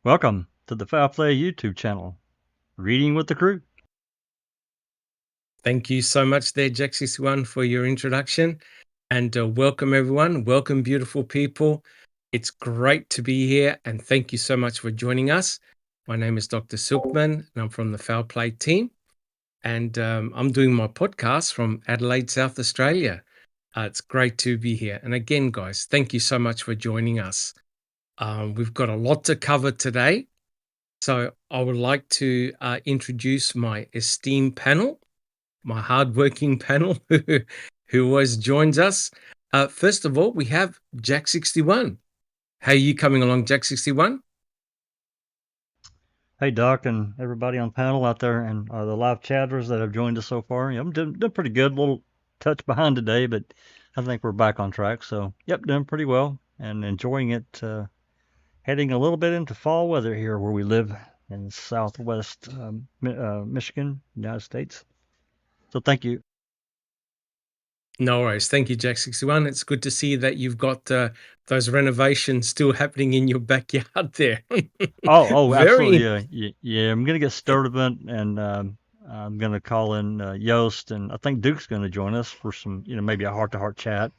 Welcome to the Foul Play YouTube channel, Reading with the Crew. Thank you so much there, Jack61, for your introduction. And welcome, everyone. Welcome, beautiful people. It's great to be here, and thank you so much for joining us. My name is Dr. Silkman, and I'm from the Foul Play team. And I'm doing my podcast from Adelaide, South Australia. It's great to be here. And again, guys, thank you so much for joining us. We've got a lot to cover today. So I would like to introduce my esteemed panel, my hardworking panel who always joins us. First of all, we have Jack61. How are you coming along, Jack61? Hey, Doc, and everybody on the panel out there, and the live chatters that have joined us so far. I'm doing pretty good. A little touch behind today, but I think we're back on track. So, doing pretty well and enjoying it. Heading a little bit into fall weather here where we live in Southwest Michigan, United States. So, thank you. No worries. Thank you, Jack61. It's good to see that you've got those renovations still happening in your backyard there. Absolutely. Yeah. I'm going to get started, and I'm going to call in Yost, and I think Duke's going to join us for some, maybe a heart-to-heart chat.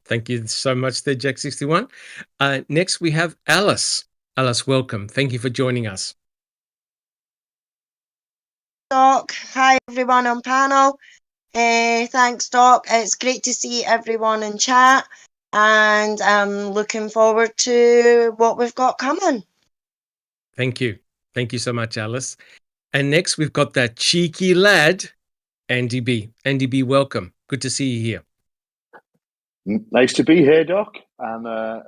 Thank you so much there, Jack61. Next, we have Alice. Alice, welcome. Thank you for joining us. Doc. Hi, everyone on panel. Thanks, Doc. It's great to see everyone in chat, and I'm looking forward to what we've got coming. Thank you. Thank you so much, Alice. And next, we've got that cheeky lad, Andy B. Andy B, welcome. Good to see you here. Nice to be here, Doc, and a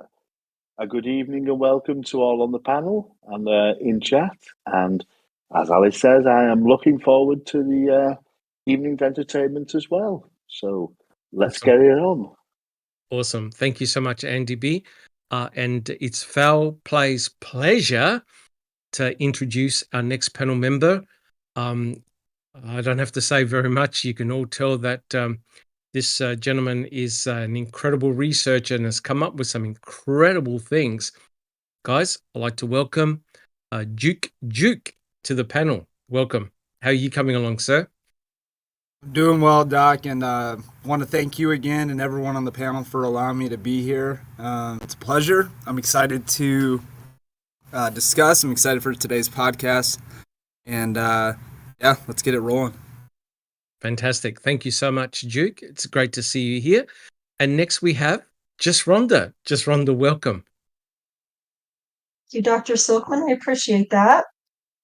good evening and welcome to all on the panel and in chat. And as Alice says, I am looking forward to the evening's entertainment as well. So let's get it on. Awesome. Thank you so much, Andy B. And it's Foul Play's pleasure to introduce our next panel member. I don't have to say very much. You can all tell that this gentleman is an incredible researcher and has come up with some incredible things. Guys, I'd like to welcome Duke to the panel. Welcome. How are you coming along, sir? Doing well, Doc, and want to thank you again and everyone on the panel for allowing me to be here. It's a pleasure. I'm excited to discuss. I'm excited for today's podcast, and let's get it rolling. Fantastic. Thank you so much, Duke. It's great to see you here. And next we have Just Rhonda. Just Rhonda, welcome. Thank you, Dr. Silkman. I appreciate that.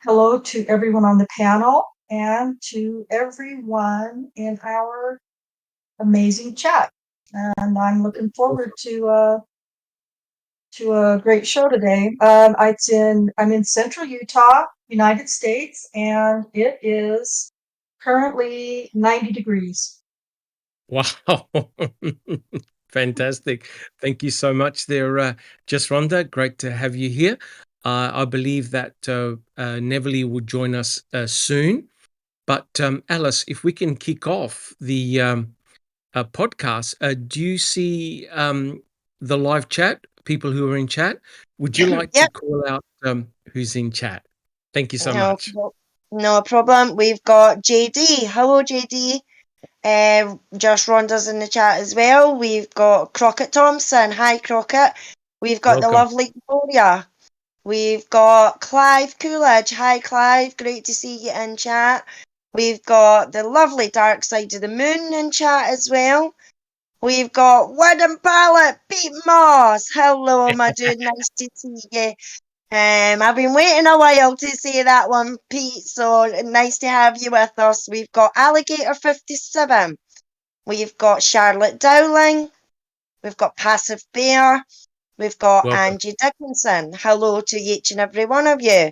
Hello to everyone on the panel and to everyone in our amazing chat. And I'm looking forward to a great show today. I'm in Central Utah, United States, and it is currently 90 degrees. Wow. Fantastic. Thank you so much there, Just Rhonda. Great to have you here. I believe that Neverly will join us soon. But Alice, if we can kick off the podcast, do you see the live chat, people who are in chat? Would you like to call out who's in chat? Thank you so much. No problem. We've got JD. Hello, JD. Josh Rhonda's in the chat as well. We've got Crockett Thompson. Hi, Crockett. We've got the lovely Gloria. We've got Clive Coolidge. Hi, Clive. Great to see you in chat. We've got the lovely Dark Side of the Moon in chat as well. We've got Wooden Pallet, Pete Moss. Hello, my dude. Nice to see you. I've been waiting a while to say that one, Pete, so nice to have you with us. We've got Alligator 57. We've got Charlotte Dowling. We've got Passive Bear. We've got Angie Dickinson. Hello to each and every one of you.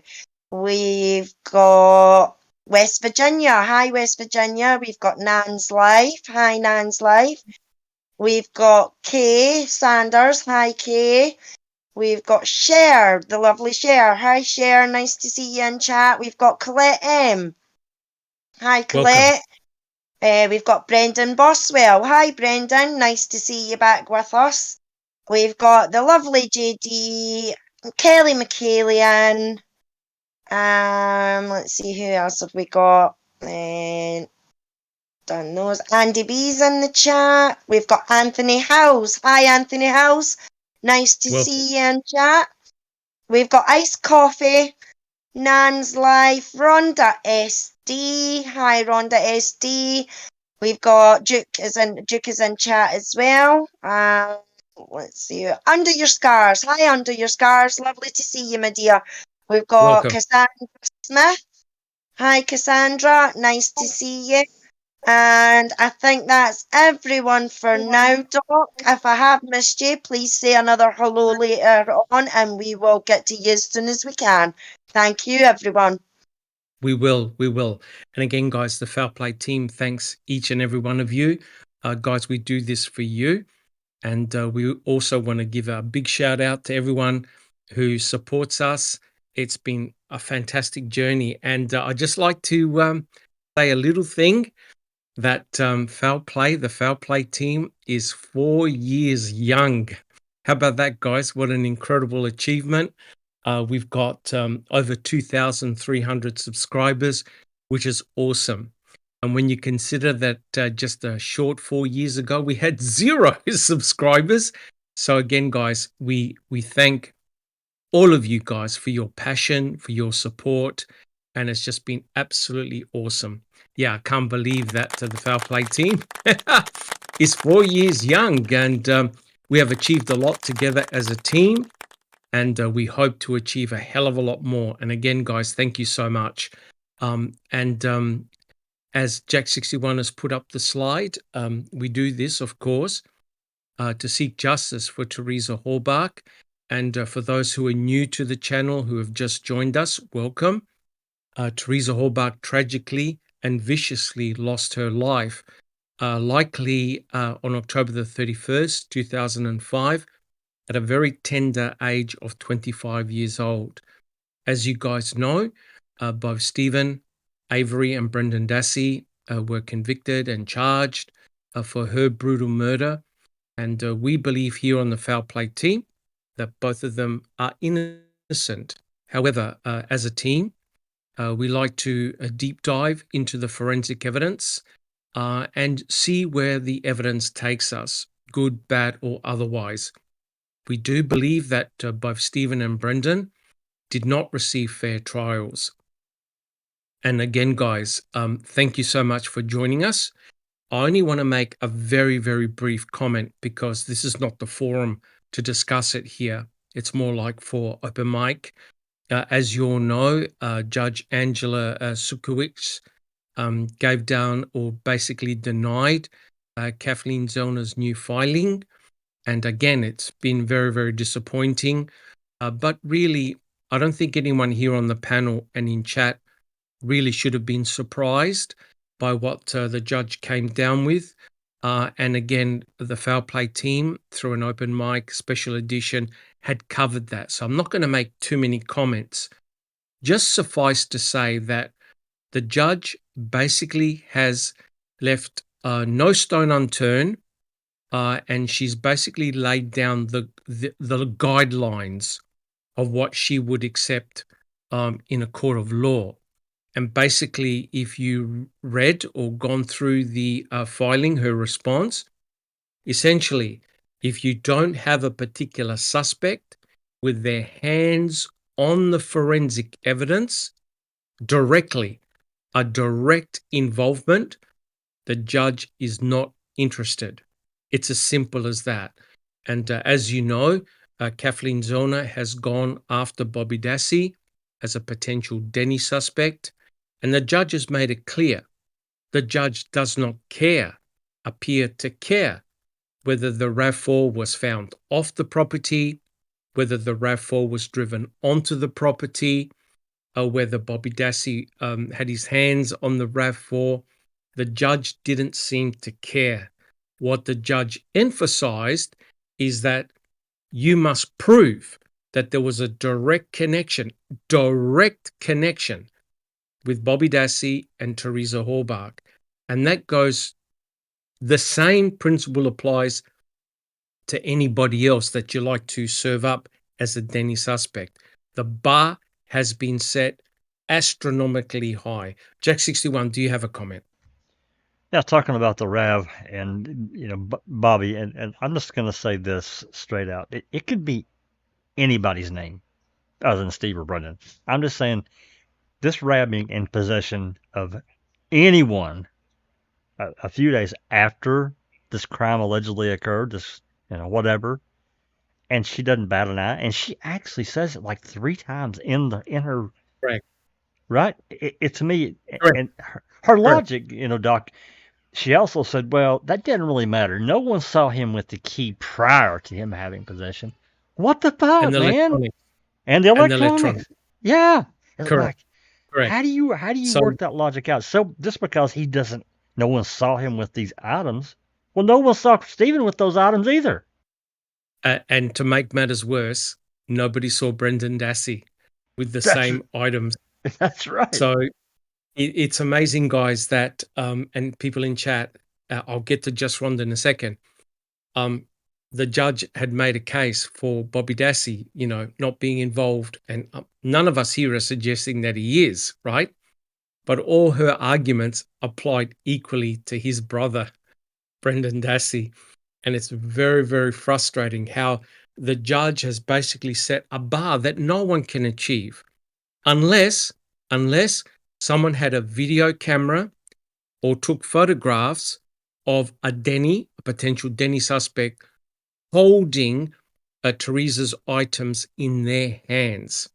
We've got West Virginia. Hi, West Virginia. We've got Nan's Life. Hi, Nan's Life. We've got Kay Sanders. Hi, Kay. We've got Cher, the lovely Cher. Hi, Cher. Nice to see you in chat. We've got Colette M. Hi, Colette. We've got Brendan Boswell. Hi, Brendan. Nice to see you back with us. We've got the lovely JD, Kelly McCallion. Let's see, who else have we got? Done those. Andy B's in the chat. We've got Anthony House. Hi, Anthony House. Nice to see you in chat. We've got Iced Coffee, Nan's Life, Rhonda SD. Hi, Rhonda SD. We've got Duke is in chat as well. Let's see. Under Your Scars. Hi, Under Your Scars. Lovely to see you, my dear. We've got Cassandra Smith. Hi, Cassandra. Nice to see you. And I think that's everyone for now, Doc. If I have missed you, please say another hello later on and we will get to you as soon as we can. Thank you, everyone. We will. And again, guys, the Foul Play team thanks each and every one of you. Guys, we do this for you. And we also want to give a big shout out to everyone who supports us. It's been a fantastic journey. And I'd just like to say a little thing that the Foul Play team is 4 years young. How about that, guys? What an incredible achievement. We've got over 2,300 subscribers, which is awesome. And when you consider that just a short 4 years ago, we had 0 subscribers. So again, guys, we thank all of you guys for your passion, for your support, and it's just been absolutely awesome. Yeah, I can't believe that the Foul Play team is 4 years young, and we have achieved a lot together as a team, and we hope to achieve a hell of a lot more. And again, guys, thank you so much. As Jack61 has put up the slide, we do this, of course, to seek justice for Teresa Halbach. And for those who are new to the channel, who have just joined us, welcome. Teresa Halbach tragically and viciously lost her life, likely on October the 31st, 2005, at a very tender age of 25 years old. As you guys know, both Stephen, Avery and Brendan Dassey were convicted and charged for her brutal murder. And we believe here on the Foul Play team that both of them are innocent. However, as a team, we like to deep dive into the forensic evidence and see where the evidence takes us, good, bad, or otherwise. We do believe that both Stephen and Brendan did not receive fair trials. And again, guys, thank you so much for joining us. I only want to make a very, very brief comment because this is not the forum to discuss it here. It's more like for open mic. As you all know, Judge Angela Sukowicz gave down or basically denied Kathleen Zellner's new filing. And again, it's been very, very disappointing. But really, I don't think anyone here on the panel and in chat really should have been surprised by what the judge came down with. And again, the Foul Play team, through an open mic special edition, had covered that. So I'm not going to make too many comments. Just suffice to say that the judge basically has left no stone unturned, and she's basically laid down the guidelines of what she would accept in a court of law. And basically, if you read or gone through the filing, her response, essentially, if you don't have a particular suspect with their hands on the forensic evidence directly, a direct involvement, the judge is not interested. It's as simple as that. And as you know, Kathleen Zellner has gone after Bobby Dassey as a potential Denny suspect. And the judge has made it clear. The judge does not appear to care, whether the RAV4 was found off the property, whether the RAV4 was driven onto the property, or whether Bobby Dassey had his hands on the RAV4. The judge didn't seem to care. What the judge emphasized is that you must prove that there was a direct connection with Bobby Dassey and Teresa Halbach. And that goes, the same principle applies to anybody else that you like to serve up as a Denny suspect. The bar has been set astronomically high. Jack 61, do you have a comment? Yeah, talking about the Rav and Bobby, and I'm just going to say this straight out. It could be anybody's name other than Steve or Brendan. I'm just saying this Rav being in possession of anyone a few days after this crime allegedly occurred, this whatever, and she doesn't bat an eye, and she actually says it like 3 times in her Correct. right. It to me, Correct. and her logic, Doc. She also said, well, that didn't really matter. No one saw him with the key prior to him having possession. What the fuck, And the man? electronics. And the And the electronics. electronics. Yeah. It's Correct. like, Correct. how do you So- work that logic out? So just because no one saw him with these items, well, no one saw Stephen with those items either. And to make matters worse, nobody saw Brendan Dassey with the same items. That's right. So it's amazing, guys, that and people in chat, I'll get to Just Rhonda in a second. The judge had made a case for Bobby Dassey, not being involved, and none of us here are suggesting that he is, right? But all her arguments applied equally to his brother, Brendan Dassey. And it's very, very frustrating how the judge has basically set a bar that no one can achieve unless someone had a video camera or took photographs of a potential Denny suspect, holding Teresa's items in their hands.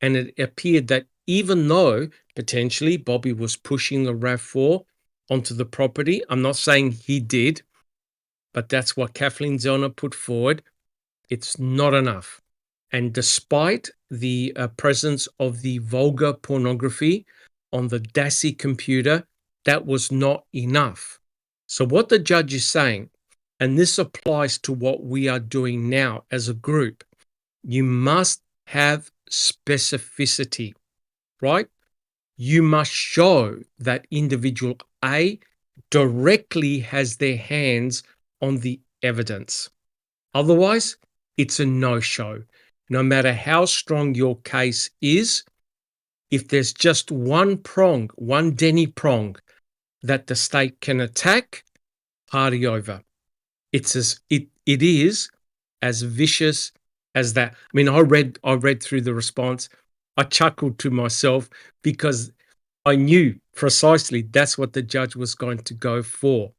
And it appeared that even though potentially Bobby was pushing the RAV4 onto the property, I'm not saying he did, but that's what Kathleen Zellner put forward. It's not enough. And despite the presence of the vulgar pornography on the Dassey computer, that was not enough. So what the judge is saying, and this applies to what we are doing now as a group, you must have specificity, right? You must show that individual A directly has their hands on the evidence. Otherwise, it's a no-show. No matter how strong your case is, if there's just one Denny prong that the state can attack, party over. It is as vicious as that. I mean, I read through the response. I chuckled to myself because I knew precisely that's what the judge was going to go for.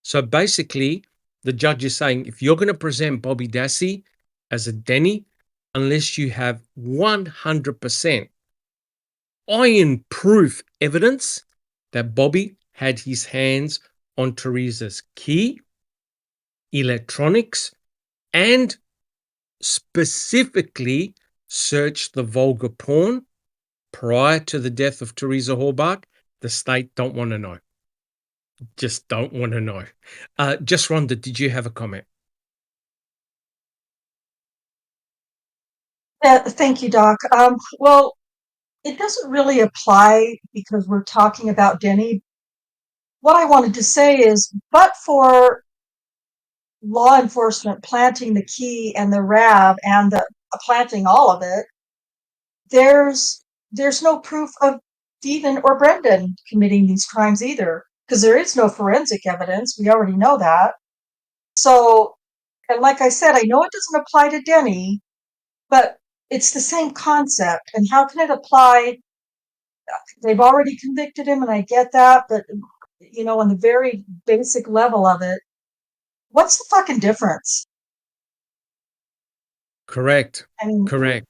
So basically, the judge is saying, if you're going to present Bobby Dassey as a Denny, unless you have 100% iron-proof evidence that Bobby had his hands on Teresa's key, electronics, and specifically searched the vulgar porn prior to the death of Teresa Horbach, the state don't want to know. Just don't want to know. Just Rhonda, did you have a comment? Thank you, Doc. Well, it doesn't really apply because we're talking about Denny. What I wanted to say is, but for law enforcement planting the key and the RAV and planting all of it, there's no proof of Stephen or Brendan committing these crimes either, because there is no forensic evidence. We already know that. So, and like I said, I know it doesn't apply to Denny, but it's the same concept. And how can it apply? They've already convicted him, and I get that, but on the very basic level of it, what's the fucking difference? Correct. I mean, Correct.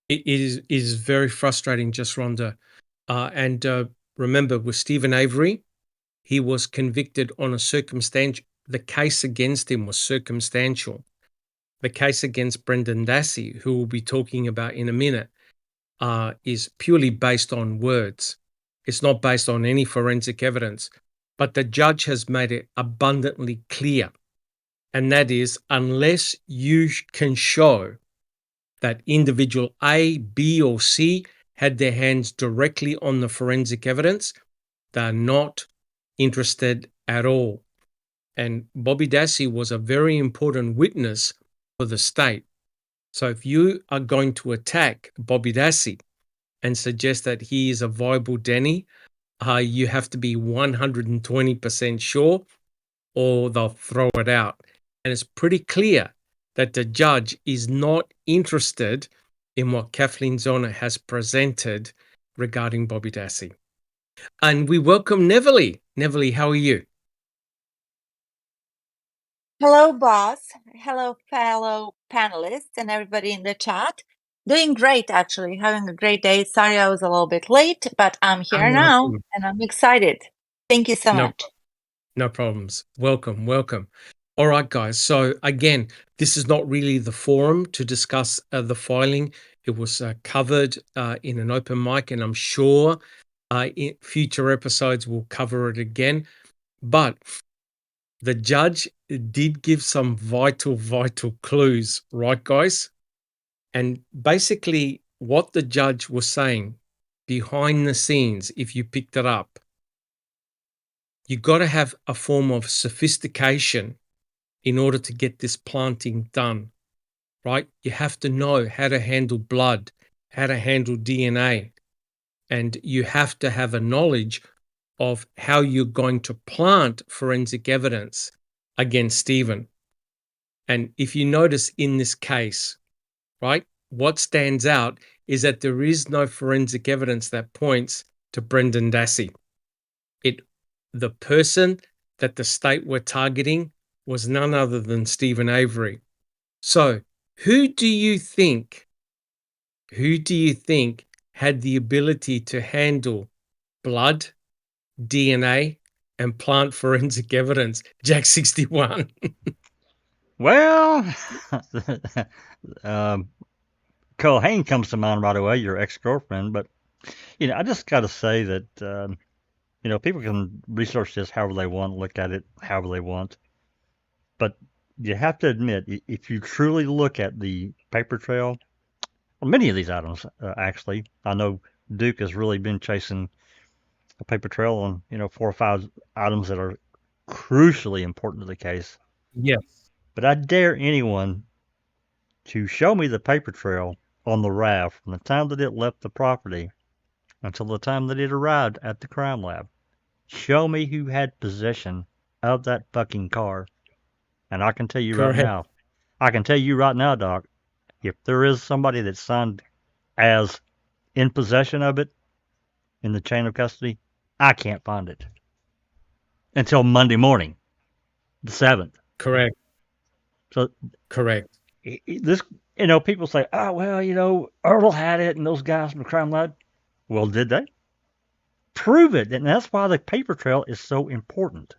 It is very frustrating, just Rhonda. And remember, with Stephen Avery, he was convicted on a circumstantial. The case against him was circumstantial. The case against Brendan Dassey, who we'll be talking about in a minute, is purely based on words. It's not based on any forensic evidence. But the judge has made it abundantly clear, and that is, unless you can show that individual A, B, or C had their hands directly on the forensic evidence, they're not interested at all. And Bobby Dassey was a very important witness for the state. So if you are going to attack Bobby Dassey and suggest that he is a viable Denny, you have to be 120% sure or they'll throw it out. And it's pretty clear that the judge is not interested in what Kathleen Zona has presented regarding Bobby Dassey. And we welcome Neverly. Neverly, how are you? Hello, boss. Hello, fellow panelists and everybody in the chat. Doing great, actually. Having a great day. Sorry I was a little bit late, but I'm here now and I'm excited. Thank you so much. No problems. Welcome, welcome. All right, guys. So again, this is not really the forum to discuss the filing. It was covered in an open mic, and I'm sure in future episodes we'll cover it again. But the judge did give some vital clues, right, guys? And basically what the judge was saying behind the scenes, if you picked it up, you got to have a form of sophistication in order to get this planting done, right? You have to know how to handle blood, how to handle DNA, and you have to have a knowledge of how you're going to plant forensic evidence against Stephen. And if you notice in this case, right, what stands out is that there is no forensic evidence that points to Brendan Dassey. The person that the state were targeting was none other than Stephen Avery. So who do you think had the ability to handle blood, DNA, and plant forensic evidence? Jack 61. Well, Culhane comes to mind right away, your ex-girlfriend. But, I just got to say that, people can research this however they want, look at it however they want. But you have to admit, if you truly look at the paper trail, well, many of these items, actually, I know Duke has really been chasing a paper trail on, 4 or 5 items that are crucially important to the case. Yes. But I dare anyone to show me the paper trail on the RAV from the time that it left the property until the time that it arrived at the crime lab. Show me who had possession of that fucking car. And I can tell you right now, Doc, if there is somebody that's signed as in possession of it in the chain of custody, I can't find it until Monday morning, the 7th. Correct. So correct. This, people say, oh, well, Earl had it and those guys from the crime lab. Well, did they? Prove it. And that's why the paper trail is so important.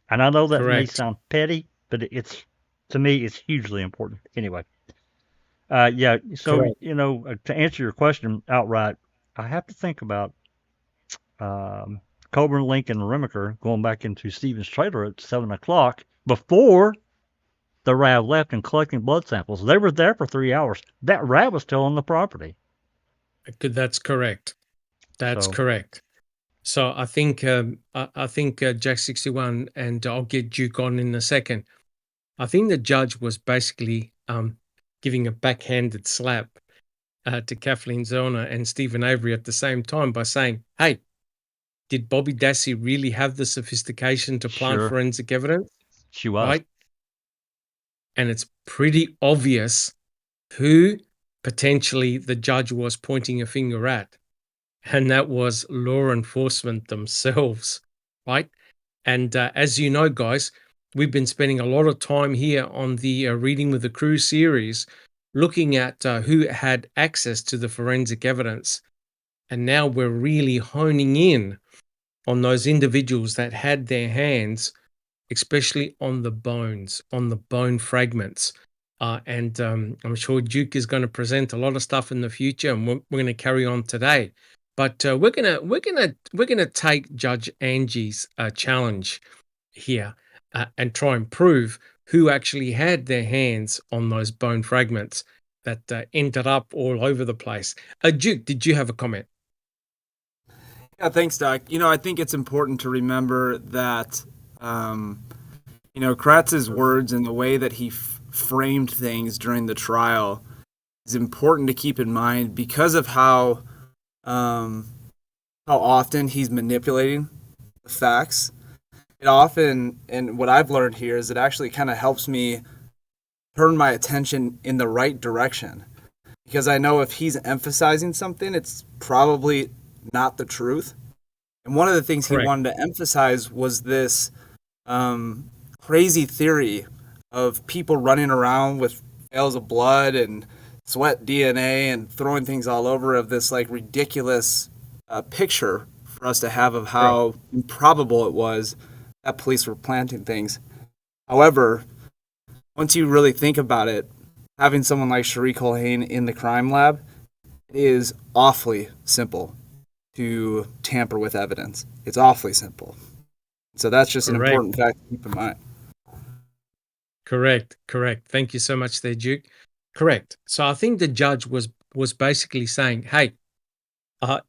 And I know that may sound petty, but to me, it's hugely important. Anyway. Yeah. So, to answer your question outright, I have to think about Coburn, Lincoln, and Remaker going back into Stephen's trailer at 7 o'clock before the RAV left and collecting blood samples. They were there for 3 hours. That RAV was still on the property. That's correct. That's correct. So I think Jack 61, and I'll get Duke on in a second. I think the judge was basically giving a backhanded slap to Kathleen Zona and Stephen Avery at the same time by saying, hey, did Bobby Dassey really have the sophistication to plant forensic evidence? She was. Right? And it's pretty obvious who potentially the judge was pointing a finger at. And that was law enforcement themselves, right? And as you know, guys, we've been spending a lot of time here on the Reading with the Crew series looking at who had access to the forensic evidence. And now we're really honing in on those individuals that had their hands, especially on the bones, on the bone fragments. And I'm sure Duke is going to present a lot of stuff in the future, and we're going to carry on today. But we're gonna take Judge Angie's challenge here and try and prove who actually had their hands on those bone fragments that ended up all over the place. Duke, did you have a comment? Yeah, thanks, Doc. I think it's important to remember that Kratz's words and the way that he framed things during the trial is important to keep in mind because of how often he's manipulating the facts. It often, and what I've learned here is it actually kind of helps me turn my attention in the right direction, because I know if he's emphasizing something, it's probably not the truth. And one of the things Correct. he wanted to emphasize was this crazy theory of people running around with trails of blood and sweat DNA and throwing things all over, of this like ridiculous picture for us to have of how improbable it was that police were planting things. However, once you really think about it, having someone like Sharik Culhane in the crime lab is awfully simple to tamper with evidence. It's awfully simple. So that's just an important fact to keep in mind. Correct. Thank you so much there, Duke. Correct. So I think the judge was basically saying, hey,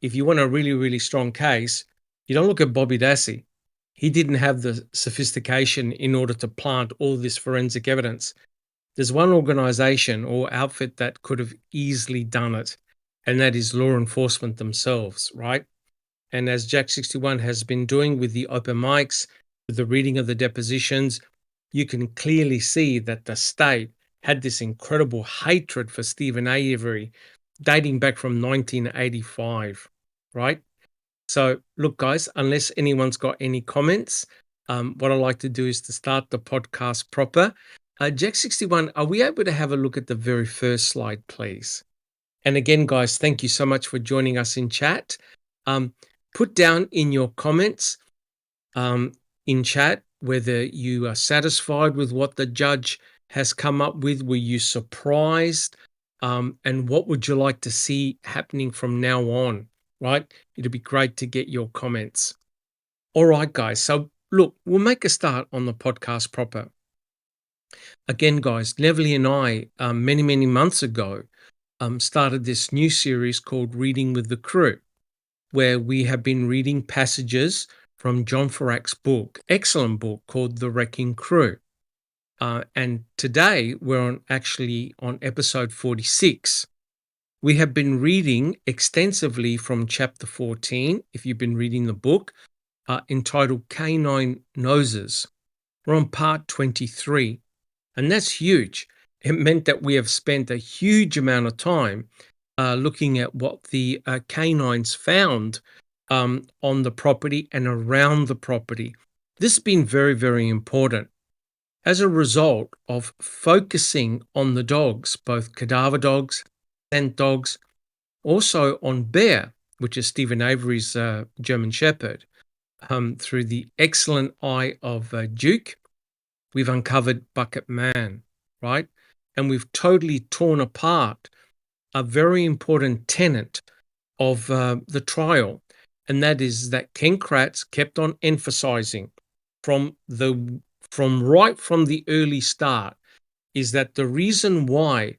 if you want a really, really strong case, you don't look at Bobby Dassey. He didn't have the sophistication in order to plant all this forensic evidence. There's one organization or outfit that could have easily done it, and that is law enforcement themselves, right? And as Jack 61 has been doing with the open mics, with the reading of the depositions, you can clearly see that the state had this incredible hatred for Stephen Avery dating back from 1985, right? So look, guys, unless anyone's got any comments, what I'd like to do is to start the podcast proper. Jack 61, are we able to have a look at the very first slide, please? And again, guys, thank you so much for joining us in chat. Put down in your comments in chat whether you are satisfied with what the judge has come up with. Were you surprised? And what would you like to see happening from now on, right? It'd be great to get your comments. All right, guys. So look, we'll make a start on the podcast proper. Again, guys, Neville and I, many, many months ago, started this new series called Reading with the Crew, where we have been reading passages from John Ferak's book, excellent book called The Wrecking Crew. And today we're actually on episode 46. We have been reading extensively from chapter 14, if you've been reading the book, entitled Canine Noses. We're on part 23, and that's huge. It meant that we have spent a huge amount of time looking at what the canines found on the property and around the property. This has been very, very important. As a result of focusing on the dogs, both cadaver dogs, scent dogs, also on Bear, which is Stephen Avery's German Shepherd, through the excellent eye of Duke, we've uncovered Bucket Man, right? And we've totally torn apart a very important tenet of the trial, and that is that Ken Kratz kept on emphasizing from right from the early start is that the reason why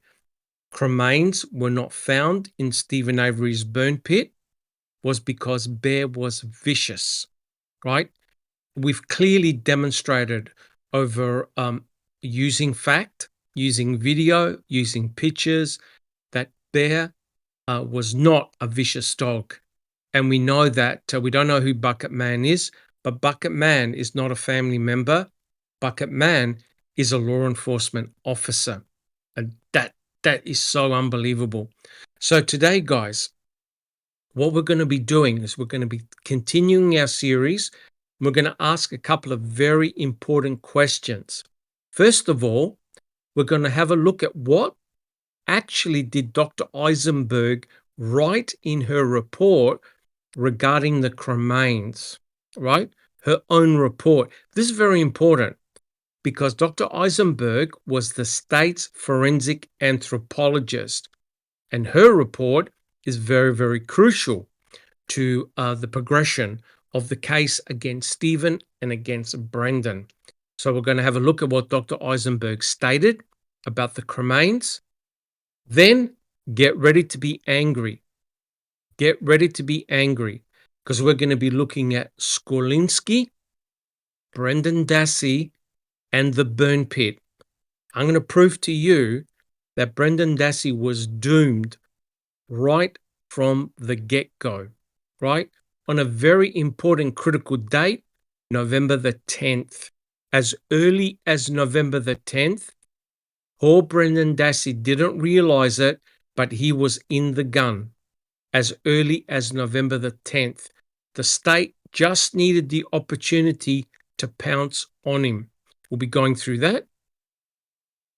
cremains were not found in Stephen Avery's burn pit was because Bear was vicious, right? We've clearly demonstrated over using fact, using video, using pictures, that Bear was not a vicious dog. And we know that we don't know who Bucket Man is, but Bucket Man is not a family member. Bucket Man is a law enforcement officer. And that is so unbelievable. So today, guys, what we're going to be doing is we're going to be continuing our series. We're going to ask a couple of very important questions. First of all, we're going to have a look at what actually did Dr. Eisenberg write in her report regarding the cremains, right? Her own report. This is very important because Dr. Eisenberg was the state's forensic anthropologist, and her report is very, very crucial to the progression of the case against Stephen and against Brendan. So we're going to have a look at what Dr. Eisenberg stated about the cremains. Then get ready to be angry. Get ready to be angry because we're going to be looking at Skolinski, Brendan Dassey, and the burn pit. I'm going to prove to you that Brendan Dassey was doomed right from the get-go, right? On a very important critical date, November the 10th. As early as November the 10th, poor Brendan Dassey didn't realize it, but he was in the gun. As early as November the 10th, the state just needed the opportunity to pounce on him. We'll be going through that.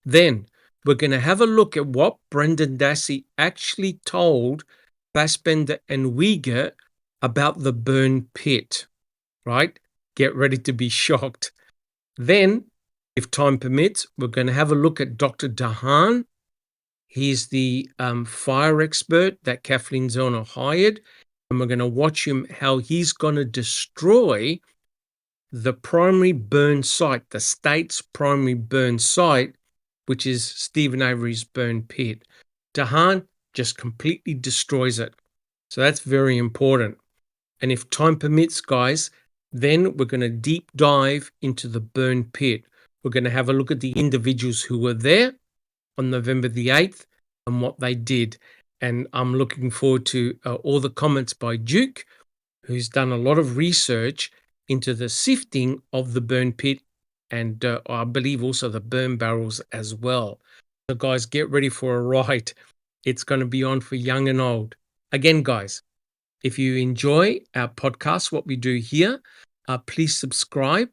Then we're going to have a look at what Brendan Dassey actually told Fassbender and Uyghur about the burn pit, right? Get ready to be shocked. Then, if time permits, we're going to have a look at Dr. Dahan. He's the fire expert that Kathleen Zellner hired, and we're going to watch him how he's going to destroy the primary burn site, the state's primary burn site, which is Stephen Avery's burn pit. Dahan just completely destroys it. So that's very important. And if time permits, guys, then we're going to deep dive into the burn pit. We're going to have a look at the individuals who were there on November the 8th and what they did. And I'm looking forward to all the comments by Duke, who's done a lot of research into the sifting of the burn pit and I believe also the burn barrels as well. So guys, get ready for a ride. It's going to be on for young and old. Again, guys, if you enjoy our podcast, what we do here, please subscribe,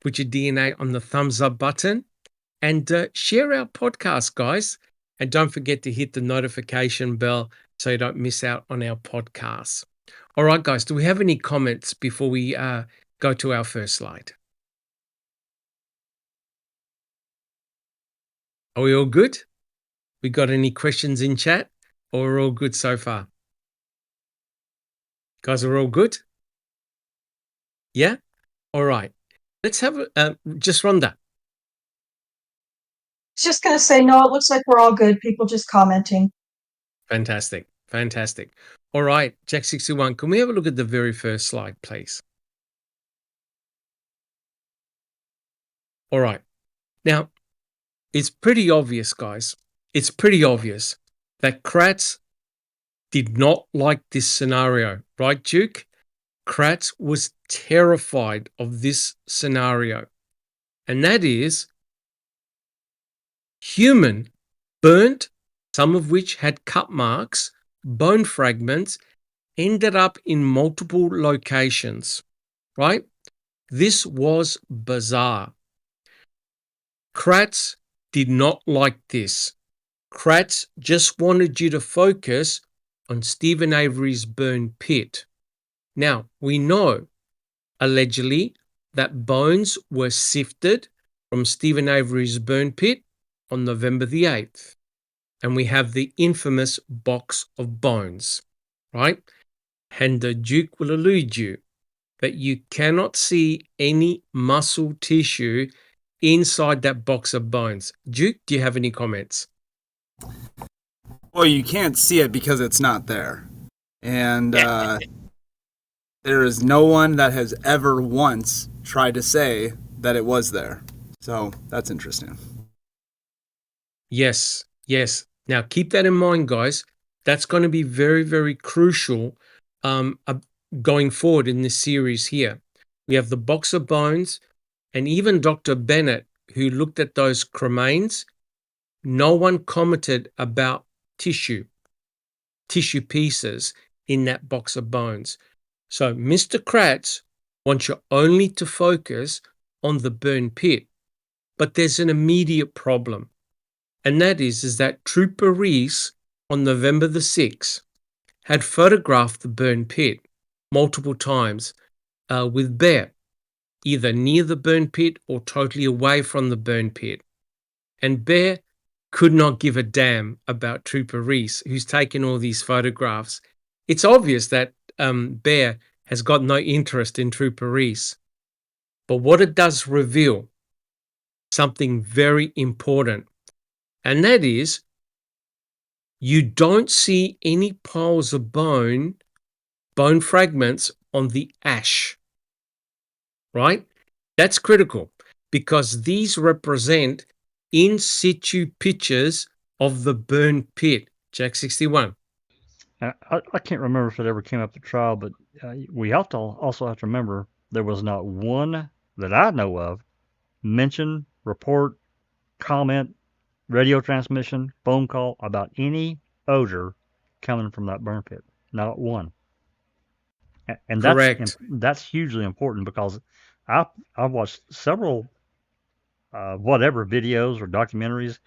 put your DNA on the thumbs up button, and share our podcast, guys. And don't forget to hit the notification bell so you don't miss out on our podcasts. All right, guys, do we have any comments before we go to our first slide? Are we all good? We got any questions in chat, or we're all good so far? Guys, are all good? Yeah? All right. Let's have just Rhonda. Just going to say, no, it looks like we're all good. People just commenting. Fantastic. Fantastic. All right, Jack 61, can we have a look at the very first slide, please? All right. Now, it's pretty obvious, guys. It's pretty obvious that Kratz did not like this scenario, right, Duke? Kratz was terrified of this scenario. And that is human burnt, some of which had cut marks, bone fragments, ended up in multiple locations, right? This was bizarre. Kratz did not like this. Kratz just wanted you to focus on Stephen Avery's burn pit. Now, we know, allegedly, that bones were sifted from Stephen Avery's burn pit on November the 8th. And we have the infamous box of bones, right? And the Duke will elude you that you cannot see any muscle tissue inside that box of bones. Duke, do you have any comments? Well, you can't see it because it's not there. And there is no one that has ever once tried to say that it was there. So that's interesting. Yes, yes. Now, keep that in mind, guys. That's going to be very, very crucial going forward in this series here. We have the box of bones, and even Dr. Bennett, who looked at those cremains, no one commented about tissue pieces in that box of bones. So Mr. Kratz wants you only to focus on the burn pit. But there's an immediate problem. And that is that Trooper Reese on November the 6th had photographed the burn pit multiple times with Bear, either near the burn pit or totally away from the burn pit. And Bear could not give a damn about Trooper Reese, who's taken all these photographs. It's obvious that Bear has got no interest in Trooper Reese. But what it does reveal, something very important, and that is you don't see any piles of bone fragments on the ash, right? That's critical. because these represent in situ pictures of the burn pit. Jack 61. I can't remember if it ever came up at trial, but we also have to remember there was not one that I know of mention, report, comment, radio transmission, phone call about any odor coming from that burn pit. Not one. And Correct. that's hugely important because I've watched several whatever videos or documentaries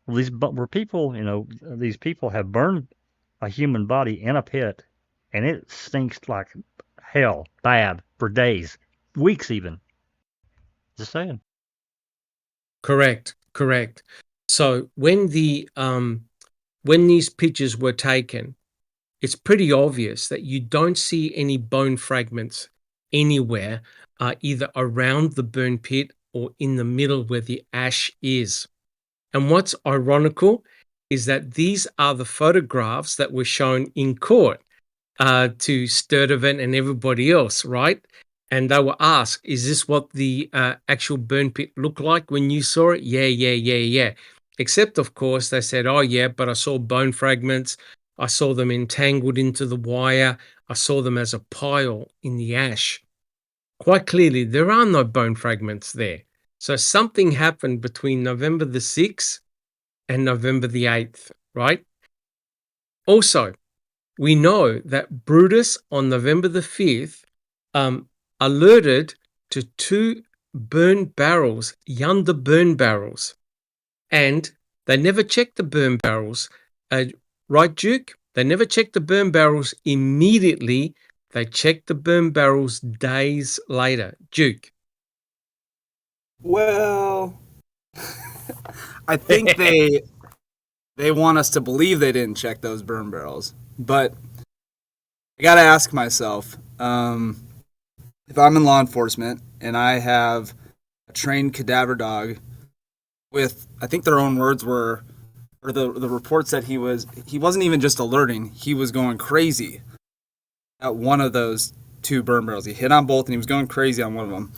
where people, these people have burned a human body in a pit, and it stinks like hell, bad for days, weeks even. Just saying. Correct. So when these pictures were taken, it's pretty obvious that you don't see any bone fragments anywhere, either around the burn pit or in the middle where the ash is. And what's ironical is that these are the photographs that were shown in court to Sturtevant and everybody else, right? And they were asked, is this what the actual burn pit looked like when you saw it? Yeah. Except, of course, they said, oh, yeah, but I saw bone fragments. I saw them entangled into the wire. I saw them as a pile in the ash. Quite clearly, there are no bone fragments there. So something happened between November the 6th and November the 8th, right? Also, we know that Brutus on November the 5th alerted to 2 burn barrels, yonder burn barrels, and they never checked the burn barrels. Right, Duke? They never checked the burn barrels immediately. They checked the burn barrels days later. Duke? Well, I think they want us to believe they didn't check those burn barrels, but I gotta ask myself, if I'm in law enforcement and I have a trained cadaver dog with, I think their own words were, or the report said he wasn't even just alerting, he was going crazy at one of those 2 burn barrels. He hit on both and he was going crazy on one of them.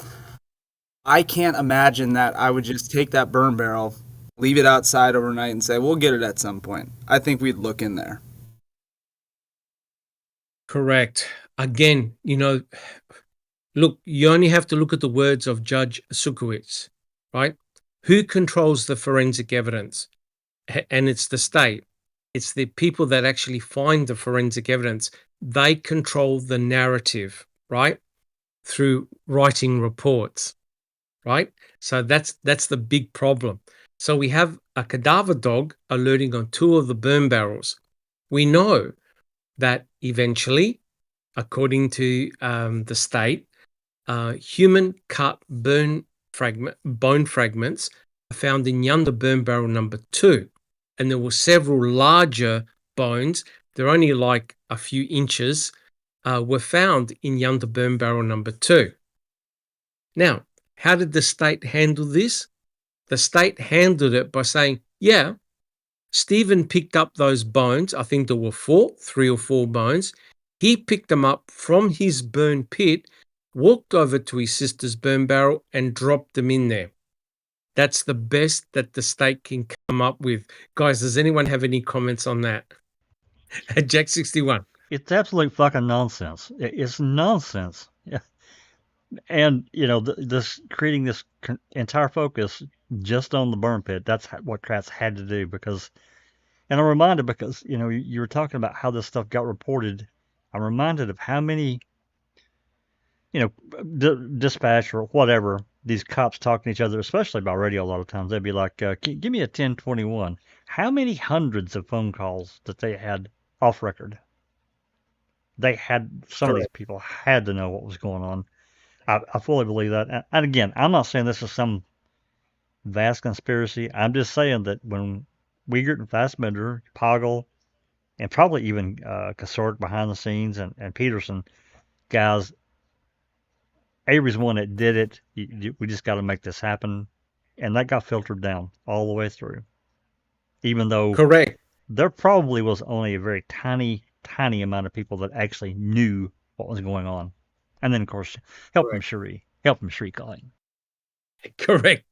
I can't imagine that I would just take that burn barrel, leave it outside overnight and say, we'll get it at some point. I think we'd look in there. Correct. Again, look, you only have to look at the words of Judge Sukowicz, right? Who controls the forensic evidence? And it's the state. It's the people that actually find the forensic evidence. They control the narrative, right? Through writing reports, right? So that's the big problem. So we have a cadaver dog alerting on 2 of the burn barrels. We know that eventually, according to the state, human cut bone fragments are found in yonder burn barrel number 2. And there were several larger bones, they're only like a few inches, were found in yonder burn barrel number 2. Now, how did the state handle this? The state handled it by saying, yeah, Stephen picked up those bones. I think there were 3 or 4 bones. He picked them up from his burn pit, walked over to his sister's burn barrel and dropped them in there. That's the best that the state can come up with. Guys, does anyone have any comments on that? Jack 61. It's absolute fucking nonsense. It's nonsense. Yeah. And, this creating this entire focus just on the burn pit, that's what Kratz had to do because, and I'm reminded because, you were talking about how this stuff got reported. I'm reminded of how many, dispatch or whatever, these cops talking to each other, especially by radio a lot of times. They'd be like, give me a 1021. How many hundreds of phone calls that they had off record? Some of these people had to know what was going on. I fully believe that. And again, I'm not saying this is some vast conspiracy. I'm just saying that when Wiegert and Fassbender, Poggle, and probably even Kasork behind the scenes and Peterson, guys, Avery's one that did it. We just got to make this happen. And that got filtered down all the way through. Even though there probably was only a very tiny amount of people that actually knew what was going on. And then, of course, help him Cherie calling. Correct.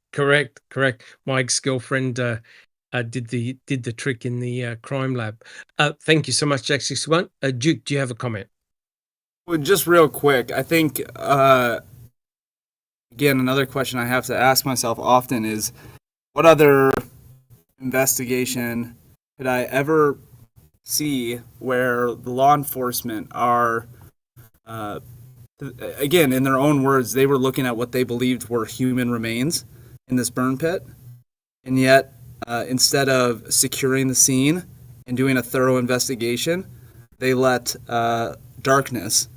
My ex-girlfriend did the trick in the crime lab. Thank you so much, Jack 61. Duke, do you have a comment? Well, just real quick, I think again, another question I have to ask myself often is, what other investigation could I ever see where the law enforcement are, again, in their own words, they were looking at what they believed were human remains in this burn pit, and yet instead of securing the scene and doing a thorough investigation, they let darkness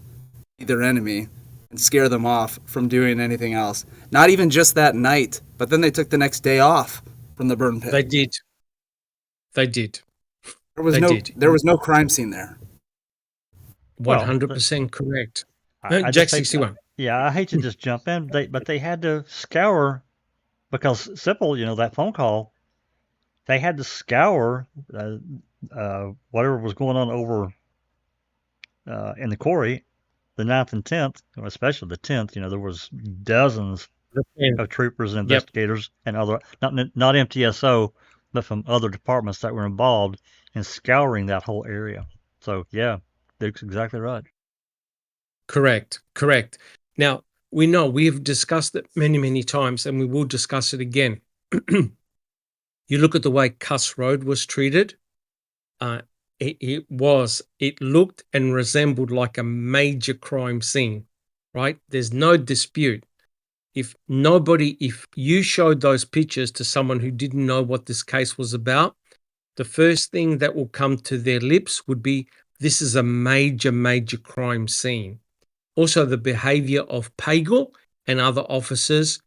be their enemy and scare them off from doing anything else. Not even just that night, but then they took the next day off from the burn pit. They did. There was no crime scene there. 100% correct. I Jack just hate, 61. yeah, I hate to just jump in, but they had to scour because simple, that phone call, they had to scour whatever was going on over in the quarry, the 9th and 10th, especially the 10th. There was dozens of troopers and investigators and other, not MTSO, but from other departments that were involved in scouring that whole area. So yeah, Duke's exactly right. Correct. Now, we know we've discussed it many times, and we will discuss it again. You look at the way Cuss Road was treated. It looked and resembled like a major crime scene, right? There's no dispute. If you showed those pictures to someone who didn't know what this case was about, the first thing that will come to their lips would be, this is a major crime scene. Also, the behavior of Pagel and other officers,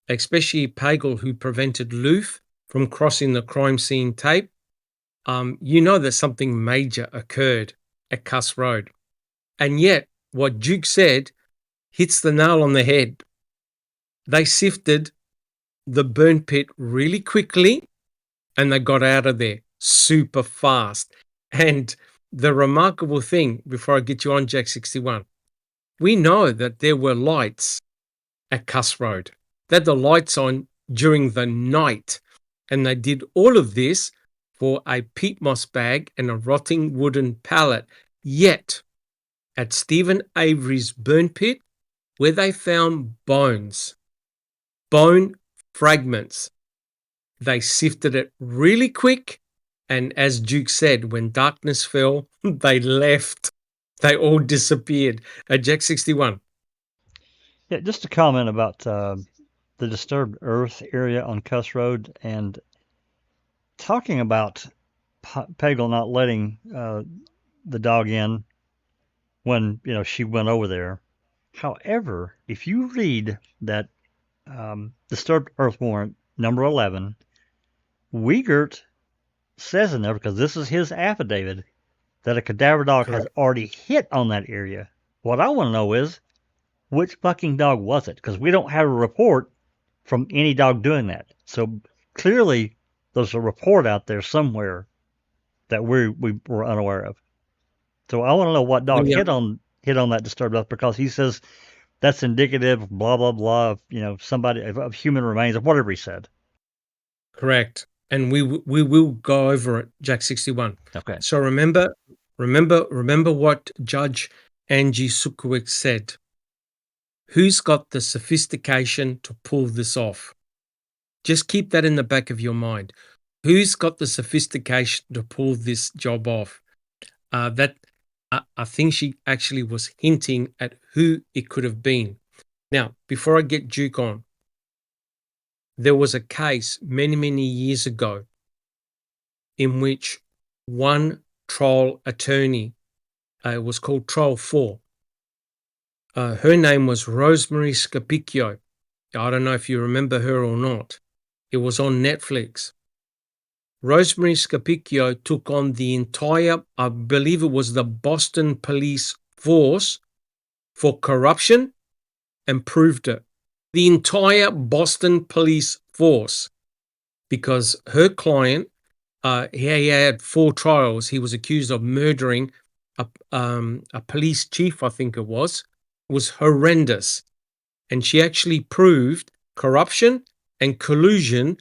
especially Pagel, who prevented Luth from crossing the crime scene tape, that something major occurred at Cuss Road. And yet, what Duke said hits the nail on the head. They sifted the burn pit really quickly, and they got out of there super fast. And the remarkable thing, before I get you on, Jack 61, we know that there were lights at Cuss Road. They had the lights on during the night, and they did all of this for a peat moss bag and a rotting wooden pallet. Yet, at Stephen Avery's burn pit, where they found bone fragments, they sifted it really quick, and as Duke said, when darkness fell, they left. They all disappeared. Jack 61. Yeah, just a comment about the disturbed earth area on Cuss Road, and talking about Pagel not letting the dog in when she went over there. However, if you read that disturbed earth warrant number 11, Wiegert says in there, because this is his affidavit, that a cadaver dog has already hit on that area. What I want to know is, which fucking dog was it? Because we don't have a report from any dog doing that. So clearly there's a report out there somewhere that we were unaware of. So I want to know what dog hit on that disturbed earth, because he says that's indicative of blah blah blah of somebody of human remains or whatever he said. Correct. And we will go over it, Jack 61. Okay. So remember what Judge Angie Sukowick said. Who's got the sophistication to pull this off? Just keep that in the back of your mind. Who's got the sophistication to pull this job off? I think she actually was hinting at who it could have been. Now, before I get Duke on, there was a case many years ago in which one trial attorney, it was called Trial 4. Her name was Rosemary Scapicchio. I don't know if you remember her or not. It was on Netflix. Rosemary Scapicchio took on the entire, I believe it was the Boston police force for corruption and proved it. The entire Boston police force, because her client, he had 4 trials. He was accused of murdering a police chief, I think it was horrendous. And she actually proved corruption, and collusion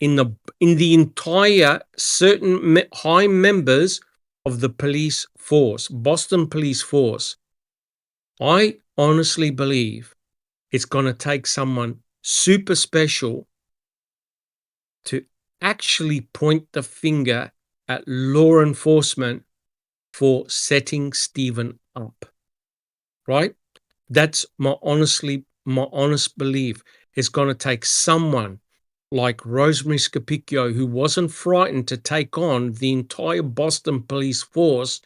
in the entire certain high members of the police force, Boston police force. I honestly believe it's going to take someone super special to actually point the finger at law enforcement for setting Stephen up, right? That's my honest belief. It's going to take someone like Rosemary Scapicchio, who wasn't frightened to take on the entire Boston police force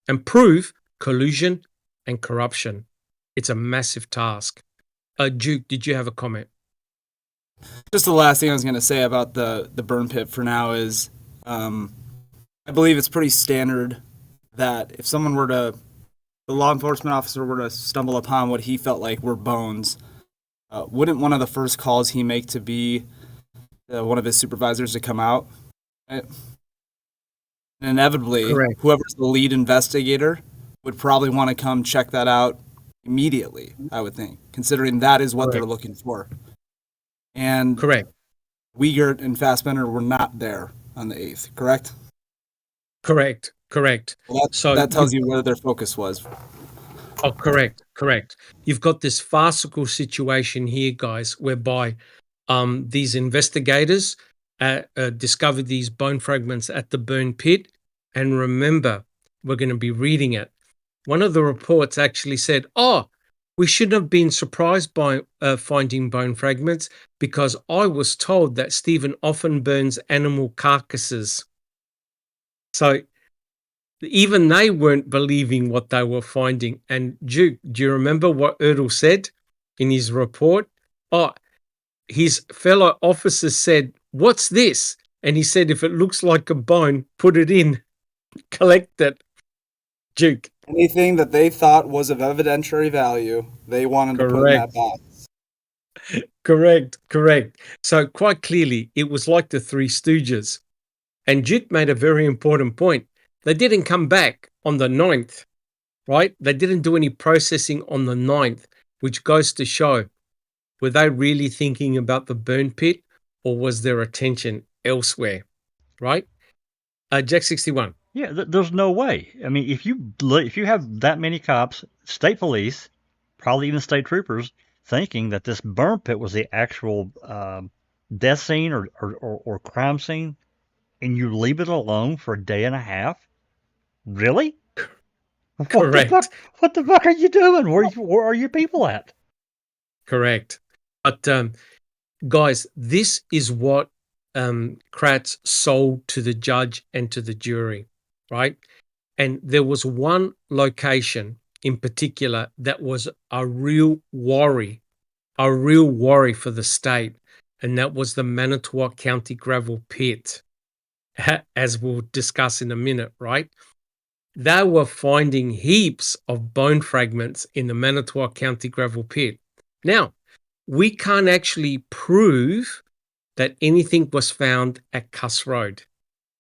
and prove collusion and corruption. It's a massive task. Duke, did you have a comment? Just the last thing I was going to say about the burn pit for now is I believe it's pretty standard that if someone were to, the law enforcement officer were to stumble upon what he felt like were bones, wouldn't one of the first calls he make to be one of his supervisors to come out? Right? And inevitably, Correct. Whoever's the lead investigator would probably want to come check that out immediately, I would think, considering that is what Correct. they're looking for. And Correct. Wiegert and Fassbender were not there on the 8th, correct? Correct. Well, that tells you where their focus was. Oh, correct. You've got this farcical situation here, guys, whereby these investigators discovered these bone fragments at the burn pit. And remember, we're going to be reading it. One of the reports actually said, we shouldn't have been surprised by finding bone fragments because I was told that Stephen often burns animal carcasses. So even they weren't believing what they were finding. And Duke, do you remember what Erdl said in his report? His fellow officers said, "What's this?" And he said, if it looks like a bone, put it in, collect it. Duke. Anything that they thought was of evidentiary value, they wanted to put in that box. Correct. So quite clearly, it was like the Three Stooges. And Duke made a very important point. They didn't come back on the 9th, right? They didn't do any processing on the 9th, which goes to show, were they really thinking about the burn pit or was their attention elsewhere, right? Jack 61. Yeah, there's no way. I mean, if you have that many cops, state police, probably even state troopers, thinking that this burn pit was the actual death scene or crime scene, and you leave it alone for a day and a half, really? Correct. What the fuck are you doing? Where are your people at? Correct. But guys, this is what Kratz sold to the judge and to the jury, right? And there was one location in particular that was a real worry for the state, and that was the Manitowoc County gravel pit, as we'll discuss in a minute, right? They were finding heaps of bone fragments in the Manitowoc County gravel pit. Now, we can't actually prove that anything was found at Cuss Road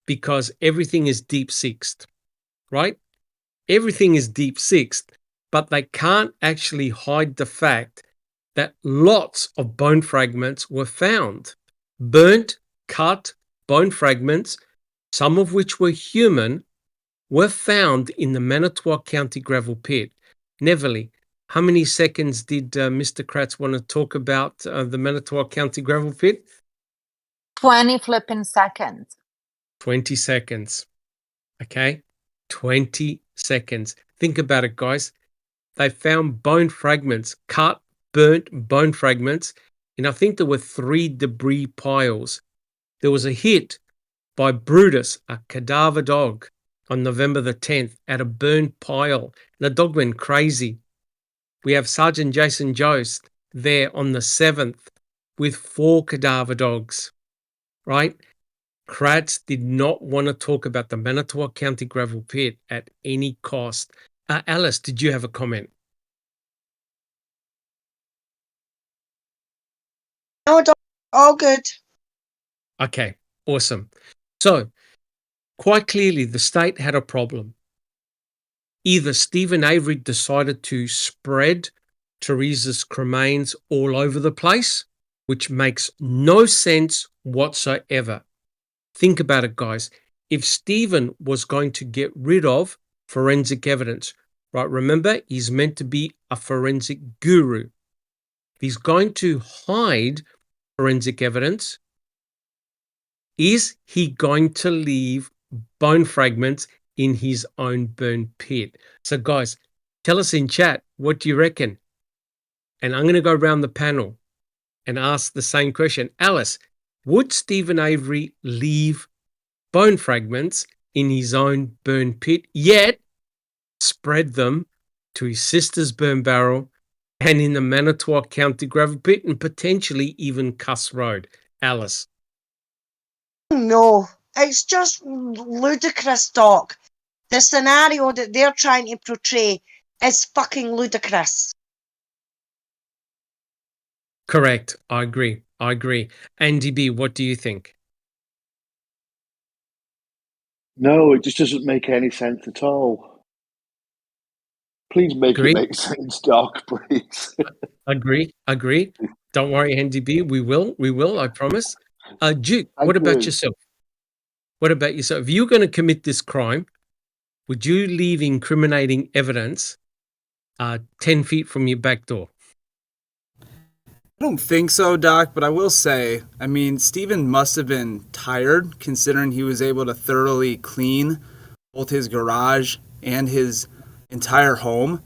because everything is deep sixed, right? Everything is deep sixed, but they can't actually hide the fact that lots of bone fragments were found. Burnt, cut bone fragments, some of which were human, were found in the Manitowoc County gravel pit. Neverly, how many seconds did Mr. Kratz want to talk about the Manitowoc County gravel pit? 20 flipping seconds. 20 seconds. Okay? 20 seconds. Think about it, guys. They found bone fragments, cut, burnt bone fragments, and I think there were 3 debris piles. There was a hit by Brutus, a cadaver dog, on November the 10th at a burnt pile. And the dog went crazy. We have Sergeant Jason Jost there on the 7th with 4 cadaver dogs, right? Kratz did not want to talk about the Manitowoc County gravel pit at any cost. Alice, did you have a comment? No, all good. Okay, awesome. So, quite clearly, the state had a problem. Either Stephen Avery decided to spread Teresa's cremains all over the place, which makes no sense whatsoever. Think about it, guys. If Stephen was going to get rid of forensic evidence, right? Remember, he's meant to be a forensic guru. If he's going to hide forensic evidence, is he going to leave bone fragments in his own burn pit? So, guys, tell us in chat, what do you reckon? And I'm going to go around the panel and ask the same question. Alice, would Stephen Avery leave bone fragments in his own burn pit, yet spread them to his sister's burn barrel and in the Manitowoc County gravel pit and potentially even Cuss Road? Alice? No, it's just ludicrous, Doc. The scenario that they're trying to portray is fucking ludicrous. Correct. I agree. Andy B, what do you think? No, it just doesn't make any sense at all. Please make Agree? it make sense, Doc, please. Agree. Don't worry, Andy B, we will, I promise. Duke, Thank what about you. yourself? If you're going to commit this crime, would you leave incriminating evidence 10 feet from your back door? I don't think so, Doc, but I will say, I mean, Stephen must have been tired considering he was able to thoroughly clean both his garage and his entire home.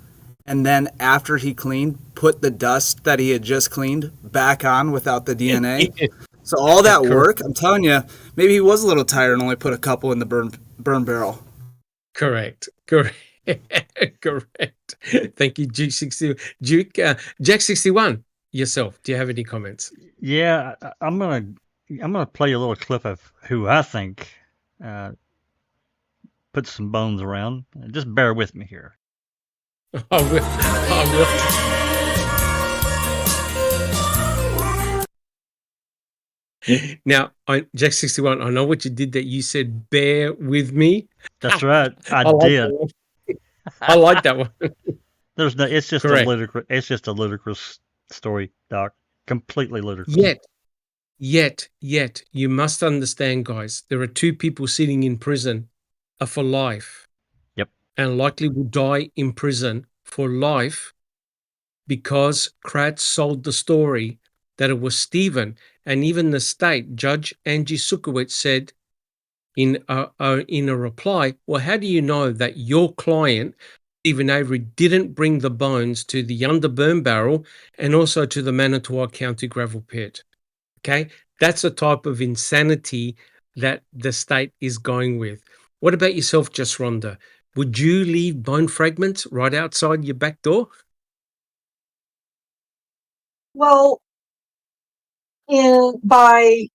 And then after he cleaned, put the dust that he had just cleaned back on without the DNA. So all that work, I'm telling you, maybe he was a little tired and only put a couple in the burn barrel. Correct. Thank you, Duke. Jack 61. Yourself, do you have any comments? Yeah, I'm gonna play a little clip of who I think put some bones around. Just bear with me here. I will. Now, Jack 61, I know what you did, that you said bear with me. That's right. I did. I like that one. It's just a ludicrous story, Doc. Completely ludicrous. Yet, you must understand, guys, there are two people sitting in prison for life. Yep. And likely will die in prison for life because Kratz sold the story that it was Stephen. And even the state, Judge Angie Sukowicz, said in a reply, well, how do you know that your client, Stephen Avery, didn't bring the bones to the underburn barrel and also to the Manitowoc County gravel pit? Okay, that's a type of insanity that the state is going with. What about yourself, Just Rhonda? Would you leave bone fragments right outside your back door? Well, by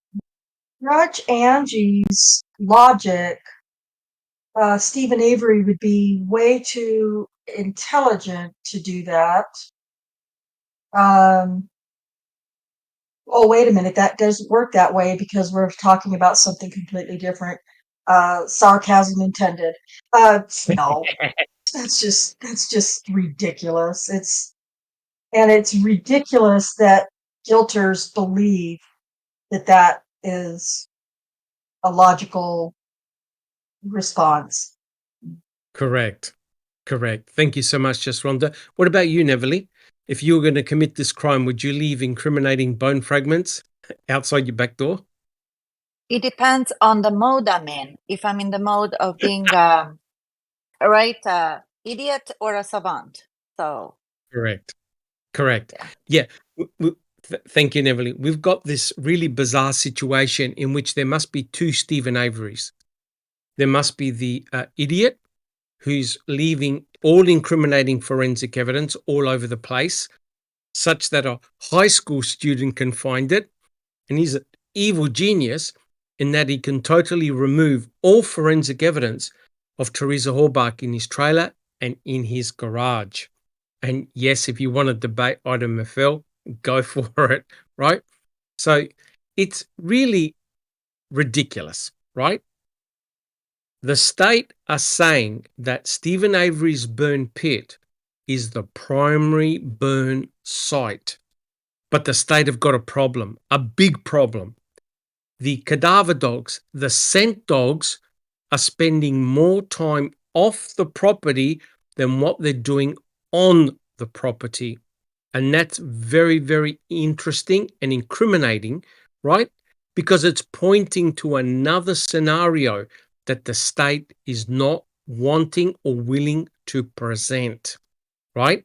Judge Angie's logic, Stephen Avery would be way too intelligent to do that. Oh, wait a minute, that doesn't work that way because we're talking about something completely different. Sarcasm intended. No, that's just ridiculous. It's ridiculous that guilters believe that is a logical response. Correct. Thank you so much, Just Rhonda. What about you, Neverly? If you were going to commit this crime, would you leave incriminating bone fragments outside your back door? It depends on the mode I'm in. If I'm in the mode of being idiot or a savant. So correct. Yeah. Thank you, Neverly. We've got this really bizarre situation in which there must be two Stephen Averys. There must be the idiot who's leaving all incriminating forensic evidence all over the place, such that a high school student can find it. And he's an evil genius in that he can totally remove all forensic evidence of Teresa Horbach in his trailer and in his garage. And yes, if you want to debate Item FL, go for it, right? So it's really ridiculous, right? The state are saying that Stephen Avery's burn pit is the primary burn site. but the state have got a problem, a big problem. The cadaver dogs, the scent dogs, are spending more time off the property than what they're doing on the property. And that's very, very interesting and incriminating, right? Because it's pointing to another scenario that the state is not wanting or willing to present, right?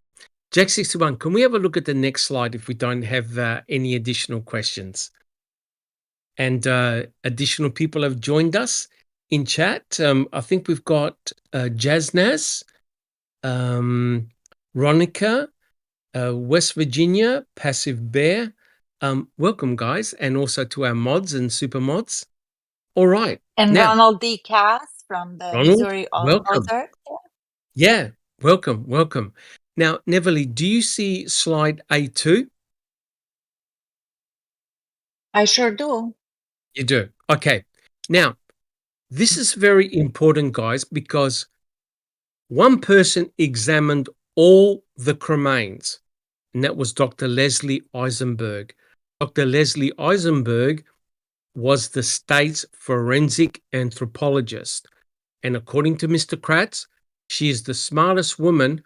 Jack 61, can we have a look at the next slide if we don't have any additional questions? And additional people have joined us in chat. I think we've got Jaznaz, Ronica, West Virginia, Passive Bear. Welcome, guys, and also to our mods and super mods. All right. And now, Ronald D. Cass from the Ronald, Missouri welcome. Ozarks. Yeah, welcome, welcome. Now, Neverly, do you see slide A2? I sure do. You do. Okay. Now, this is very important, guys, because one person examined all the cremains, and that was Dr. Leslie Eisenberg. Dr. Leslie Eisenberg was the state's forensic anthropologist. And according to Mr. Kratz, she is the smartest woman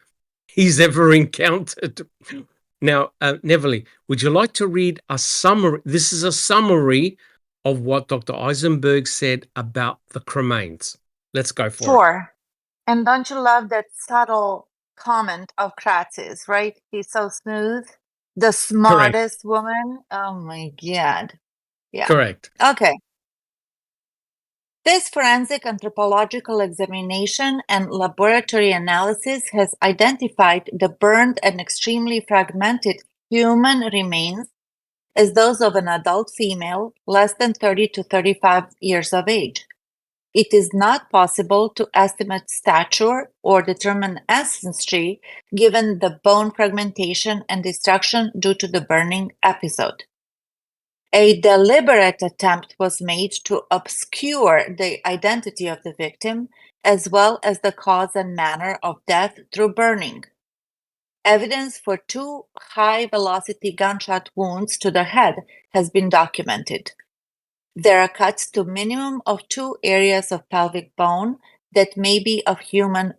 he's ever encountered. Now, Neverly, would you like to read a summary? This is a summary of what Dr. Eisenberg said about the cremains. Let's go for it. Sure. And don't you love that subtle comment of Kratz's, right? He's so smooth. The smartest woman. Oh my God. Yeah. Correct. Okay. This forensic anthropological examination and laboratory analysis has identified the burned and extremely fragmented human remains as those of an adult female less than 30 to 35 years of age. It is not possible to estimate stature or determine ancestry given the bone fragmentation and destruction due to the burning episode. A deliberate attempt was made to obscure the identity of the victim as well as the cause and manner of death through burning. Evidence for 2 high-velocity gunshot wounds to the head has been documented. There are cuts to minimum of 2 areas of pelvic bone that may be of human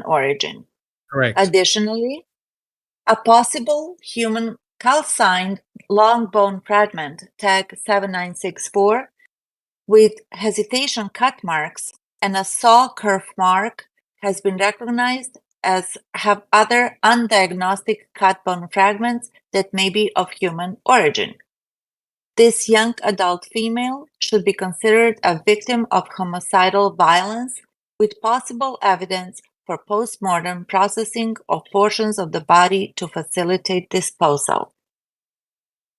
origin. Correct. Additionally, a possible human calcined long bone fragment, tag 7964, with hesitation cut marks and a saw curve mark has been recognized, as have other undiagnostic cut bone fragments that may be of human origin. This young adult female should be considered a victim of homicidal violence with possible evidence for post-mortem processing of portions of the body to facilitate disposal.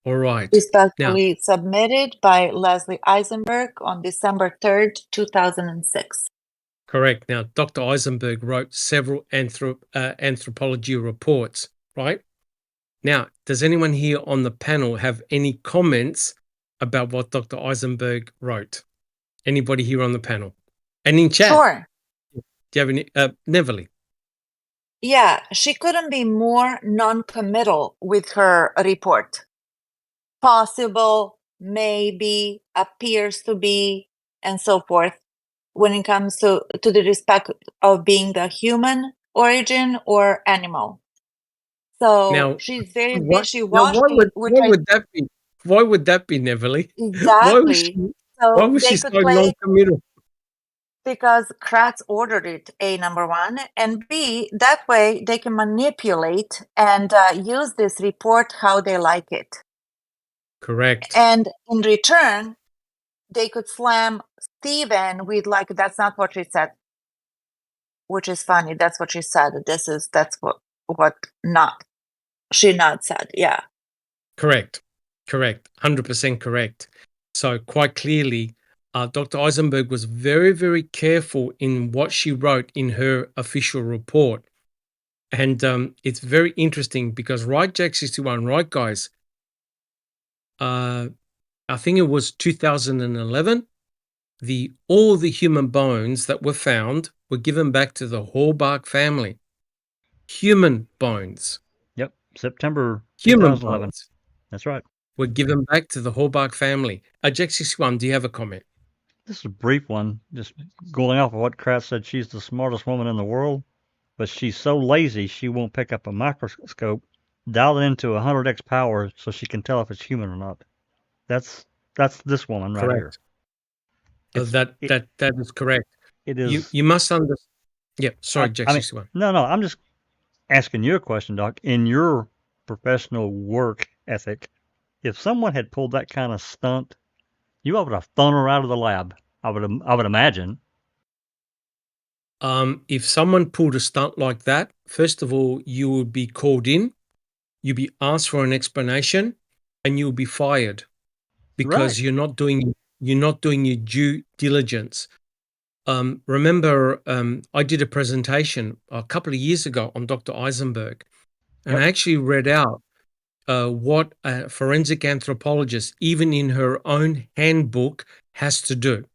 All right. Respectfully submitted by Leslie Eisenberg on December 3rd, 2006. Correct. Now, Dr. Eisenberg wrote several anthropology reports, right? Now, does anyone here on the panel have any comments about what Dr. Eisenberg wrote? Anybody here on the panel? And in chat? Sure. Do you have any? Neverly. Yeah, she couldn't be more non-committal with her report. Possible, maybe, appears to be, and so forth, when it comes to the respect of being the human origin or animal. So now, she's very wishy-washy. Why would that be? Why would that be, Neverly? Exactly. Why was she so non-committal? Because Kratz ordered it, A, number one, and B, that way they can manipulate and use this report how they like it. Correct. And in return, they could slam Steven with like, that's not what she said, which is funny. That's what she said. That's what she not said. Yeah. Correct. 100% correct. So quite clearly, Dr. Eisenberg was very, very careful in what she wrote in her official report. And it's very interesting because, right, Jack 61, right, guys? I think it was 2011. All the human bones that were found were given back to the Hallbark family. Human bones. Yep. September Human 2011. bones That's right. were given back to the Horbach family. Jack61, do you have a comment? This is a brief one, just going off of what Kratz said. She's the smartest woman in the world, but she's so lazy she won't pick up a microscope, dial it into 100x power so she can tell if it's human or not. That's this woman right here. That is correct. It is. You must understand. Yeah, sorry, Jack61. No, I'm just asking you a question, Doc. In your professional work ethic, if someone had pulled that kind of stunt, you would have thrown her out of the lab. I would imagine. If someone pulled a stunt like that, first of all, you would be called in, you'd be asked for an explanation, and you'll be fired because you're not doing your due diligence. Remember, I did a presentation a couple of years ago on Dr. Eisenberg, and I actually read out what a forensic anthropologist, even in her own handbook, has to do.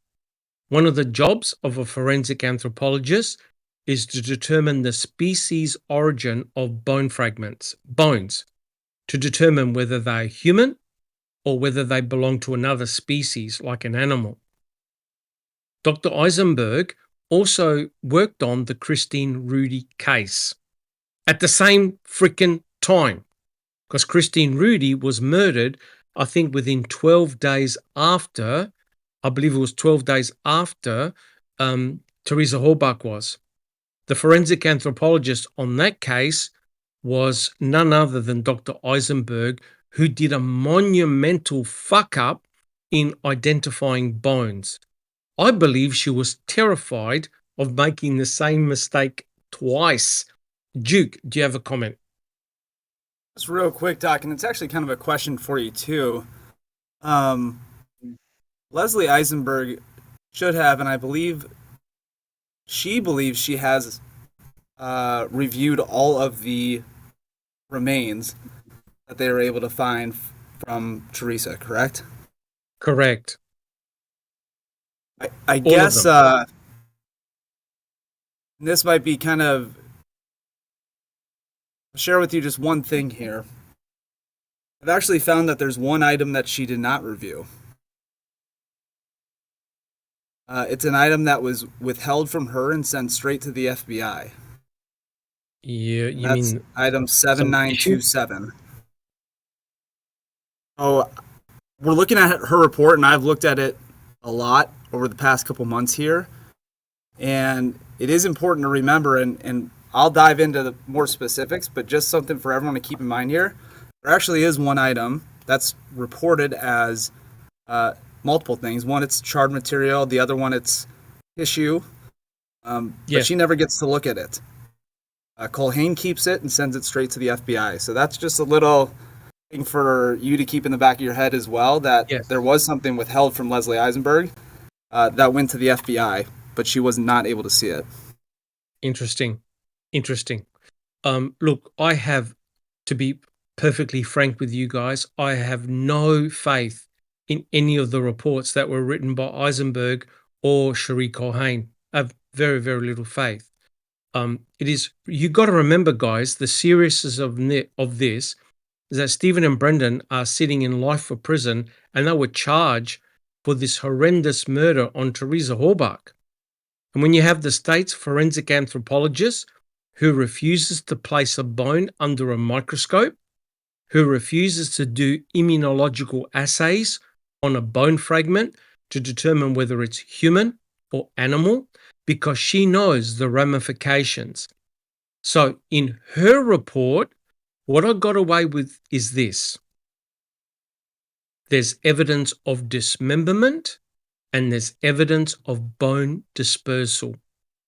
One of the jobs of a forensic anthropologist is to determine the species origin of bone fragments, bones, to determine whether they're human or whether they belong to another species like an animal. Dr. Eisenberg also worked on the Christine Rudy case at the same freaking time, because Christine Rudy was murdered, I think, within 12 days after, I believe it was 12 days after Teresa Horbach was. The forensic anthropologist on that case was none other than Dr. Eisenberg, who did a monumental fuck up in identifying bones. I believe she was terrified of making the same mistake twice. Duke, do you have a comment? Just real quick, Doc, and it's actually kind of a question for you too. Leslie Eisenberg should have, and I believe she believes she has reviewed all of the remains that they were able to find from Teresa, correct? Correct. I guess this might be kind of... I'll share with you just one thing here. I've actually found that there's one item that she did not review. It's an item that was withheld from her and sent straight to the FBI. Yeah, That's mean item 7927. So we're looking at her report, and I've looked at it a lot over the past couple months here. And it is important to remember, and I'll dive into the more specifics, but just something for everyone to keep in mind here. There actually is one item that's reported as multiple things. One, it's charred material. The other one, it's tissue. But she never gets to look at it. Culhane keeps it and sends it straight to the FBI. So that's just a little thing for you to keep in the back of your head as well, that there was something withheld from Leslie Eisenberg that went to the FBI, but she was not able to see it. Interesting. Look, I have, to be perfectly frank with you guys, I have no faith in any of the reports that were written by Eisenberg or Cherie Culhane. I have very, very little faith. You got to remember, guys, the seriousness of this is that Stephen and Brendan are sitting in life for prison, and they were charged for this horrendous murder on Teresa Horbach. And when you have the state's forensic anthropologist who refuses to place a bone under a microscope, who refuses to do immunological assays on a bone fragment to determine whether it's human or animal, because she knows the ramifications. So in her report, what I got away with is this. There's evidence of dismemberment and there's evidence of bone dispersal,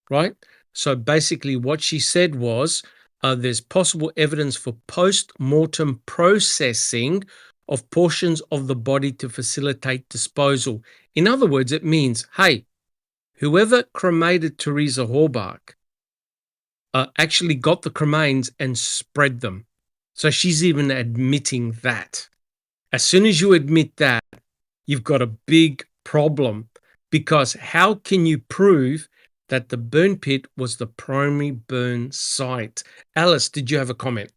right? So basically what she said was there's possible evidence for post-mortem processing of portions of the body to facilitate disposal. In other words, it means, hey, whoever cremated Teresa Horbach actually got the cremains and spread them. So she's even admitting that. As soon as you admit that, you've got a big problem, because how can you prove that the burn pit was the primary burn site? Alice, did you have a comment?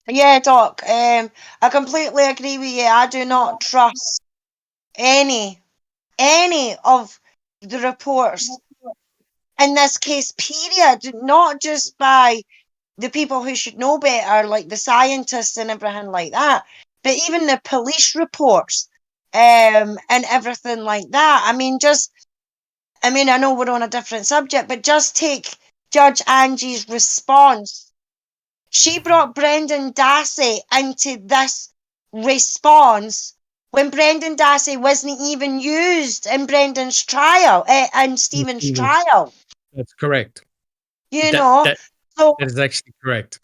Yeah, Doc. I completely agree with you. I do not trust any of the reports in this case, period. Not just by the people who should know better, like the scientists and everything like that, but even the police reports, and everything like that. I mean, I know we're on a different subject, but just take Judge Angie's response. She brought Brendan Dassey into this response when Brendan Dassey wasn't even used in Brendan's trial, and Stephen's trial. That's correct. You know, so that is actually correct.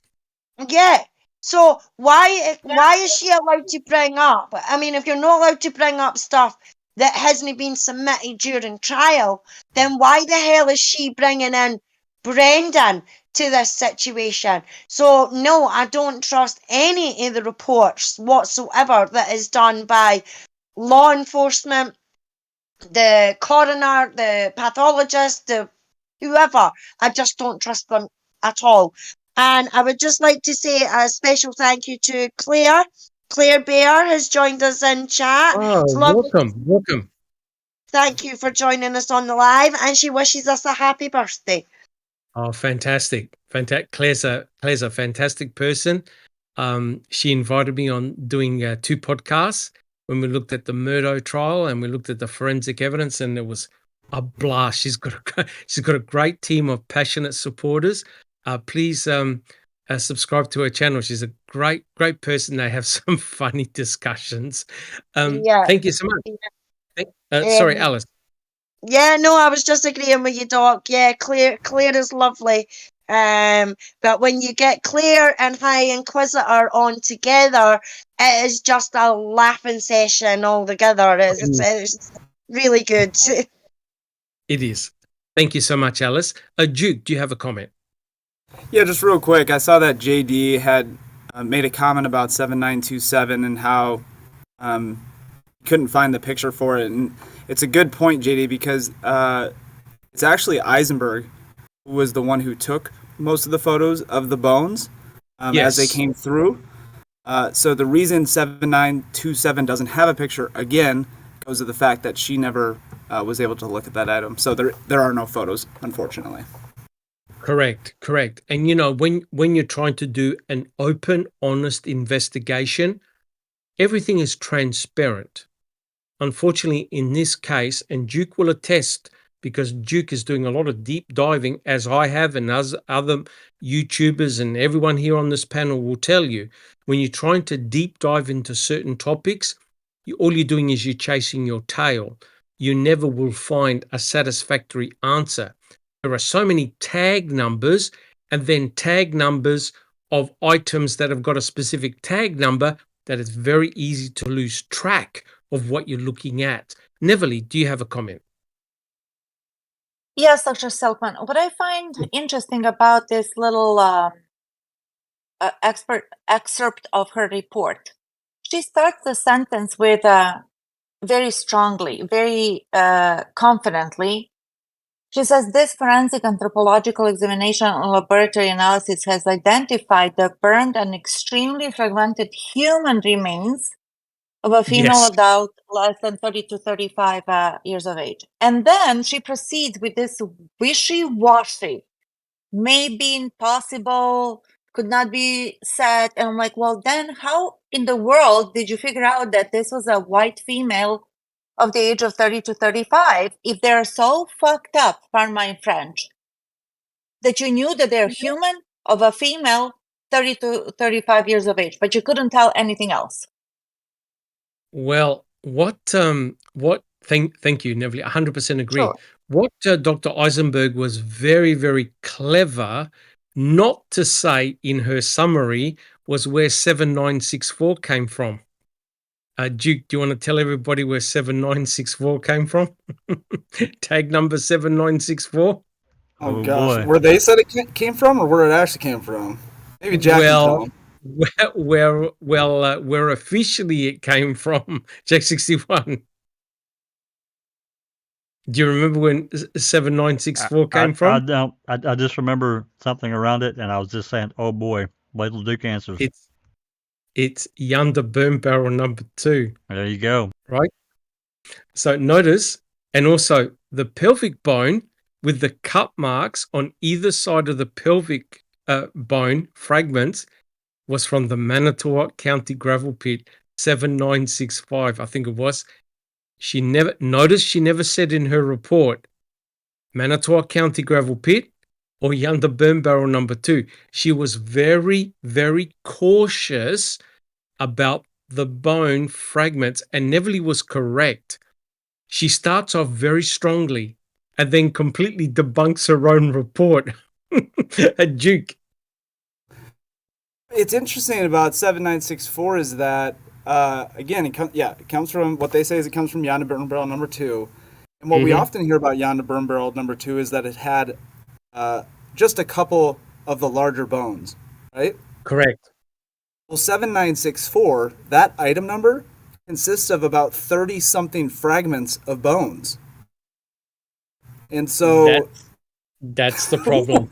yeah. So why is she allowed to bring up? I mean, if you're not allowed to bring up stuff that hasn't been submitted during trial, then why the hell is she bringing in Brendan to this situation? So no, I don't trust any of the reports whatsoever that is done by law enforcement, the coroner, the pathologist, the whoever. I just don't trust them at all. And I would just like to say a special thank you to Claire. Claire Bear has joined us in chat. Oh, welcome. Thank you for joining us on the live, and she wishes us a happy birthday. Oh, fantastic. Claire's a fantastic person. She invited me on doing 2 podcasts when we looked at the Murdo trial and we looked at the forensic evidence, and it was a blast. She's got a great team of passionate supporters. Please subscribe to her channel. She's a great person. They have some funny discussions. Thank you so much. Sorry, Alice. Yeah, no, I was just agreeing with you, Doc. Yeah, Claire is lovely. But when you get Claire and High Inquisitor on together, it is just a laughing session all together. It's really good. It is. Thank you so much, Alice. Duke, do you have a comment? Yeah, just real quick. I saw that JD had made a comment about 7927 and how he couldn't find the picture for it. And it's a good point, JD, because it's actually Eisenberg who was the one who took most of the photos of the bones as they came through. So the reason 7927 doesn't have a picture, again, goes to the fact that she never was able to look at that item. So there are no photos, unfortunately. Correct. And you know, when you're trying to do an open, honest investigation, everything is transparent. Unfortunately, in this case, and Duke will attest, because Duke is doing a lot of deep diving, as I have and as other YouTubers and everyone here on this panel will tell you, when you're trying to deep dive into certain topics, all you're doing is you're chasing your tail. You never will find a satisfactory answer. There are so many tag numbers and then tag numbers of items that have got a specific tag number that it's very easy to lose track of what you're looking at. Neverly, do you have a comment? Yes, Dr. Silkman. What I find interesting about this little excerpt of her report, she starts the sentence with very strongly, very confidently. She says, this forensic anthropological examination and laboratory analysis has identified the burned and extremely fragmented human remains of a female adult less than 30 to 35 years of age. And then she proceeds with this wishy-washy, maybe impossible, could not be said. And I'm like, well, then how in the world did you figure out that this was a white female of the age of 30 to 35 if they're so fucked up, pardon my French, that you knew that they're human of a female 30 to 35 years of age, but you couldn't tell anything else? Well, thank you, Neville. 100% agree. Sure. What Dr. Eisenberg was very, very clever not to say in her summary was where 7964 came from. Duke, do you want to tell everybody where 7964 came from? Tag number 7964. Oh gosh, boy. Where they said it came from, or where it actually came from? Maybe Jack can tell them. Where officially it came from, Jack 61. Do you remember when 7964 came from? I don't. I just remember something around it, and I was just saying, "Oh boy, wait till Duke answers." It's Yonder Burn Barrel number 2. There you go. Right? So notice, and also the pelvic bone with the cut marks on either side of the pelvic bone fragments was from the Manitowoc County gravel pit, 7965, I think it was. She never said in her report, Manitowoc County gravel pit or Yonder Burn Barrel number 2. She was very, very cautious about the bone fragments, and Neverly was correct. She starts off very strongly and then completely debunks her own report. A Duke. It's interesting about 7964 is that, again, it comes from, what they say is it comes from Yonder Burn Barrel number 2. And what we often hear about Yonder Burn Barrel number 2 is that it had just a couple of the larger bones, right? Correct. Well, 7964, that item number consists of about 30-something fragments of bones. And so... That's the problem.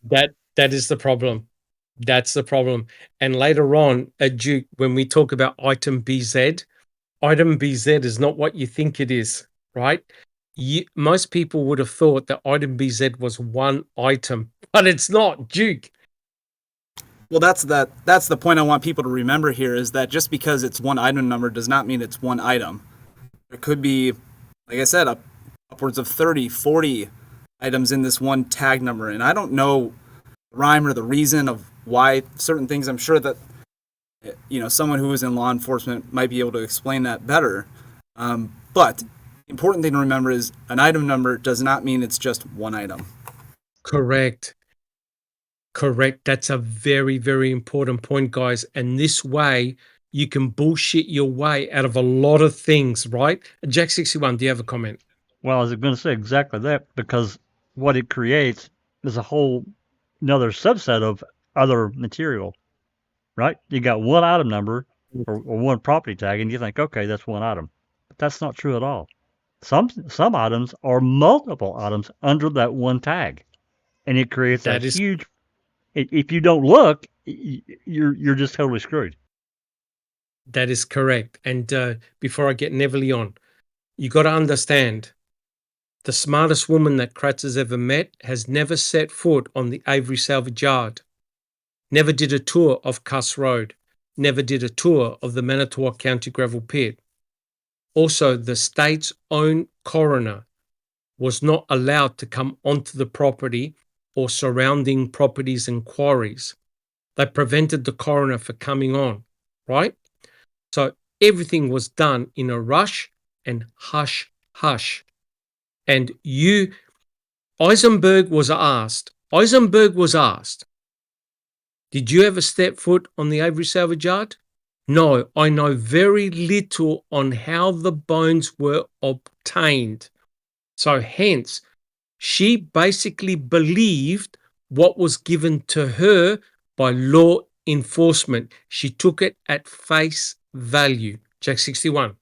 That is the problem. That's the problem. And later on, at Duke, when we talk about item BZ is not what you think it is, right? Most people would have thought that item BZ was one item, but it's not, Duke. Well, that's the point I want people to remember here, is that just because it's one item number does not mean it's one item. There could be, like I said, upwards of 30, 40 items in this one tag number. And I don't know the rhyme or the reason of why certain things. I'm sure that, someone who is in law enforcement might be able to explain that better. But the important thing to remember is an item number does not mean it's just one item. Correct. That's a very, very important point, guys. And this way, you can bullshit your way out of a lot of things, right? Jack 61, do you have a comment? Well, I was going to say exactly that, because what it creates is a whole another subset of other material, right? You got one item number or one property tag, and you think, okay, that's one item. But that's not true at all. Some items are multiple items under that one tag, and it creates that huge... If you don't look, you're just totally screwed. That is correct. And before I get Neverly on, you got to understand, the smartest woman that Kratz has ever met has never set foot on the Avery salvage yard, never did a tour of Cuss Road, never did a tour of the Manitowoc County gravel pit. Also, the state's own coroner was not allowed to come onto the property or surrounding properties and quarries. They prevented the coroner from coming on, right? So everything was done in a rush and hush, hush. And Eisenberg was asked, did you ever step foot on the Avery salvage yard? No, I know very little on how the bones were obtained. So hence, she basically believed what was given to her by law enforcement. She took it at face value. Jack 61.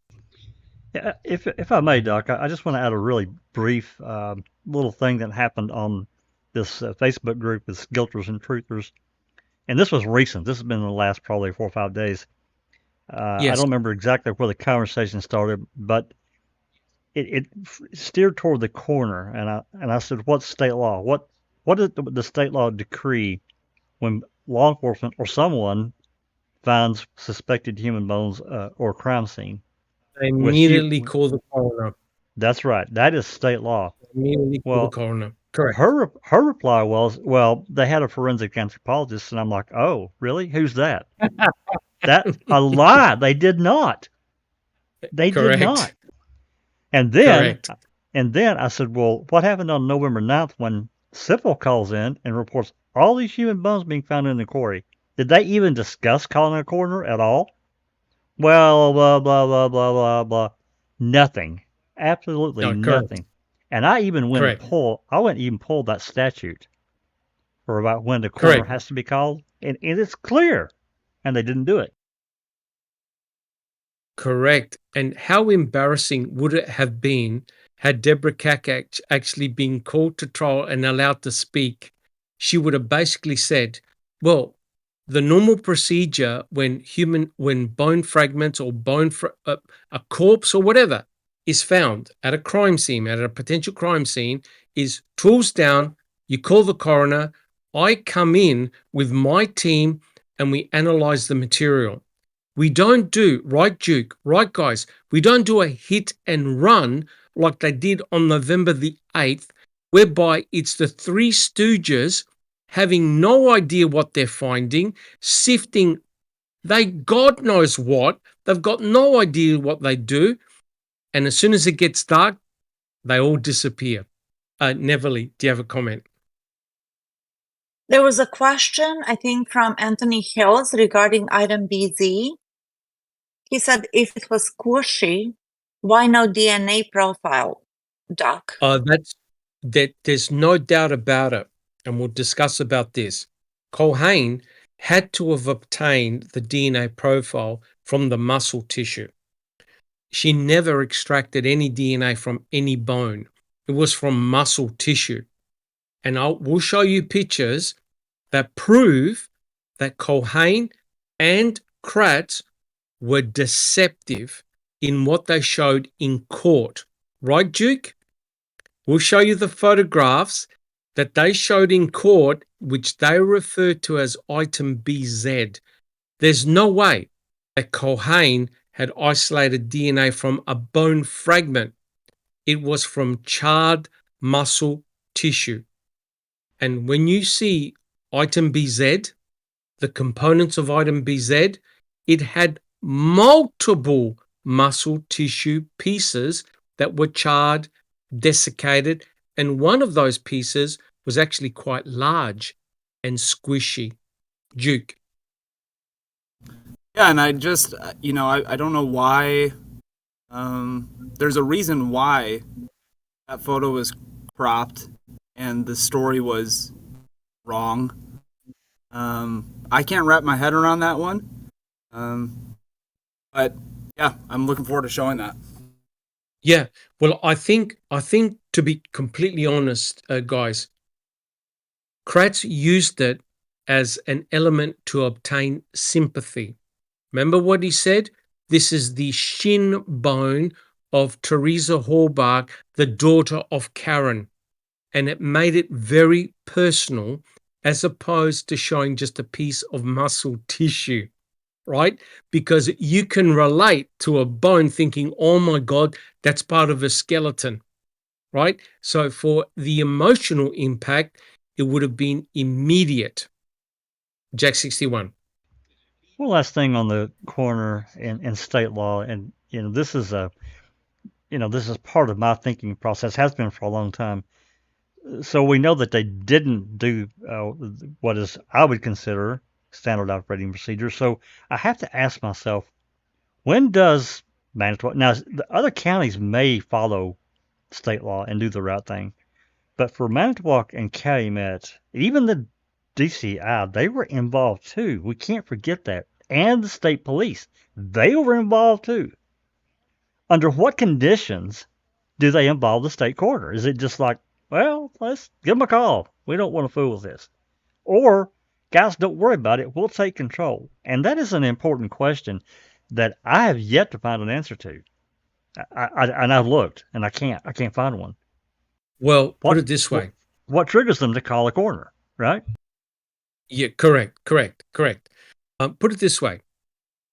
Yeah, if I may, Doc, I just want to add a really brief little thing that happened on this Facebook group with Guilters and Truthers. And this was recent. This has been in the last probably 4 or 5 days. Yes. I don't remember exactly where the conversation started, but it steered toward the coroner, and I said, "What's state law? What did the state law decree when law enforcement or someone finds suspected human bones or crime scene?" They immediately call the coroner. That's right. That is state law. Immediately call the coroner. Correct. Her reply was, "Well, they had a forensic anthropologist," and I'm like, "Oh, really? Who's that?" That a lie. They did not. They did not. And then I said, "Well, what happened on November 9th when Civil calls in and reports all these human bones being found in the quarry? Did they even discuss calling a coroner at all?" Well, blah, blah, blah, blah, blah, blah. Nothing. Absolutely nothing. And I even went and pulled that statute for about when the coroner has to be called. And it's clear. And they didn't do it. Correct. And how embarrassing would it have been had Deborah Kakak actually been called to trial and allowed to speak? She would have basically said, well, the normal procedure when bone fragments or a corpse or whatever is found at a crime scene, at a potential crime scene, is tools down, you call the coroner, I come in with my team and we analyze the material. We don't do, right, Duke, right, guys, we don't do a hit and run like they did on November the 8th, whereby it's the Three Stooges having no idea what they're finding, sifting, God knows what, they've got no idea what they do, and as soon as it gets dark, they all disappear. Neverly, do you have a comment? There was a question, I think, from Anthony Hills regarding item BZ. He said if it was squishy, why no DNA profile, Doc? There's no doubt about it, and we'll discuss about this. Culhane had to have obtained the DNA profile from the muscle tissue. She never extracted any DNA from any bone. It was from muscle tissue. And we'll show you pictures that prove that Culhane and Kratz were deceptive in what they showed in court. Right, Duke? We'll show you the photographs that they showed in court, which they referred to as item BZ. There's no way that Culhane had isolated DNA from a bone fragment. It was from charred muscle tissue. And when you see item BZ, the components of item BZ, it had multiple muscle tissue pieces that were charred, desiccated, and one of those pieces was actually quite large and squishy. Duke. Yeah, and I just, I don't know why. There's a reason why that photo was cropped and the story was wrong. I can't wrap my head around that one. But yeah, I'm looking forward to showing that. Yeah, well, I think to be completely honest, guys, Kratz used it as an element to obtain sympathy. Remember what he said? This is the shin bone of Teresa Halbach, the daughter of Karen. And it made it very personal as opposed to showing just a piece of muscle tissue, right? Because you can relate to a bone thinking, oh my God, that's part of a skeleton, right? So for the emotional impact, it would have been immediate. Jack 61. One last thing on the coroner and state law, and this is part of my thinking process, has been for a long time. So we know that they didn't do what is I would consider standard operating procedure. So I have to ask myself, when does Manitowoc, now the other counties may follow state law and do the right thing, but for Manitowoc and Calumet, even the DCI, they were involved too. We can't forget that. And the state police, they were involved too. Under what conditions do they involve the state coroner? Is it just like, well, let's give them a call. We don't want to fool with this. Or, guys, don't worry about it. We'll take control. And that is an important question that I have yet to find an answer to. And I've looked, and I can't find one. Well, put it this way. What triggers them to call a coroner, right? Yeah, correct. Put it this way.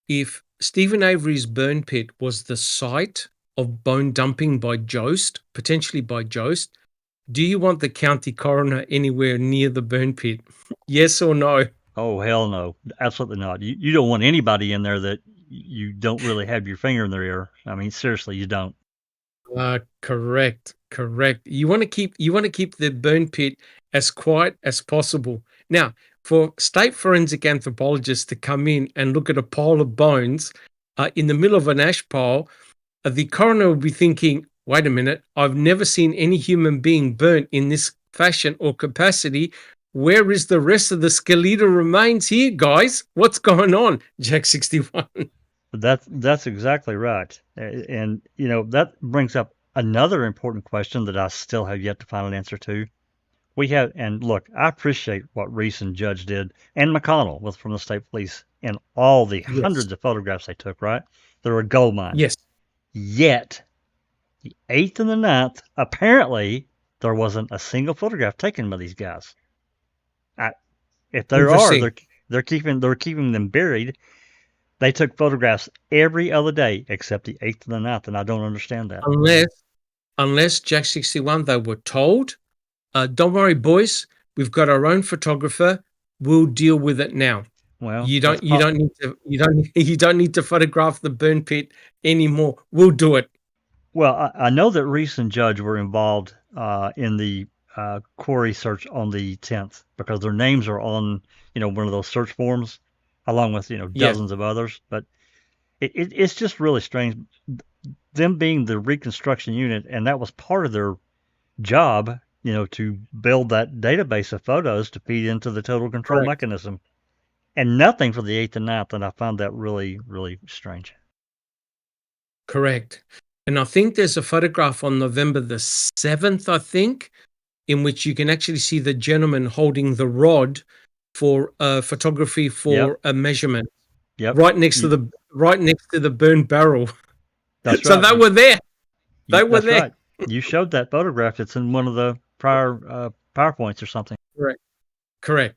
If Stephen Avery's burn pit was the site of bone dumping by Jost, potentially by Jost, do you want the county coroner anywhere near the burn pit? Yes or no? Oh, hell no. Absolutely not. You don't want anybody in there that you don't really have your finger in their ear. I mean, seriously, you don't. Correct. You want to keep the burn pit as quiet as possible. Now, for state forensic anthropologists to come in and look at a pile of bones in the middle of an ash pile, the coroner will be thinking, wait a minute, I've never seen any human being burnt in this fashion or capacity. Where is the rest of the skeletal remains here, guys? What's going on? Jack 61. That's exactly right. And, that brings up another important question that I still have yet to find an answer to. We have, and look, I appreciate what Reese and Judge did, and McConnell from the state police, and all the Yes. hundreds of photographs they took, right? They were a gold mine. Yes. Yet, the 8th and the 9th, apparently, there wasn't a single photograph taken by these guys. If there are, they're keeping them buried. They took photographs every other day except the 8th and the 9th, and I don't understand that. Unless Jack 61, they were told, don't worry, boys, we've got our own photographer. We'll deal with it now. Well, you don't need to photograph the burn pit anymore. We'll do it. Well, I know that Reese and Judge were involved in the quarry search on the 10th because their names are on one of those search forms, along with dozens of others. But it's just really strange. Them being the reconstruction unit, and that was part of their job, to build that database of photos to feed into the total control mechanism, and nothing for the 8th and 9th, and I found that really, really strange. Correct. And I think there's a photograph on November the 7th, I think, in which you can actually see the gentleman holding the rod for photography for a measurement. Yep. Right next to the burned barrel. That's so right. they were there. They were there. Right. You showed that photograph. It's in one of the prior PowerPoints or something. Correct.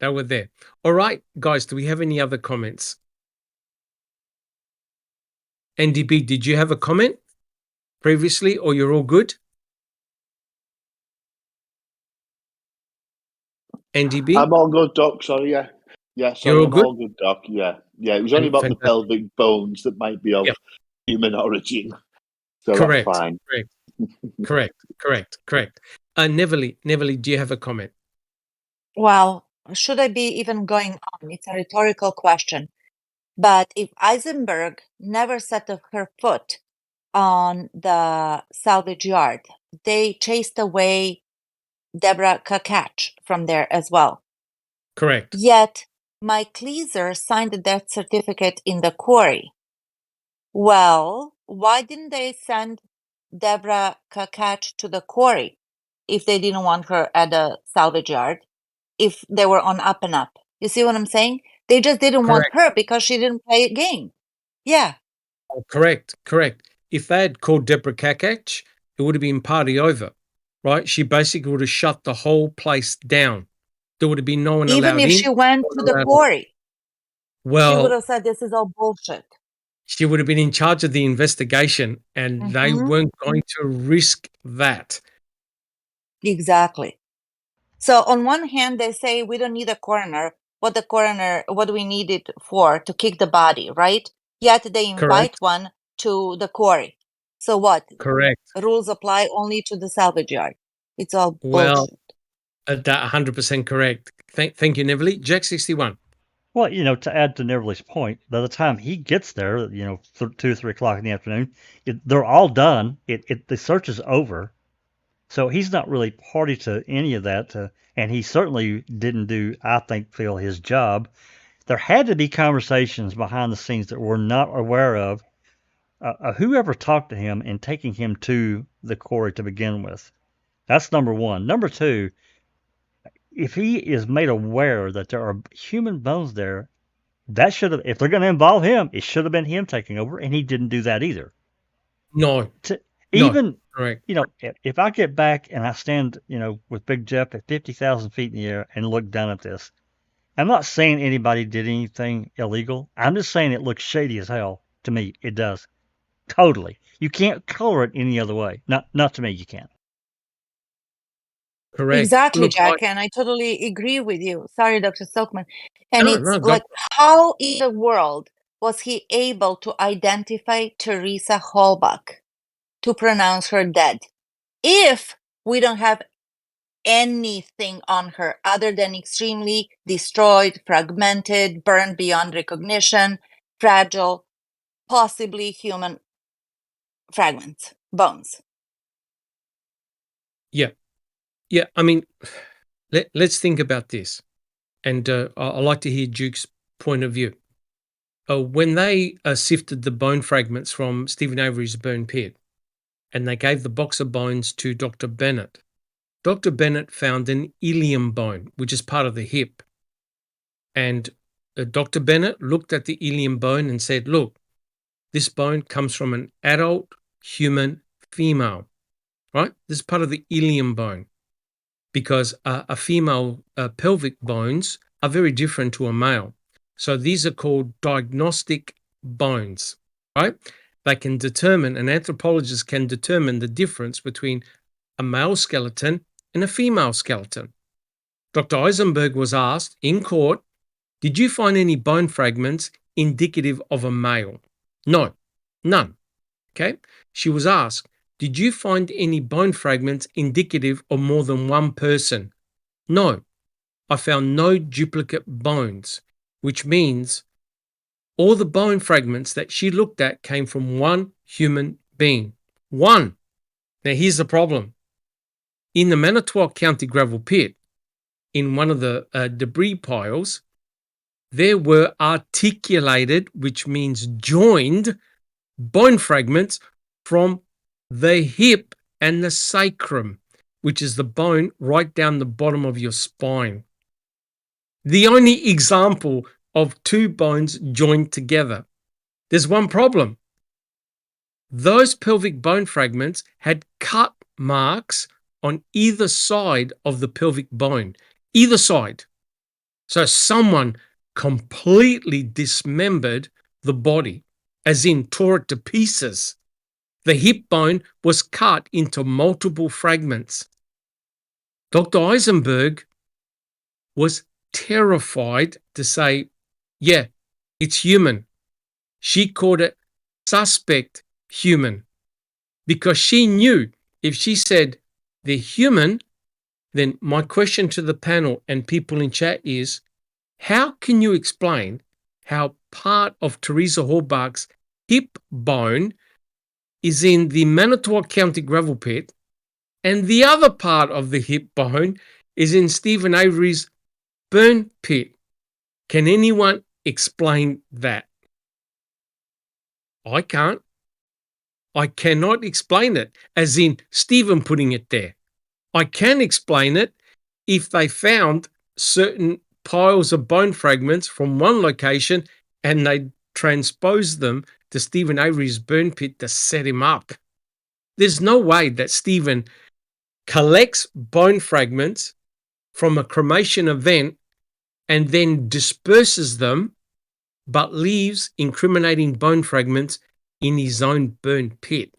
They were there. All right, guys, do we have any other comments? NDB, did you have a comment previously, or you're all good? NDB? I'm all good, Doc. Sorry, yeah. Yeah, sorry, You're all all good, Doc. Yeah. It was only about the pelvic bones that might be of human origin. So correct. That's fine. Correct. Neverly, do you have a comment? Well, should I be even going on? It's a rhetorical question. But if Eisenberg never set her foot on the salvage yard, they chased away Deborah Kakach from there as well. Correct. Yet Mike Kleeser signed the death certificate in the quarry. Well, why didn't they send Deborah Kakach to the quarry if they didn't want her at the salvage yard, if they were on up and up? You see what I'm saying? They just didn't want her because she didn't play a game. Yeah. Oh, correct. If they had called Deborah Kakach, it would have been party over, right? She basically would have shut the whole place down. There would have been no one allowed in. Even if she went to the quarry, she would have said, this is all bullshit. She would have been in charge of the investigation, and they weren't going to risk that. Exactly. So on one hand, they say we don't need a coroner. What do we need it for? To kick the body, right? Yet they invite one to the quarry. So what? Correct. Rules apply only to the salvage yard. It's all bullshit. Well, that 100% correct. Thank you, Neverly. Jack 61. Well, to add to Neverly's point, by the time he gets there, 2 or 3 o'clock in the afternoon, they're all done. The search is over. So he's not really party to any of that, and he certainly didn't feel his job. There had to be conversations behind the scenes that we're not aware of. Whoever talked to him and taking him to the quarry to begin with. That's number one. Number two, if he is made aware that there are human bones there, that should have, if they're going to involve him, it should have been him taking over, and he didn't do that either. No. Correct. If I get back and I stand, with Big Jeff at 50,000 feet in the air and look down at this, I'm not saying anybody did anything illegal. I'm just saying it looks shady as hell to me. It does. Totally. You can't color it any other way. Not to me, you can't. Correct. Exactly, Jack, and I totally agree with you. Sorry, Dr. Silkman. And how in the world was he able to identify Teresa Holbach to pronounce her dead if we don't have anything on her other than extremely destroyed, fragmented, burned beyond recognition, fragile, possibly human fragments, bones? Yeah. I mean, let's think about this. And I'd like to hear Duke's point of view. When they sifted the bone fragments from Stephen Avery's burn pit, and they gave the box of bones to Dr. Bennett, Dr. Bennett found an ilium bone, which is part of the hip. And Dr. Bennett looked at the ilium bone and said, look, this bone comes from an adult human female, right? This is part of the ilium bone, because a female pelvic bones are very different to a male. So these are called diagnostic bones, right? They can determine, an anthropologist can determine the difference between a male skeleton and a female skeleton. Dr. Eisenberg was asked in court, did you find any bone fragments indicative of a male? No, none. Okay. She was asked, did you find any bone fragments indicative of more than one person? No, I found no duplicate bones, which means all the bone fragments that she looked at came from one human being. One. Now here's the problem. In the Manitowoc County gravel pit, in one of the debris piles, there were articulated, which means joined, bone fragments from the hip and the sacrum, which is the bone right down the bottom of your spine. The only example of two bones joined together. There's one problem. Those pelvic bone fragments had cut marks on either side of the pelvic bone, either side. So someone completely dismembered the body, as in tore it to pieces. The hip bone was cut into multiple fragments. Dr. Eisenberg was terrified to say, yeah, it's human. She called it suspect human, because she knew if she said they're human, then my question to the panel and people in chat is, how can you explain how part of Teresa Horbach's hip bone is in the Manitowoc County gravel pit and the other part of the hip bone is in Stephen Avery's burn pit? Can anyone explain that? I can't. I cannot explain it, as in Stephen putting it there. I can explain it if they found certain piles of bone fragments from one location and they transposed them to Stephen Avery's burn pit to set him up. There's no way that Stephen collects bone fragments from a cremation event and then disperses them, but leaves incriminating bone fragments in his own burn pit.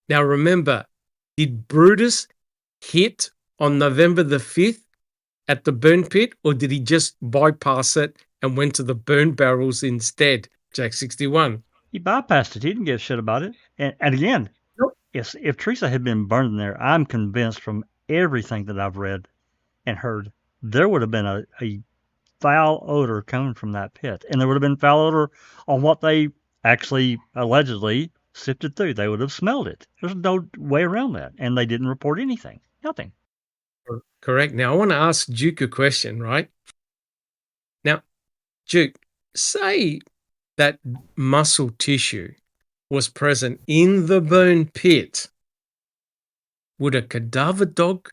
Now remember, did Brutus hit on November the 5th at the burn pit, or did he just bypass it and went to the burn barrels instead, Jack 61? He bypassed it. He didn't give a shit about it. And again, Nope. if Teresa had been burned in there, I'm convinced from everything that I've read and heard, there would have been a foul odor coming from that pit. And there would have been foul odor on what they actually allegedly sifted through. They would have smelled it. There's no way around that. And they didn't report anything. Nothing. Correct. Now, I want to ask Duke a question, right? Now, Duke, say that muscle tissue was present in the burn pit. Would a cadaver dog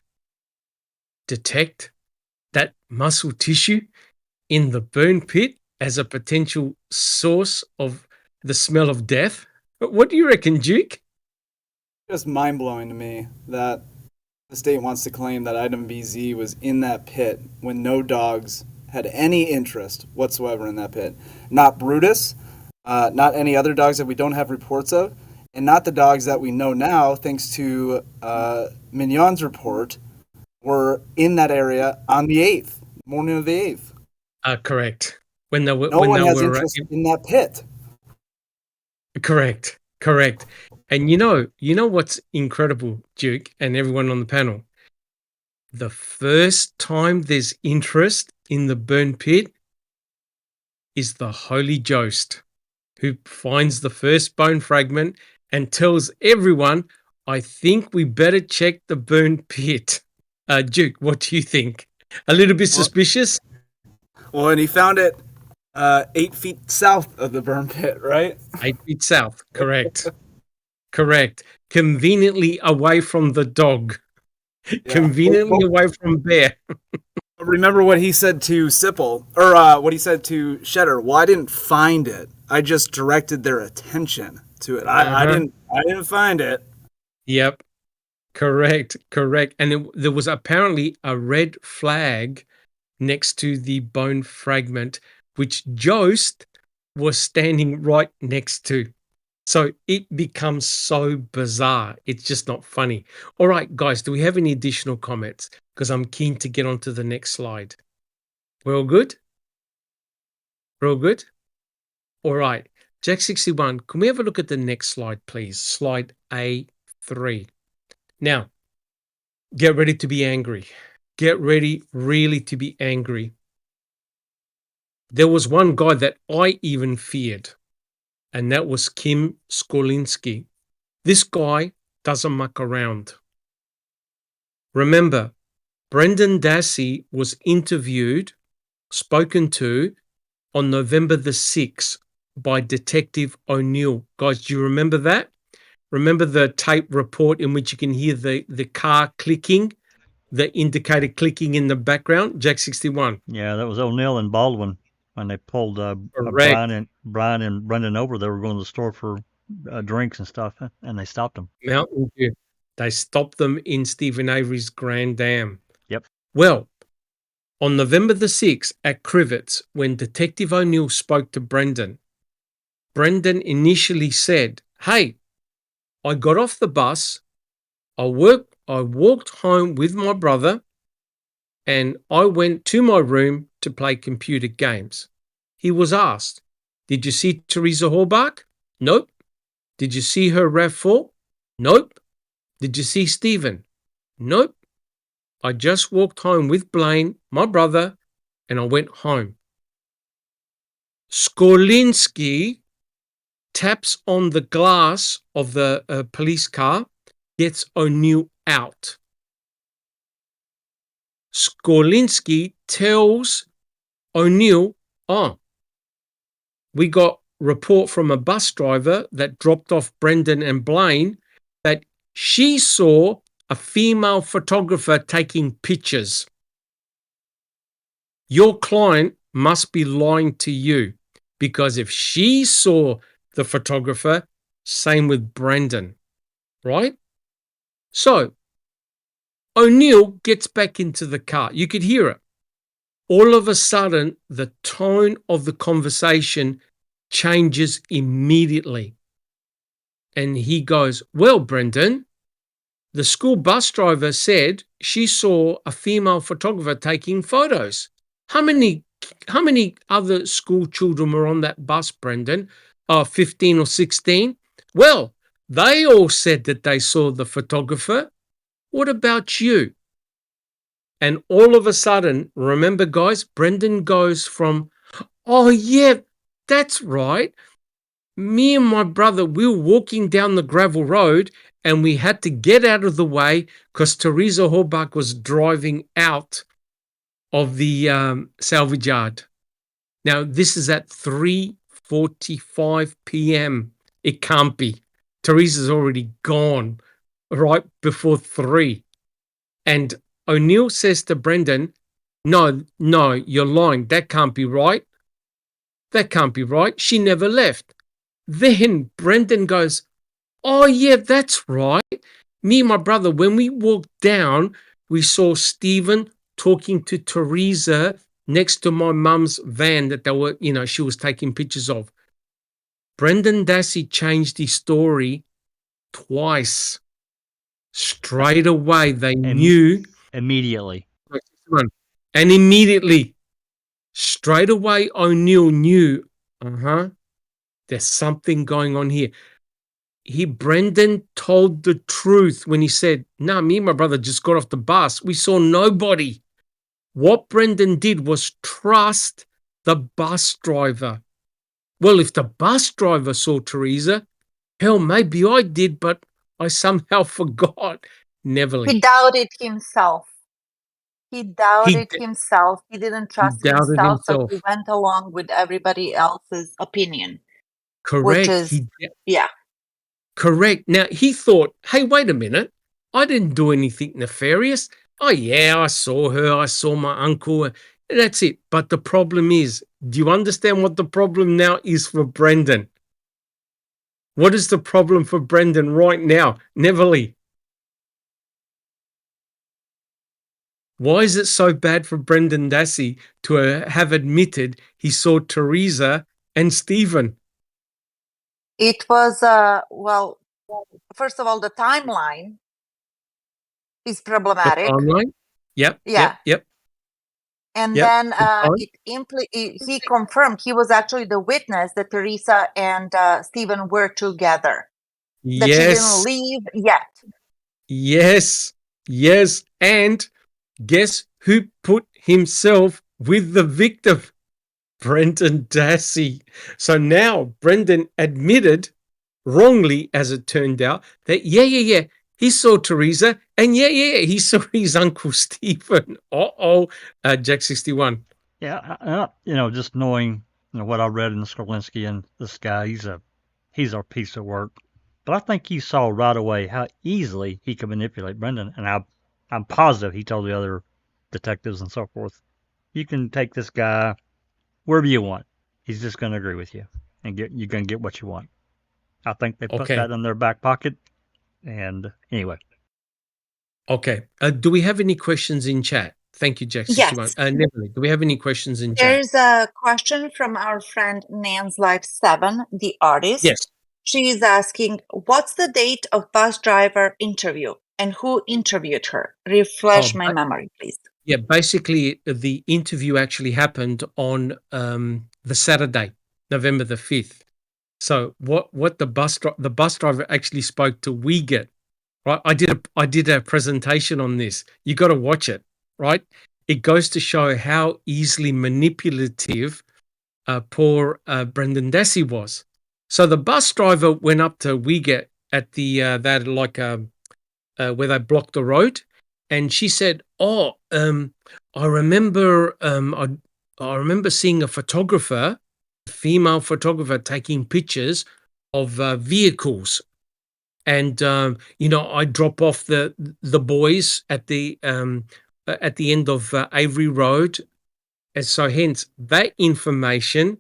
detect that muscle tissue in the burn pit as a potential source of the smell of death? What do you reckon, Duke? Just mind-blowing to me that the state wants to claim that item BZ was in that pit when no dogs had any interest whatsoever in that pit. Not Brutus, not any other dogs that we don't have reports of, and not the dogs that we know now, thanks to Mignon's report, were in that area on the 8th, morning of the 8th. Correct. When no one has interest in that pit. Correct. And you know what's incredible, Duke, and everyone on the panel? The first time there's interest in the burn pit is the Holy Ghost, who finds the first bone fragment and tells everyone, I think we better check the burn pit. Duke, what do you think? A little bit suspicious? Well, and he found it 8 feet south of the burn pit, right? 8 feet south, correct. Correct. Conveniently away from the dog. Conveniently away from Bear. Remember what he said to Sipple, or what he said to Shedder. Well, I didn't find it. I just directed their attention to it. I didn't find it. Yep. Correct. And there was apparently a red flag next to the bone fragment, which Jost was standing right next to. So it becomes so bizarre. It's just not funny. All right, guys, do we have any additional comments? Because I'm keen to get on to the next slide. We're all good? We're all good? All right. Jack 61, can we have a look at the next slide, please? Slide A3. Now, get ready to be angry. Get ready really to be angry. There was one guy that I even feared, and that was Kim Skolinski. This guy doesn't muck around. Remember, Brendan Dassey was interviewed, spoken to, on November the 6th by Detective O'Neill. Guys, do you remember that? Remember the tape report in which you can hear the car clicking, the indicator clicking in the background? Jack 61. Yeah, that was O'Neill and Baldwin when they pulled Brian and Brendan over. They were going to the store for drinks and stuff, and they stopped them. Mountain Dew. They stopped them in Stephen Avery's Grand Dam. Yep. Well, on November the 6th at Crivets, when Detective O'Neill spoke to Brendan initially said, "Hey, I got off the bus, I walked home with my brother, and I went to my room to play computer games." He was asked, "Did you see Teresa Horbach?" "Nope." "Did you see her RAV4?" "Nope." "Did you see Stephen?" "Nope. I just walked home with Blaine, my brother, and I went home." Skolinski taps on the glass of the police car, gets O'Neill out. Skolinski tells O'Neill, we got report from a bus driver that dropped off Brendan and Blaine that she saw a female photographer taking pictures. Your client must be lying to you, because if she saw the photographer, same with Brendan, right? So O'Neill gets back into the car. You could hear it. All of a sudden, the tone of the conversation changes immediately. And he goes, "Well, Brendan, the school bus driver said she saw a female photographer taking photos. How many other school children were on that bus, Brendan? 15 or 16? Well, they all said that they saw the photographer. What about you?" And all of a sudden, remember, guys, Brendan goes from, "Oh, yeah, that's right. Me and my brother, we were walking down the gravel road and we had to get out of the way because Teresa Horbach was driving out of the salvage yard." Now, this is at 3:45 p.m. It can't be. Teresa's already gone right before 3. And O'Neill says to Brendan, no, you're lying. That can't be right. That can't be right. She never left." Then Brendan goes, "Oh, yeah, that's right. Me and my brother, when we walked down, we saw Stephen talking to Teresa next to my mum's van that they were, she was taking pictures of." Brendan Dassey changed his story twice. Straight away, they knew. Immediately. And immediately, straight away, O'Neill knew, there's something going on here. Brendan told the truth when he said, "No, me and my brother just got off the bus. We saw nobody." What Brendan did was trust the bus driver. Well, if the bus driver saw Teresa, hell, maybe I did, but I somehow forgot. Neverly. He doubted himself. He himself. He didn't trust himself, so he went along with everybody else's opinion. Correct. Which is, yeah. Correct. Now, he thought, hey, wait a minute. I didn't do anything nefarious. Oh, yeah, I saw her. I saw my uncle. That's it. But the problem is, do you understand what the problem now is for Brendan? What is the problem for Brendan right now? Neverly. Why is it so bad for Brendan Dassey to have admitted he saw Teresa and Stephen? It was, well, first of all, the timeline is The problematic. timeline? Yep. Yeah. Yep. And Yep. then he confirmed he was actually the witness that Teresa and Stephen were together. That she didn't leave yet. Yes. Yes. And guess who put himself with the victim? Brendan Dassey. So now Brendan admitted, wrongly as it turned out, that he saw Teresa, and he saw his uncle Stephen. Jack 61. Yeah, just knowing what I read in Skorlinski and this guy, he's a piece of work. But I think he saw right away how easily he could manipulate Brendan, and I'm positive he told the other detectives and so forth, you can take this guy wherever you want. He's just going to agree with you, and you're going to get what you want. I think they put that in their back pocket. And anyway. Okay. Do we have any questions in chat? Thank you, Jack. Yes. Neverly, do we have any questions in chat? There's a question from our friend Nan's Life 7, the artist. Yes. She is asking, what's the date of bus driver interview and who interviewed her? Refresh my memory, please. Yeah, basically the interview actually happened on the Saturday, November the 5th. So what the bus driver actually spoke to Wiegert, right? I did a presentation on this. You got to watch it, right? It goes to show how easily manipulative poor Brendan Dassey was. So the bus driver went up to Wiegert at the where they blocked the road, and she said, "Oh, I remember seeing a photographer, a female photographer, taking pictures of vehicles, and I drop off the boys at the end of Avery Road, and so hence that information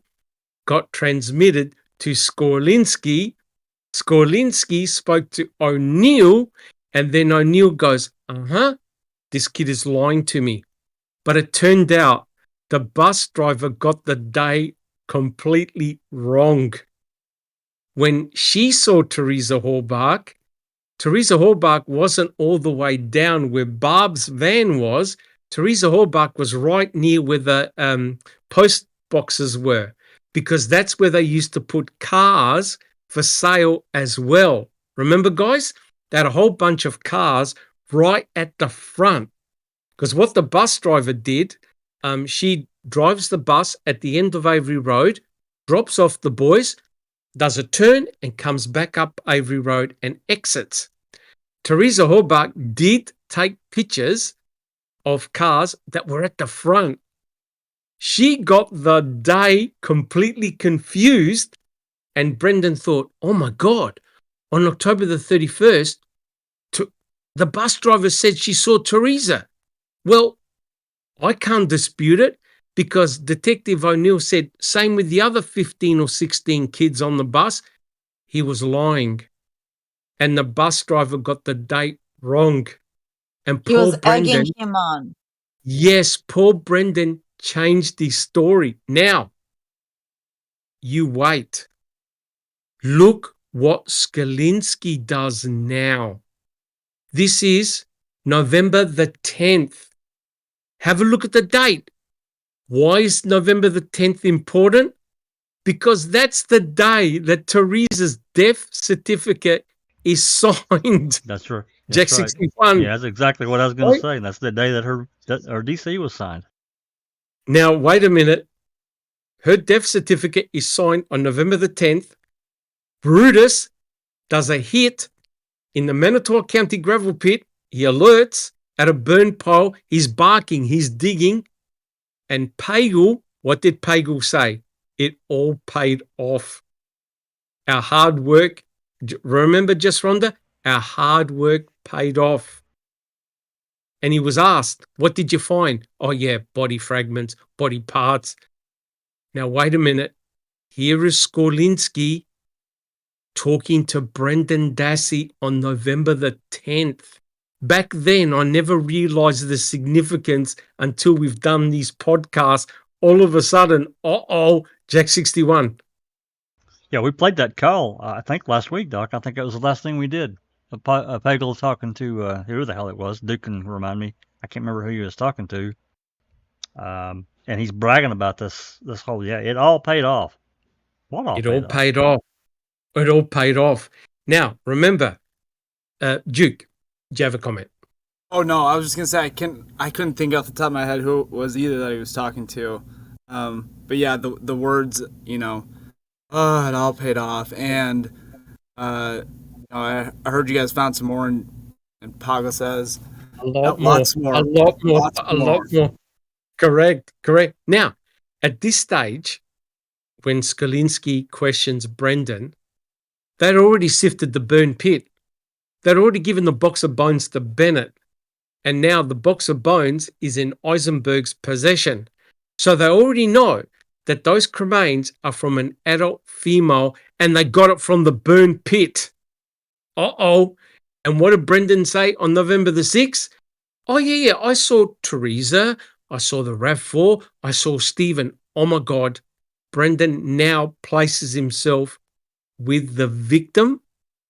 got transmitted to Skorlinski. Skorlinski spoke to O'Neill, and then O'Neill goes, this kid is lying to me." But it turned out the bus driver got the day completely wrong. When she saw Teresa Hallbach wasn't all the way down where Barb's van was. Teresa Hallbach was right near where the post boxes were, because that's where they used to put cars for sale as well. Remember, guys? They had a whole bunch of cars right at the front. Because what the bus driver did, she drives the bus at the end of Avery Road, drops off the boys, does a turn, and comes back up Avery Road and exits. Teresa Hallbach did take pictures of cars that were at the front. She got the day completely confused, and Brendan thought, oh my God, on October the 31st, the bus driver said she saw Teresa. Well, I can't dispute it, because Detective O'Neill said, same with the other 15 or 16 kids on the bus, he was lying. And the bus driver got the date wrong. And he was egging him on. Yes, Paul Brendan changed his story. Now, you wait. Look what Skorlinski does now. This is November the 10th. Have a look at the date. Why is November the 10th important? Because that's the day that Teresa's death certificate is signed. That's right. Jack 61. Yeah, that's exactly what I was going to say. That's the day that her DC was signed. Now, wait a minute. Her death certificate is signed on November the 10th. Brutus does a hit in the Manitowoc County gravel pit. He alerts at a burn pile. He's barking. He's digging. And Pagel, what did Pagel say? It all paid off. Our hard work, remember, just Rhonda? Our hard work paid off. And he was asked, what did you find? Oh, yeah, body fragments, body parts. Now, wait a minute. Here is Skorlinski talking to Brendan Dassey on November the 10th. Back then, I never realized the significance until we've done these podcasts. All of a sudden, Jack 61. Yeah, we played that call, I think, last week, Doc. I think it was the last thing we did. Pagel talking to who the hell it was. Duke can remind me. I can't remember who he was talking to. And he's bragging about this whole, it all paid off. What all It paid all off? paid off. It all paid off. Now, remember, Duke, do you have a comment? Oh no, I was just gonna say I couldn't think off the top of my head who it was either that he was talking to. But yeah, the words, it all paid off, and I heard you guys found some more, and Pago says Lots more. Correct. Now, at this stage, when Skorlinski questions Brendan, they'd already sifted the burn pit. They'd already given the box of bones to Bennett. And now the box of bones is in Eisenberg's possession. So they already know that those cremains are from an adult female and they got it from the burn pit. And what did Brendan say on November the 6th? Oh, yeah, I saw Teresa. I saw the RAV4. I saw Stephen. Oh, my God. Brendan now places himself with the victim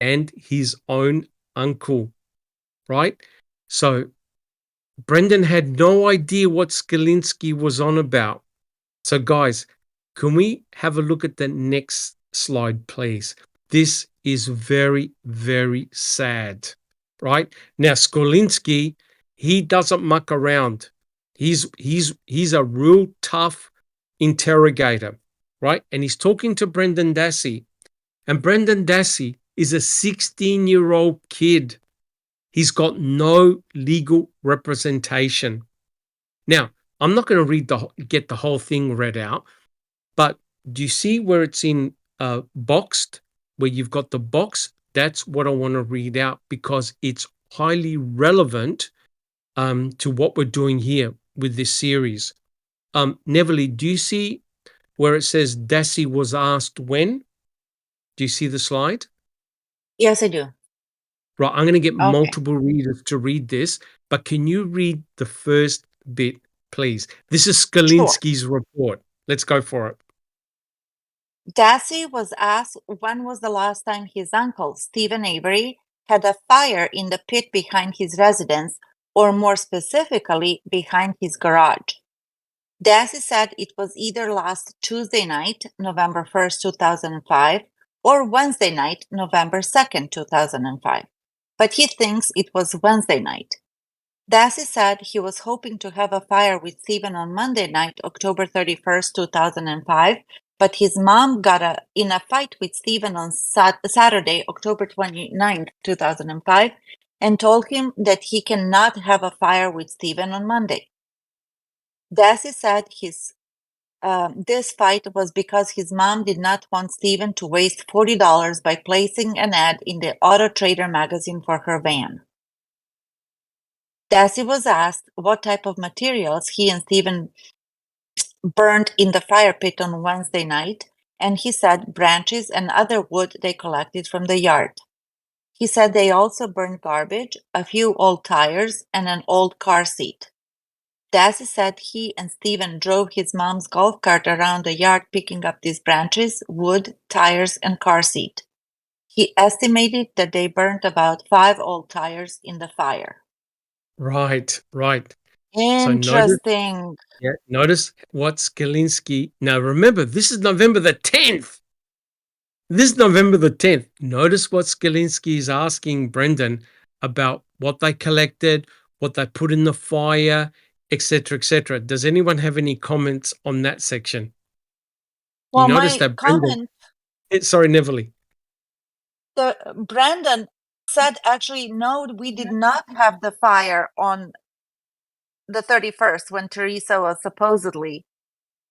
and his own uncle, right? So Brendan had no idea what Skorlinski was on about. So, guys, can we have a look at the next slide, please? This is very, very sad, right? Now, Skorlinski, he doesn't muck around. He's a real tough interrogator, right? And he's talking to Brendan Dassey. And Brendan Dassey is a 16-year-old kid. He's got no legal representation. Now, I'm not going to get the whole thing read out, but do you see where it's in boxed, where you've got the box? That's what I want to read out because it's highly relevant to what we're doing here with this series. Neville, do you see where it says Dassey was asked when? Do you see the slide? Yes, I do. Right, I'm going to get Okay. multiple readers to read this, but can you read the first bit, please? This is Skorlinski's report. Let's go for it. Dassey was asked when was the last time his uncle, Stephen Avery, had a fire in the pit behind his residence, or more specifically, behind his garage. Dassey said it was either last Tuesday night, November 1st, 2005, or Wednesday night, November 2nd, 2005. But he thinks it was Wednesday night. Dassey said he was hoping to have a fire with Stephen on Monday night, October 31st, 2005, but his mom got in a fight with Stephen on Saturday, October 29th, 2005, and told him that he cannot have a fire with Stephen on Monday. Dassey said this fight was because his mom did not want Stephen to waste $40 by placing an ad in the Auto Trader magazine for her van. Dassey was asked what type of materials he and Stephen burned in the fire pit on Wednesday night, and he said branches and other wood they collected from the yard. He said they also burned garbage, a few old tires, and an old car seat. Dassey said he and Stephen drove his mom's golf cart around the yard picking up these branches, wood, tires, and car seat. He estimated that they burned about 5 old tires in the fire. Right. Interesting. So notice what Skorlinski. Now remember, this is November the 10th. Notice what Skorlinski is asking Brendan about what they collected, what they put in the fire, etc., etc. Does anyone have any comments on that section? Well, you notice my that Brendan, comment. Sorry, Neville. Brendan said, actually, no, we did not have the fire on the 31st when Teresa was supposedly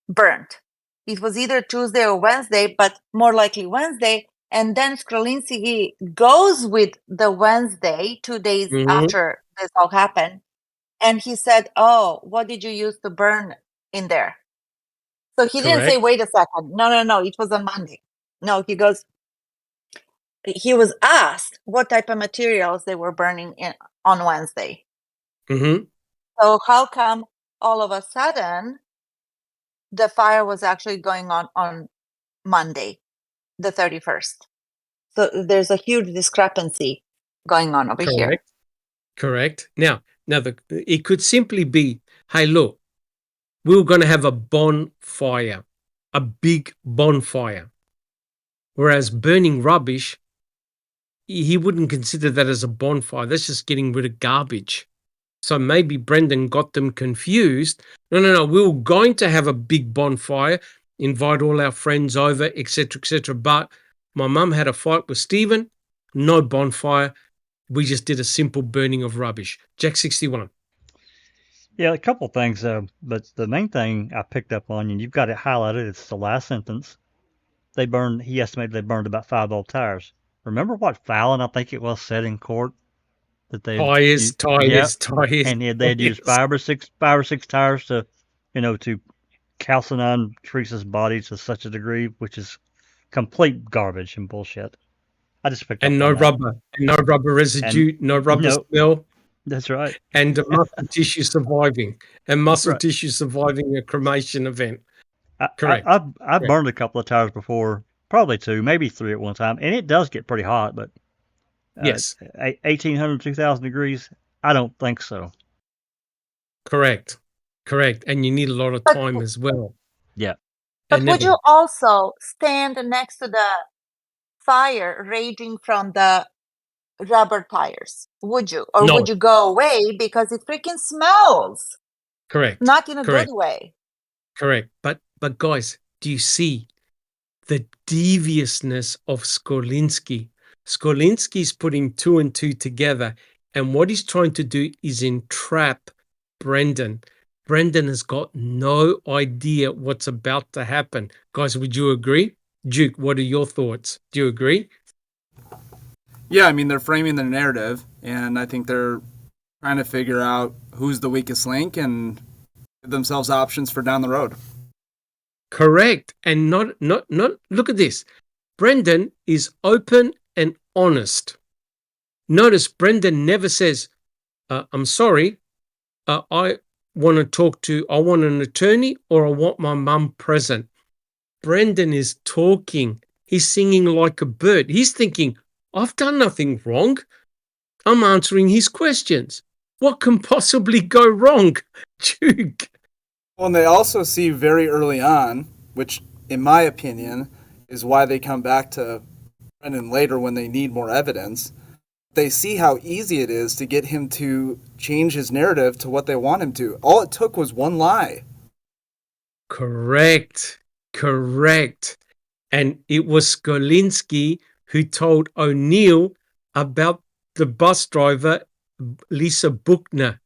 burnt. It was either Tuesday or Wednesday, but more likely Wednesday. And then Skrolinsky goes with the Wednesday, 2 days after this all happened. And he said, oh, what did you use to burn in there? So he didn't say, wait a second. No, it was on Monday. No, he was asked what type of materials they were burning on Wednesday. So how come all of a sudden the fire was actually going on Monday, the 31st? So there's a huge discrepancy going on over here. Correct. Now, it could simply be, hey, look, we were going to have a bonfire, a big bonfire. Whereas burning rubbish, he wouldn't consider that as a bonfire. That's just getting rid of garbage. So maybe Brendan got them confused. No, we were going to have a big bonfire, invite all our friends over, etc. But my mum had a fight with Stephen, no bonfire. We just did a simple burning of rubbish. Jack 61. Yeah, a couple things, but the main thing I picked up on, and you've got it highlighted, it's the last sentence. He estimated they burned about 5 old tires. Remember what Fallon, I think it was, said in court? That they tires. And they had used five or six tires to calcine Teresa's body to such a degree, which is complete garbage and bullshit. I just picked up no rubber, and no rubber residue, no rubber smell. That's right. And muscle tissue surviving, tissue surviving a cremation event. Correct. I've burned a couple of tires before, probably 2, maybe 3 at one time, and it does get pretty hot, but yes, 1,800, 2,000 degrees, I don't think so. Correct. And you need a lot of time as well. Yeah. But would you also stand next to the fire raging from the rubber tires? Would you? Or would you go away because it freaking smells? Correct. Not in a good way. Correct. But guys, do you see the deviousness of Skrolinsky? Skrolinsky's putting 2 and 2 together, and what he's trying to do is entrap Brendan. Brendan has got no idea what's about to happen. Guys, would you agree? Duke, what are your thoughts? Do you agree? Yeah, I mean, they're framing the narrative, and I think they're trying to figure out who's the weakest link and give themselves options for down the road. Correct. And not look at this. Brendan is open and honest. Notice Brendan never says, I'm sorry, I want an attorney, or I want my mum present. Brendan is talking. He's singing like a bird. He's thinking, I've done nothing wrong. I'm answering his questions. What can possibly go wrong? Duke. Well, and they also see very early on, which in my opinion is why they come back to Brendan later when they need more evidence. They see how easy it is to get him to change his narrative to what they want him to. All it took was one lie. Correct. And it was Skrolinsky who told O'Neill about the bus driver, Lisa Buchner.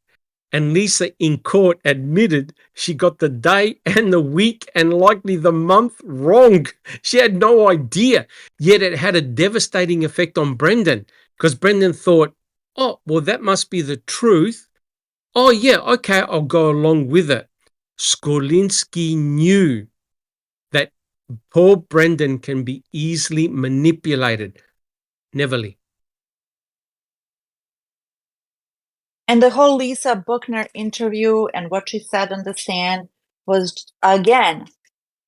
And Lisa in court admitted she got the day and the week and likely the month wrong. She had no idea. Yet it had a devastating effect on Brendan, because Brendan thought, oh, well, that must be the truth. Oh, yeah, okay, I'll go along with it. Skrolinsky knew that poor Brendan can be easily manipulated. Neverly. And the whole Lisa Buchner interview and what she said on the stand was, again,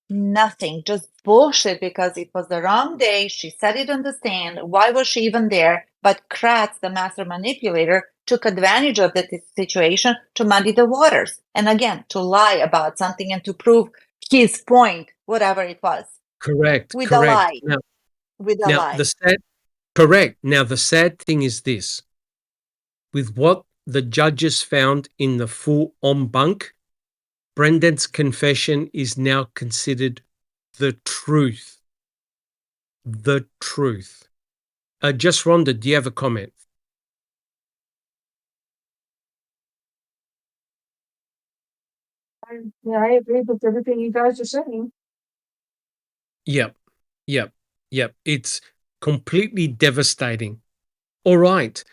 nothing, just bullshit, because it was the wrong day. She said it on the stand. Why was she even there? But Kratz, the master manipulator, took advantage of the situation to muddy the waters. And again, to lie about something and to prove his point, whatever it was. Correct. With a lie. Correct. Now, the sad thing is this. With what the judges found in the full en banc, Brendan's confession is now considered the truth. The truth. Just Rhonda, do you have a comment? I agree with everything you guys are saying. Yep. It's completely devastating. All right.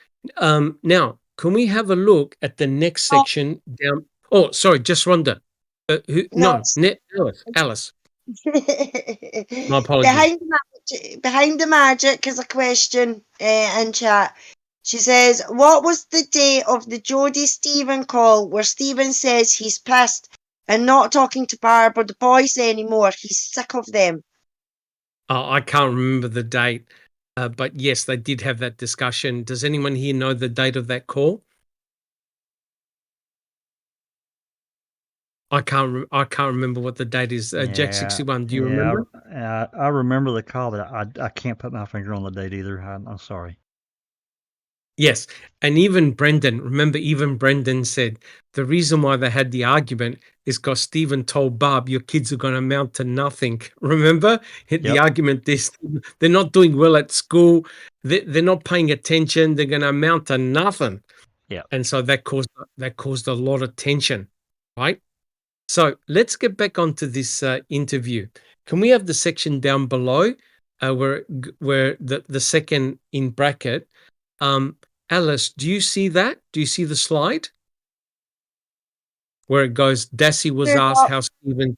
Now, can we have a look at the next section down? Oh, sorry, just Rhonda. No. Alice. My apologies. Behind the magic is a question in chat. She says, what was the day of the Jodie Stephen call where Stephen says he's pissed and not talking to Barb or the boys anymore? He's sick of them. I can't remember the date, but yes, they did have that discussion. Does anyone here know the date of that call? I can't remember what the date is. Jack 61, do you remember? I remember the call, but I can't put my finger on the date either. I'm sorry. Yes, and even Brendan said the reason why they had the argument is because Stephen told Barb, your kids are going to amount to nothing. Remember? The argument is they're not doing well at school. They're not paying attention. They're going to amount to nothing. Yeah. And so that caused a lot of tension, right? So let's get back onto this interview. Can we have the section down below where the second in bracket? Alice, do you see that? Do you see the slide? Where it goes, Dassey was asked how Stephen...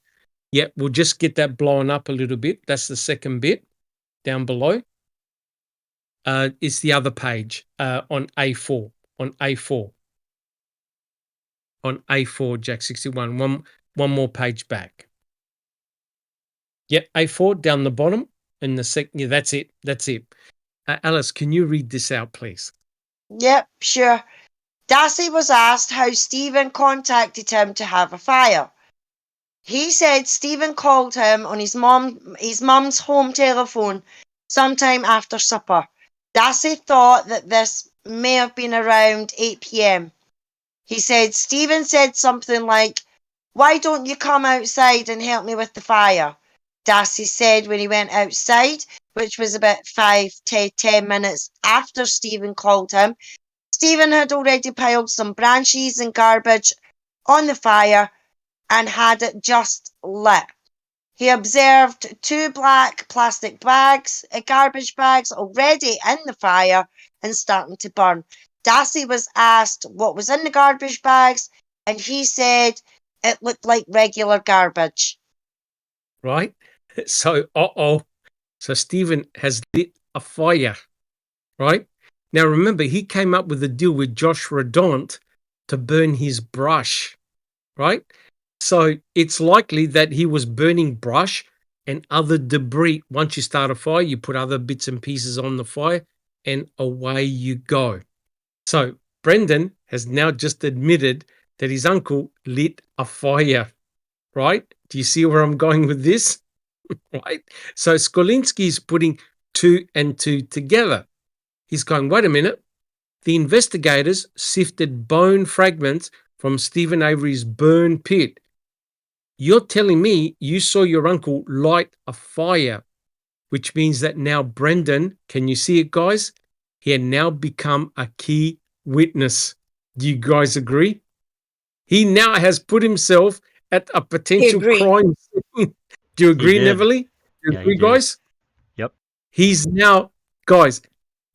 Yeah, we'll just get that blown up a little bit. That's the second bit down below. It's the other page on A4. On A4. On A4, Jack 61. One more page back. Yep, A4 down the bottom. And the second, yeah, that's it. That's it. Alice, can you read this out, please? Yep, sure. Dassey was asked how Stephen contacted him to have a fire. He said Stephen called him on his mum's home telephone sometime after supper. Dassey thought that this may have been around 8 p.m. He said Stephen said something like, "Why don't you come outside and help me with the fire?" Dassey said when he went outside, which was about 5 to 10 minutes after Stephen called him, Stephen had already piled some branches and garbage on the fire and had it just lit. He observed 2 black plastic bags, garbage bags, already in the fire and starting to burn. Dassey was asked what was in the garbage bags, and he said it looked like regular garbage. Right? So, So Stephen has lit a fire, right? Now, remember, he came up with a deal with Josh Redaunt to burn his brush, right? So it's likely that he was burning brush and other debris. Once you start a fire, you put other bits and pieces on the fire and away you go. So Brendan has now just admitted that his uncle lit a fire, right? Do you see where I'm going with this? Right? So Skolinski is putting 2 and 2 together. He's going, wait a minute. The investigators sifted bone fragments from Stephen Avery's burn pit. You're telling me you saw your uncle light a fire, which means that now Brendan, can you see it, guys? He had now become a key witness. Do you guys agree? He now has put himself at a potential crime scene. Do you agree, Neverly? Do you agree, guys? Yep. He's now, guys,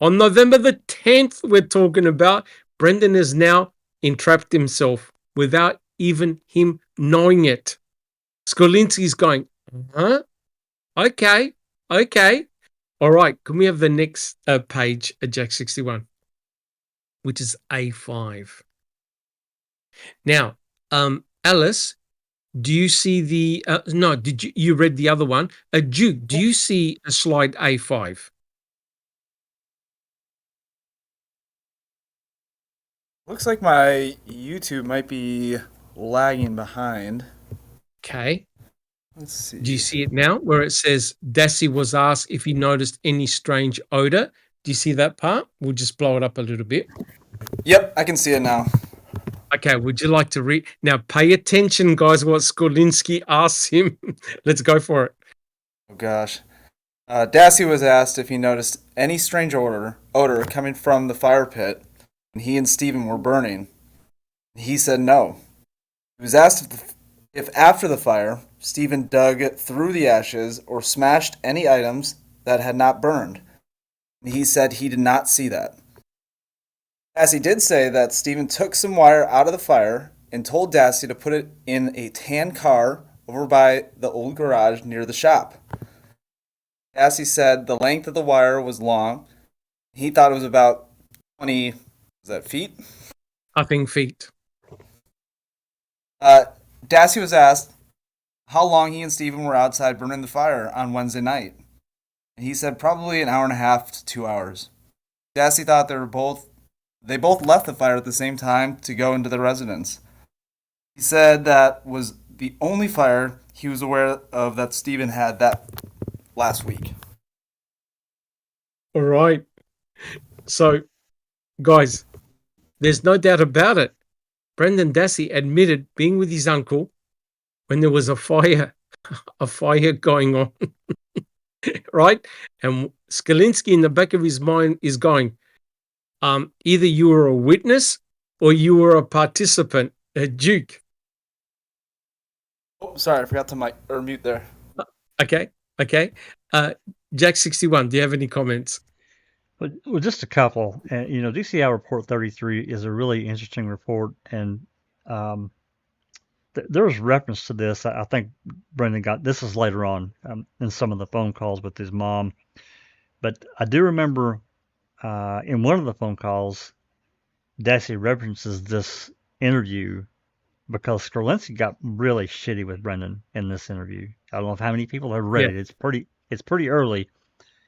on November the 10th, we're talking about, Brendan has now entrapped himself without even him knowing it. Skolinski's going, huh? Okay. All right, can we have the next page, Jack 61, which is A5. Now, Alice, do you see the, no, did you read the other one? Duke, do you see a slide A5? Looks like my YouTube might be lagging behind. Okay. Let's see. Do you see it now where it says Dassey was asked if he noticed any strange odor? Do you see that part? We'll just blow it up a little bit. Yep, I can see it now. Okay, would you like to read? Now, pay attention, guys, what Skolinski asks him. Let's go for it. Oh, gosh. Dassey was asked if he noticed any strange odor coming from the fire pit when he and Stephen were burning. He said no. He was asked if after the fire, Stephen dug through the ashes or smashed any items that had not burned. He said he did not see that. Dassey did say that Stephen took some wire out of the fire and told Dassey to put it in a tan car over by the old garage near the shop. Dassey said the length of the wire was long. He thought it was about 20, feet? I think feet. Dassey was asked how long he and Stephen were outside burning the fire on Wednesday night. And he said probably an hour and a half to 2 hours. Dassey thought they both left the fire at the same time to go into the residence. He said that was the only fire he was aware of that Stephen had that last week. All right. So, guys, there's no doubt about it. Brendan Dassey admitted being with his uncle when there was a fire going on, right? And Skalinsky in the back of his mind is going, either you were a witness or you were a participant, a Duke. Oh, sorry, I forgot to mute there. Okay. Jack 61, do you have any comments? Well, just a couple. DCI Report 33 is a really interesting report, and there's reference to this. I think Brendan got this is later on in some of the phone calls with his mom, but I do remember in one of the phone calls, Dassey references this interview because Skrlinski got really shitty with Brendan in this interview. I don't know how many people have read it. It's pretty early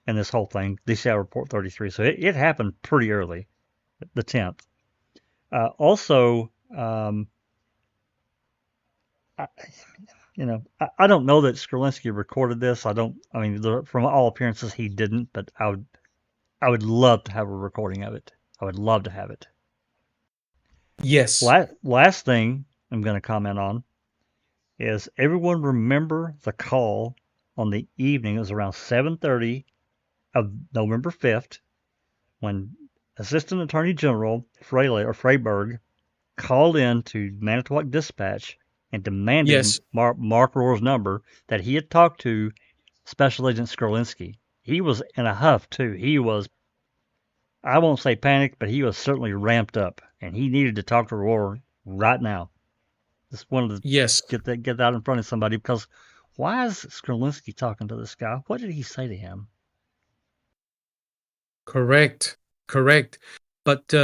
in this whole thing, DCI Report 33. So it happened pretty early, the 10th. Also, I don't know that Skrlinski recorded this. From all appearances, he didn't, but I would love to have a recording of it. I would love to have it. Yes. Last thing I'm going to comment on is everyone remember the call on the evening. It was around 7:30 of November 5th when Assistant Attorney General Freyberg called in to Manitowoc Dispatch and demanded Mark Rohr's number that he had talked to Special Agent Skrlinski. He was in a huff, too. He was, I won't say panicked, but he was certainly ramped up, and he needed to talk to Rohr right now. Just wanted to get that in front of somebody, because why is Skrlinski talking to this guy? What did he say to him? Correct. But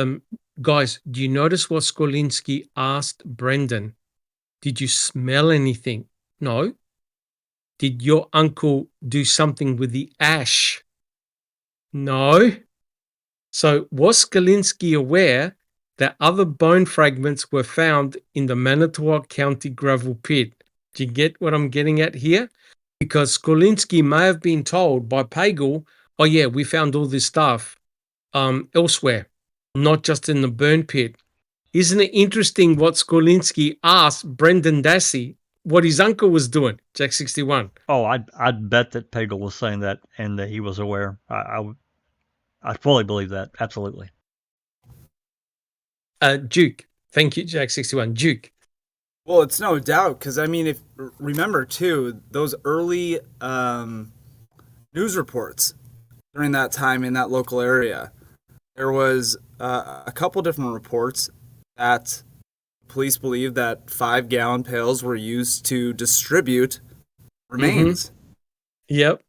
guys, do you notice what Skrlinski asked Brendan? Did you smell anything? No. Did your uncle do something with the ash? No. So was Skrlinski aware that other bone fragments were found in the Manitowoc County gravel pit? Do you get what I'm getting at here? Because Skrlinski may have been told by Pagel, oh yeah, we found all this stuff elsewhere, not just in the burn pit. Isn't it interesting what Skrlinski asked Brendan Dassey what his uncle was doing, Jack 61? Oh, I'd bet that Pagel was saying that and that he was aware. I fully believe that. Absolutely. Duke. Thank you, Jack 61. Duke. Well, it's no doubt, because, if remember, too, those early news reports during that time in that local area, there was a couple different reports that police believed that 5-gallon pails were used to distribute remains. Yep.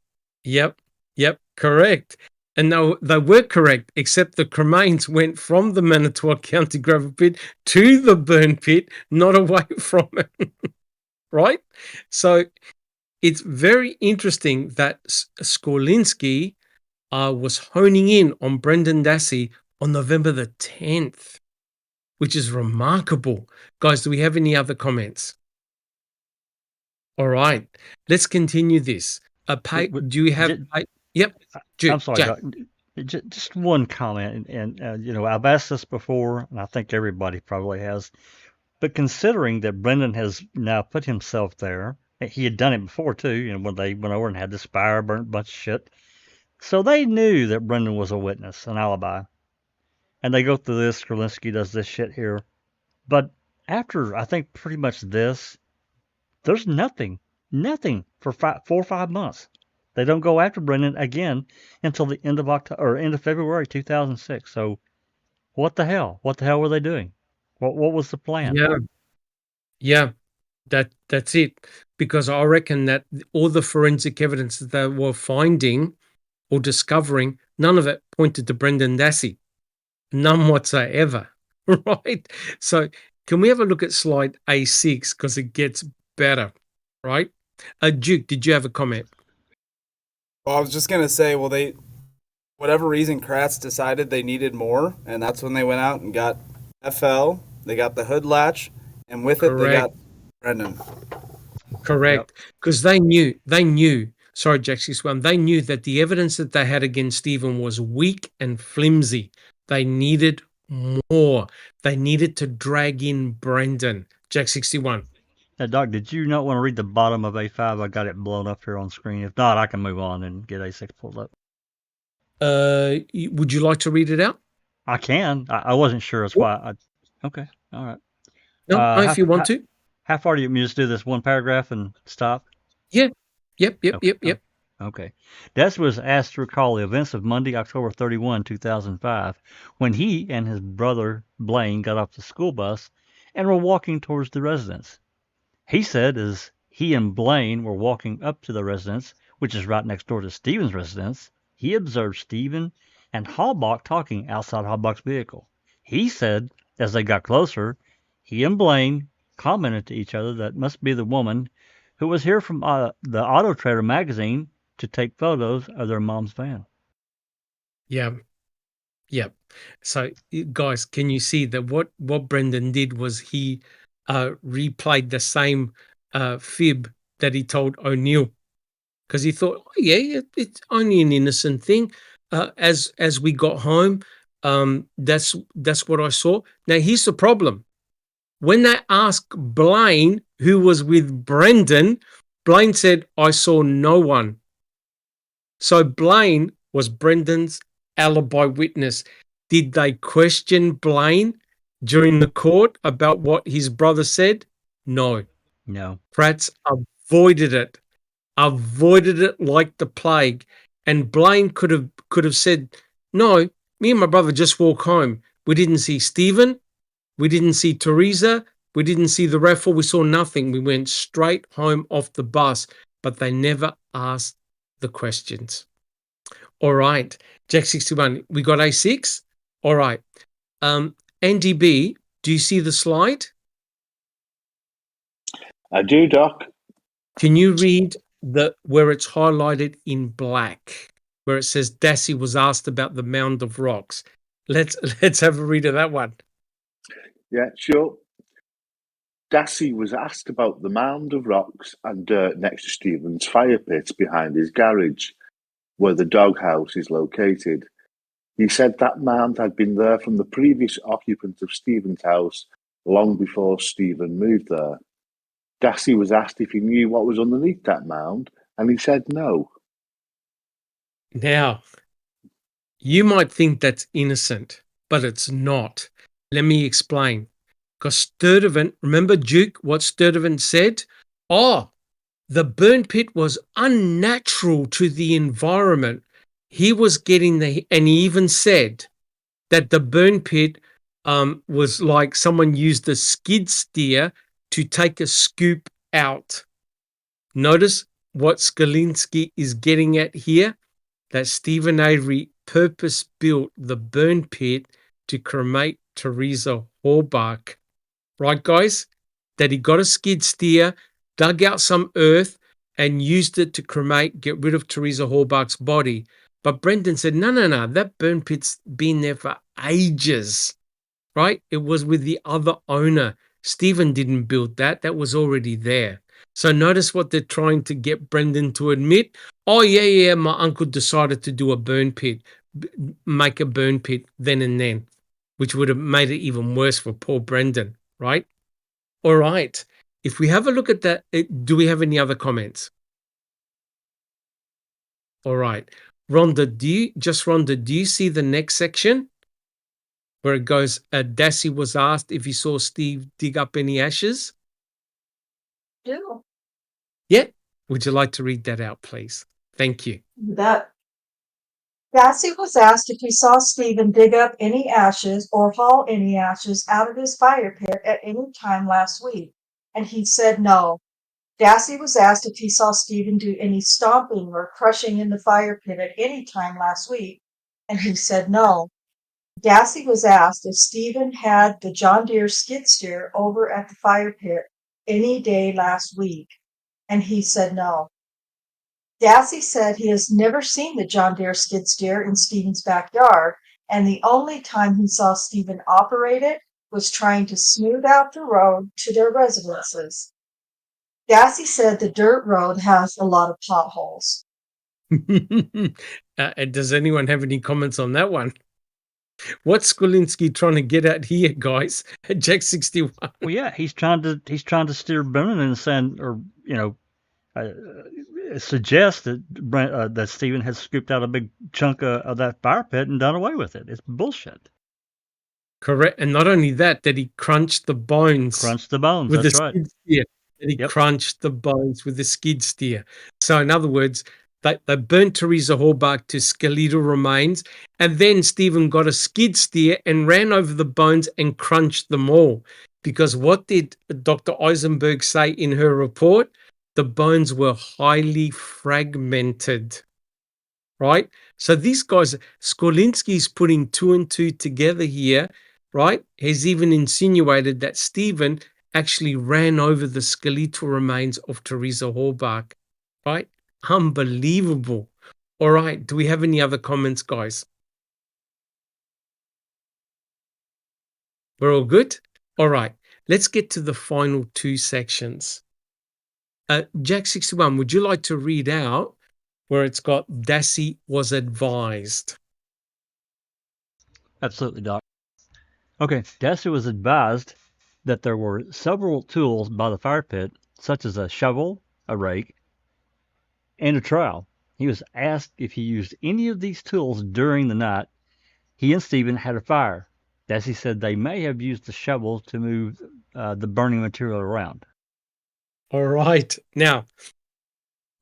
Correct. And now they were correct, except the remains went from the Manitowoc County gravel pit to the burn pit, not away from it. Right? So it's very interesting that Skrlinski was honing in on Brendan Dassey on November the 10th, which is remarkable. Guys, do we have any other comments? All right, let's continue this. Do you have... Yep. I'm sorry, Jack. Just one comment, and I've asked this before, and I think everybody probably has, but considering that Brendan has now put himself there, he had done it before too, when they went over and had this fire, burnt a bunch of shit, so they knew that Brendan was a witness, an alibi, and they go through this, Skrlinski does this shit here, but after, I think, pretty much this, there's nothing for 4 or 5 months They don't go after Brendan again until the end of October or end of February 2006. So what the hell? What the hell were they doing? What was the plan? Yeah, that's it. Because I reckon that all the forensic evidence that they were finding or discovering, none of it pointed to Brendan Dassey. None whatsoever. Right? So can we have a look at slide A6 because it gets better, right? Duke, did you have a comment? Well, I was just gonna say, well, whatever reason, Kratz decided they needed more, and that's when they went out and got FL. They got the hood latch, and with it, they got Brendan. Correct, because they knew. Sorry, Jackie's one. They knew that the evidence that they had against Stephen was weak and flimsy. They needed more. They needed to drag in Brendan. Jack 61. Now, Doc, did you not want to read the bottom of A5? I got it blown up here on screen. If not, I can move on and get A6 pulled up. Would you like to read it out? I can. I wasn't sure. That's why. Okay. All right. No, if you want to. How far do you just do this one paragraph and stop? Yeah. Yep. Okay. Dassey was asked to recall the events of Monday, October 31, 2005, when he and his brother Blaine got off the school bus and were walking towards the residence. He said as he and Blaine were walking up to the residence, which is right next door to Stephen's residence, he observed Stephen and Halbach talking outside Halbach's vehicle. He said as they got closer, he and Blaine commented to each other that must be the woman who was here from the Auto Trader magazine to take photos of their mom's van. Yeah. So, guys, can you see that what Brendan did was he replayed the same fib that he told O'Neill, because he thought, oh, yeah, it's only an innocent thing. As we got home, that's what I saw. Now, here's the problem. When they asked Blaine who was with Brendan, Blaine said, I saw no one. So Blaine was Brendan's alibi witness. Did they question Blaine during the court about what his brother said? No. Kratz avoided it like the plague. And Blaine could have said, no, me and my brother just walked home. We didn't see Stephen. We didn't see Teresa. We didn't see the raffle. We saw nothing. We went straight home off the bus, but they never asked the questions. All right, Jack 61, we got A6. All right. Andy B, do you see the slide? I do, Doc. Can you read where it's highlighted in black, where it says Dassey was asked about the mound of rocks? Let's have a read of that one. Yeah, sure. Dassey was asked about the mound of rocks and dirt next to Stephen's fire pit behind his garage, where the doghouse is located. He said that mound had been there from the previous occupant of Stephen's house long before Stephen moved there. Dassey was asked if he knew what was underneath that mound, and he said no. Now, you might think that's innocent, but it's not. Let me explain. Because Sturdivant, remember Duke, what Sturdivant said? Oh, the burn pit was unnatural to the environment. He was getting and he even said that the burn pit was like someone used a skid steer to take a scoop out. Notice what Skalinsky is getting at here, that Stephen Avery purpose-built the burn pit to cremate Teresa Halbach. Right, guys? That he got a skid steer, dug out some earth, and used it to get rid of Teresa Halbach's body. But Brendan said, no, that burn pit's been there for ages, right? It was with the other owner. Stephen didn't build that. That was already there. So notice what they're trying to get Brendan to admit. Oh, yeah, my uncle decided to do a burn pit, make a burn pit then and then, which would have made it even worse for poor Brendan, right? All right. If we have a look at that, do we have any other comments? All right. Rhonda, do you see the next section where it goes, Dassey was asked if he saw Steve dig up any ashes? Do. Yeah. Would you like to read that out, please? Thank you. That Dassey was asked if he saw Stephen dig up any ashes or haul any ashes out of his fire pit at any time last week, and he said no. Dassey was asked if he saw Stephen do any stomping or crushing in the fire pit at any time last week, and he said no. Dassey was asked if Stephen had the John Deere skid steer over at the fire pit any day last week, and he said no. Dassey said he has never seen the John Deere skid steer in Stephen's backyard, and the only time he saw Stephen operate it was trying to smooth out the road to their residences. Dassey said the dirt road has a lot of potholes. Does anyone have any comments on that one? What's Skolinski trying to get at here, guys? At Jack 61. Well, yeah, he's trying to steer Brennan in the sand, or suggest that Stephen has scooped out a big chunk of that fire pit and done away with it. It's bullshit. Correct, and not only that he crunched the bones. Crunched the bones. With That's the right. skid steer. That he crunched the bones with the skid steer. So, in other words, they burnt Teresa Horbach to skeletal remains, and then Stephen got a skid steer and ran over the bones and crunched them all. Because what did Dr. Eisenberg say in her report? The bones were highly fragmented. Right? So these guys, Skolinski's putting 2 and 2 together here, right? He's even insinuated that Stephen actually ran over the skeletal remains of Teresa Horbach, right? Unbelievable. All right. Do we have any other comments, guys? We're all good? All right. Let's get to the final 2 sections. Jack 61, would you like to read out where it's got Dassey was advised? Absolutely, Doc. Okay, Dassey was advised that there were several tools by the fire pit, such as a shovel, a rake, and a trowel. He was asked if he used any of these tools during the night. He and Stephen had a fire. Dassey said they may have used the shovel to move the burning material around. All right. Now,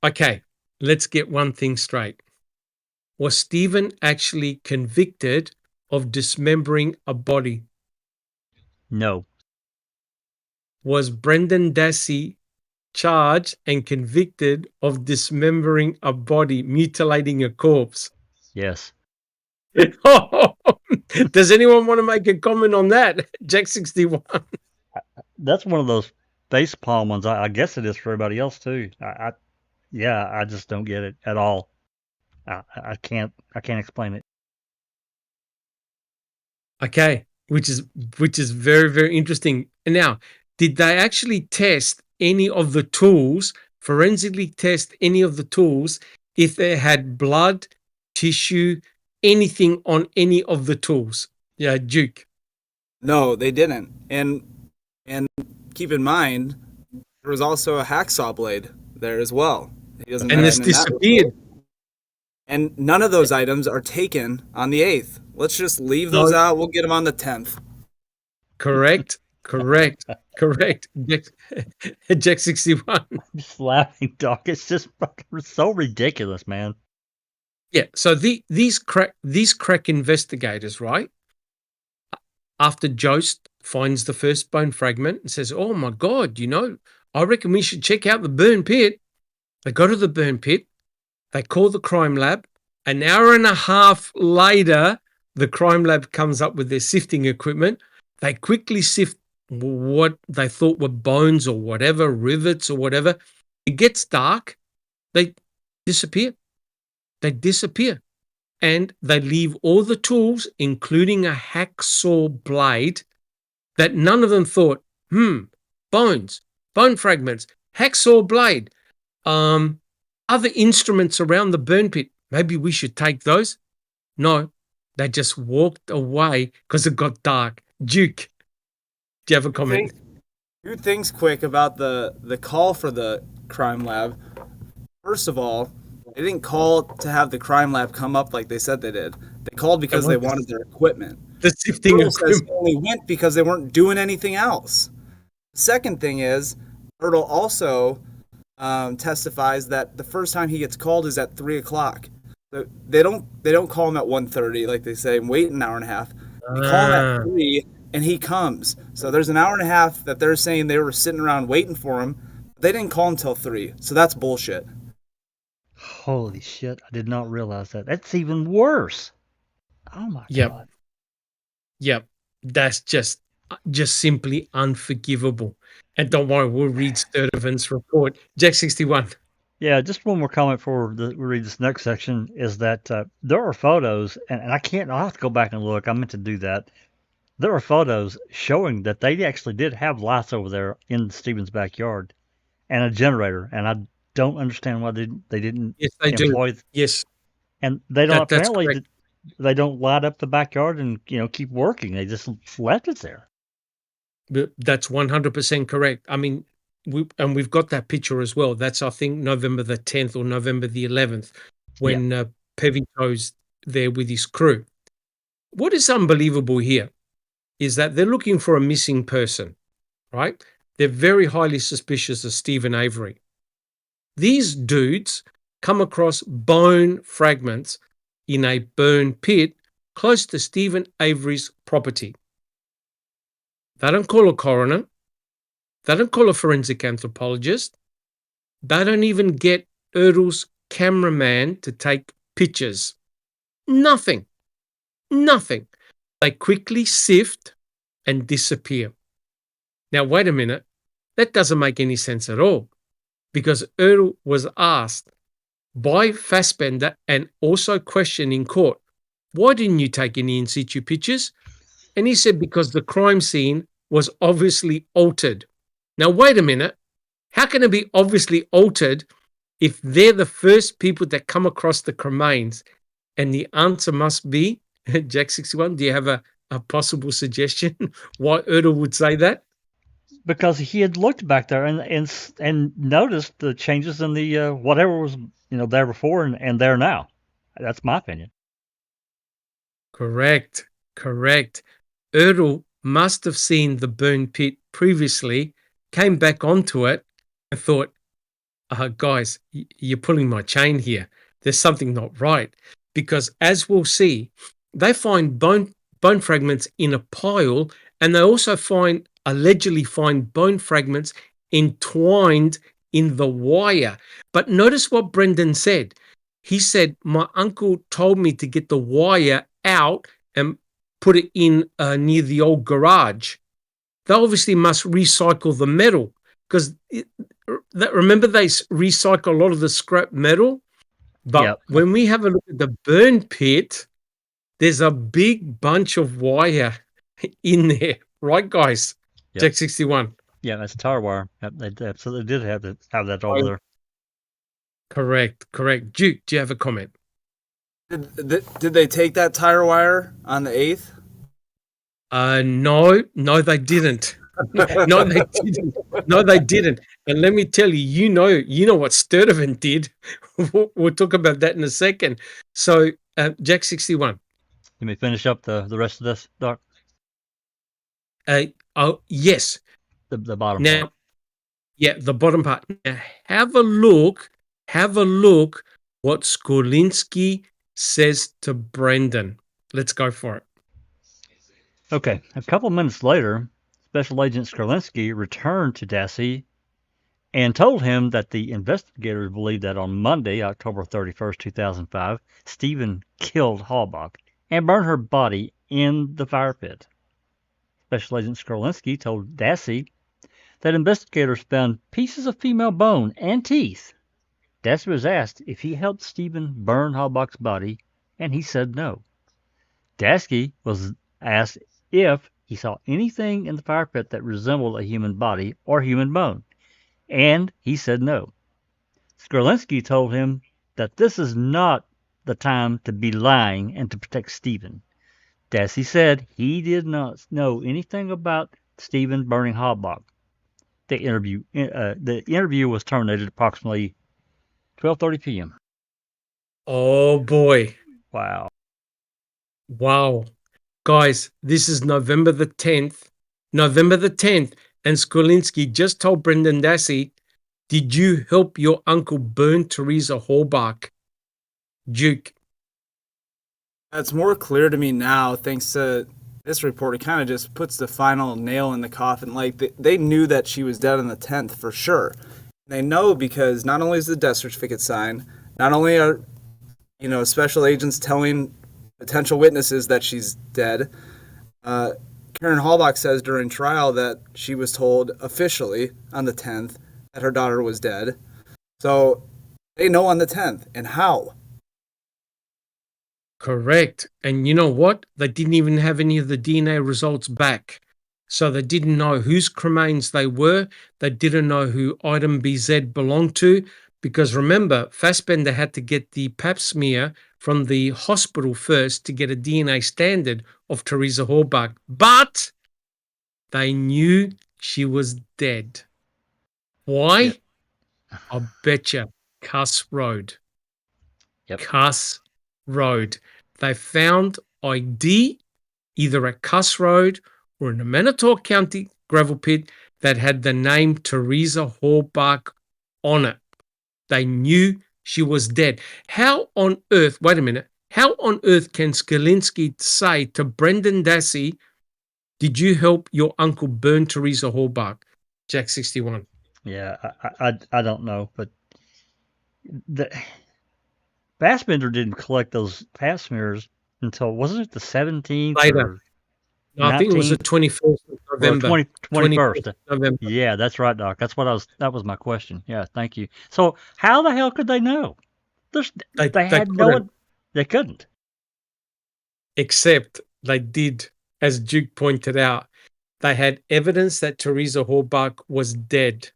okay, let's get one thing straight. Was Stephen actually convicted of dismembering a body? No. Was Brendan Dassey charged and convicted of dismembering a body, mutilating a corpse? Yes. Does anyone want to make a comment on that? Jack 61. That's one of those facepalm ones. I guess it is for everybody else too. I just don't get it at all. I can't explain it. Okay, which is very, very interesting. And now, did they actually test any of the tools, forensically test any of the tools, if they had blood, tissue, anything on any of the tools? Yeah, Duke. No, they didn't. And keep in mind, there was also a hacksaw blade there as well. He doesn't and this disappeared. And none of those items are taken on the 8th. Let's just leave those out. We'll get them on the 10th. Correct. Jack 61. I'm just laughing, Doc. It's just fucking so ridiculous, man. Yeah. So these crack investigators, right? After Jost finds the first bone fragment and says, "Oh my God, I reckon we should check out the burn pit." They go to the burn pit. They call the crime lab. An hour and a half later, the crime lab comes up with their sifting equipment. They quickly sift what they thought were bones or whatever, rivets or whatever. It gets dark. They disappear. And they leave all the tools, including a hacksaw blade, that none of them thought, bones, bone fragments, hacksaw blade, other instruments around the burn pit. Maybe we should take those. No, they just walked away because it got dark. Duke, do you have a comment? Two things quick about the call for the crime lab. First of all, they didn't call to have the crime lab come up like they said they did. They called because they wanted their equipment. The sifting equipment. They only went because they weren't doing anything else. Second thing is, Myrtle also testifies that the first time he gets called is at 3 o'clock. They don't call him at 1:30 like they say and wait an hour and a half. They call him at 3 and he comes. So there's an hour and a half that they're saying they were sitting around waiting for him. They didn't call him till 3. So that's bullshit. Holy shit! I did not realize that. That's even worse. Oh my god. Yep. That's just simply unforgivable. And don't worry, we'll read Sturdivant's report. Jack 61. Yeah, just one more comment before we read this next section is that there are photos, and I'll have to go back and look. I meant to do that. There are photos showing that they actually did have lights over there in Stephen's backyard and a generator, and I don't understand why they didn't Yes, they employ. do. Yes. And they don't apparently they don't light up the backyard and keep working. They just left it there. That's 100% correct. I mean, we've got that picture as well. That's, I think, November the 10th or November the 11th when Pevito's there with his crew. What is unbelievable here is that they're looking for a missing person, right? They're very highly suspicious of Stephen Avery. These dudes come across bone fragments in a burn pit close to Stephen Avery's property. They don't call a coroner. They don't call a forensic anthropologist. They don't even get Erdel's cameraman to take pictures. Nothing. They quickly sift and disappear. Now, wait a minute. That doesn't make any sense at all, because Erdel was asked by Fassbender and also questioned in court, why didn't you take any in situ pictures? And he said, because the crime scene was obviously altered. Now, wait a minute. How can it be obviously altered if they're the first people that come across the cremains? And the answer must be, Jack 61, do you have a possible suggestion why Erdel would say that? Because he had looked back there and noticed the changes in the whatever was there before and there now. That's my opinion. Correct. Erdel must have seen the burn pit previously, came back onto it, and thought, guys, you're pulling my chain here. There's something not right. Because as we'll see, they find bone fragments in a pile, and they also allegedly find bone fragments entwined in the wire. But notice what Brendan said. He said, my uncle told me to get the wire out and put it in near the old garage. They obviously must recycle the metal, because remember they recycle a lot of the scrap metal. But when we have a look at the burn pit, there's a big bunch of wire in there, right, guys? Yep. Jack 61. Yeah, that's tar wire. Yep, they absolutely did have that over there. Correct. Duke, do you have a comment? Did they take that tire wire on the 8th? No, they didn't. No, they didn't. And let me tell you, you know what Sturdivant did. We'll talk about that in a second. So, Jack 61. Let me finish up the rest of this, Doc. Yes. The bottom now, part. Yeah, the bottom part. Now, have a look what Skolinski says to Brendan. Let's go for it. Okay, a couple minutes later, Special Agent Skolinski returned to Dassey and told him that the investigators believed that on Monday, October 31st, 2005, Stephen killed Halbach and burned her body in the fire pit. Special Agent Skolinski told Dassey that investigators found pieces of female bone and teeth. Dassey was asked if he helped Stephen burn Halbach's body, and he said no. Dassey was asked if he saw anything in the fire pit that resembled a human body or human bone, and he said no. Skolinski told him that this is not the time to be lying and to protect Stephen. Dassey said he did not know anything about Stephen burning Halbach. The interview was terminated approximately 12:30 p.m. Oh boy! Wow! Guys, this is November the 10th, and Skolinski just told Brendan Dassey Did you help your uncle burn Teresa Hallbach? Duke. It's more clear to me now, thanks to this report. It kind of just puts the final nail in the coffin. Like, they knew that she was dead on the 10th for sure. They know because not only is the death certificate signed, not only are, special agents telling potential witnesses that she's dead. Karen Hallbach says during trial that she was told officially on the 10th that her daughter was dead. So they know on the 10th. And how? Correct. And you know what? They didn't even have any of the DNA results back. So they didn't know whose cremains they were. They didn't know who item BZ belonged to. Because remember, Fassbender had to get the pap smear from the hospital first to get a DNA standard of Teresa Hallbach. But they knew she was dead. Why? Yep. I betcha. Cuss Road. Yep. Cuss Road. They found ID either at Cuss Road or in the Manitowoc County gravel pit that had the name Teresa Hallbach on it. They knew she was dead. How on earth, wait a minute, how on earth can Skolinski say to Brendan Dassey, did you help your uncle burn Teresa Hallbach? Jack 61. Yeah, I don't know, but Fassbender didn't collect those pap smears until, wasn't it the 17th Later. or No, I think it was the 21st of November. or 21st? November. Yeah, that's right, Doc. That was my question. Yeah, thank you. So how the hell could they know? They had no, they couldn't. Except they did, as Duke pointed out, they had evidence that Teresa Hallbach was dead.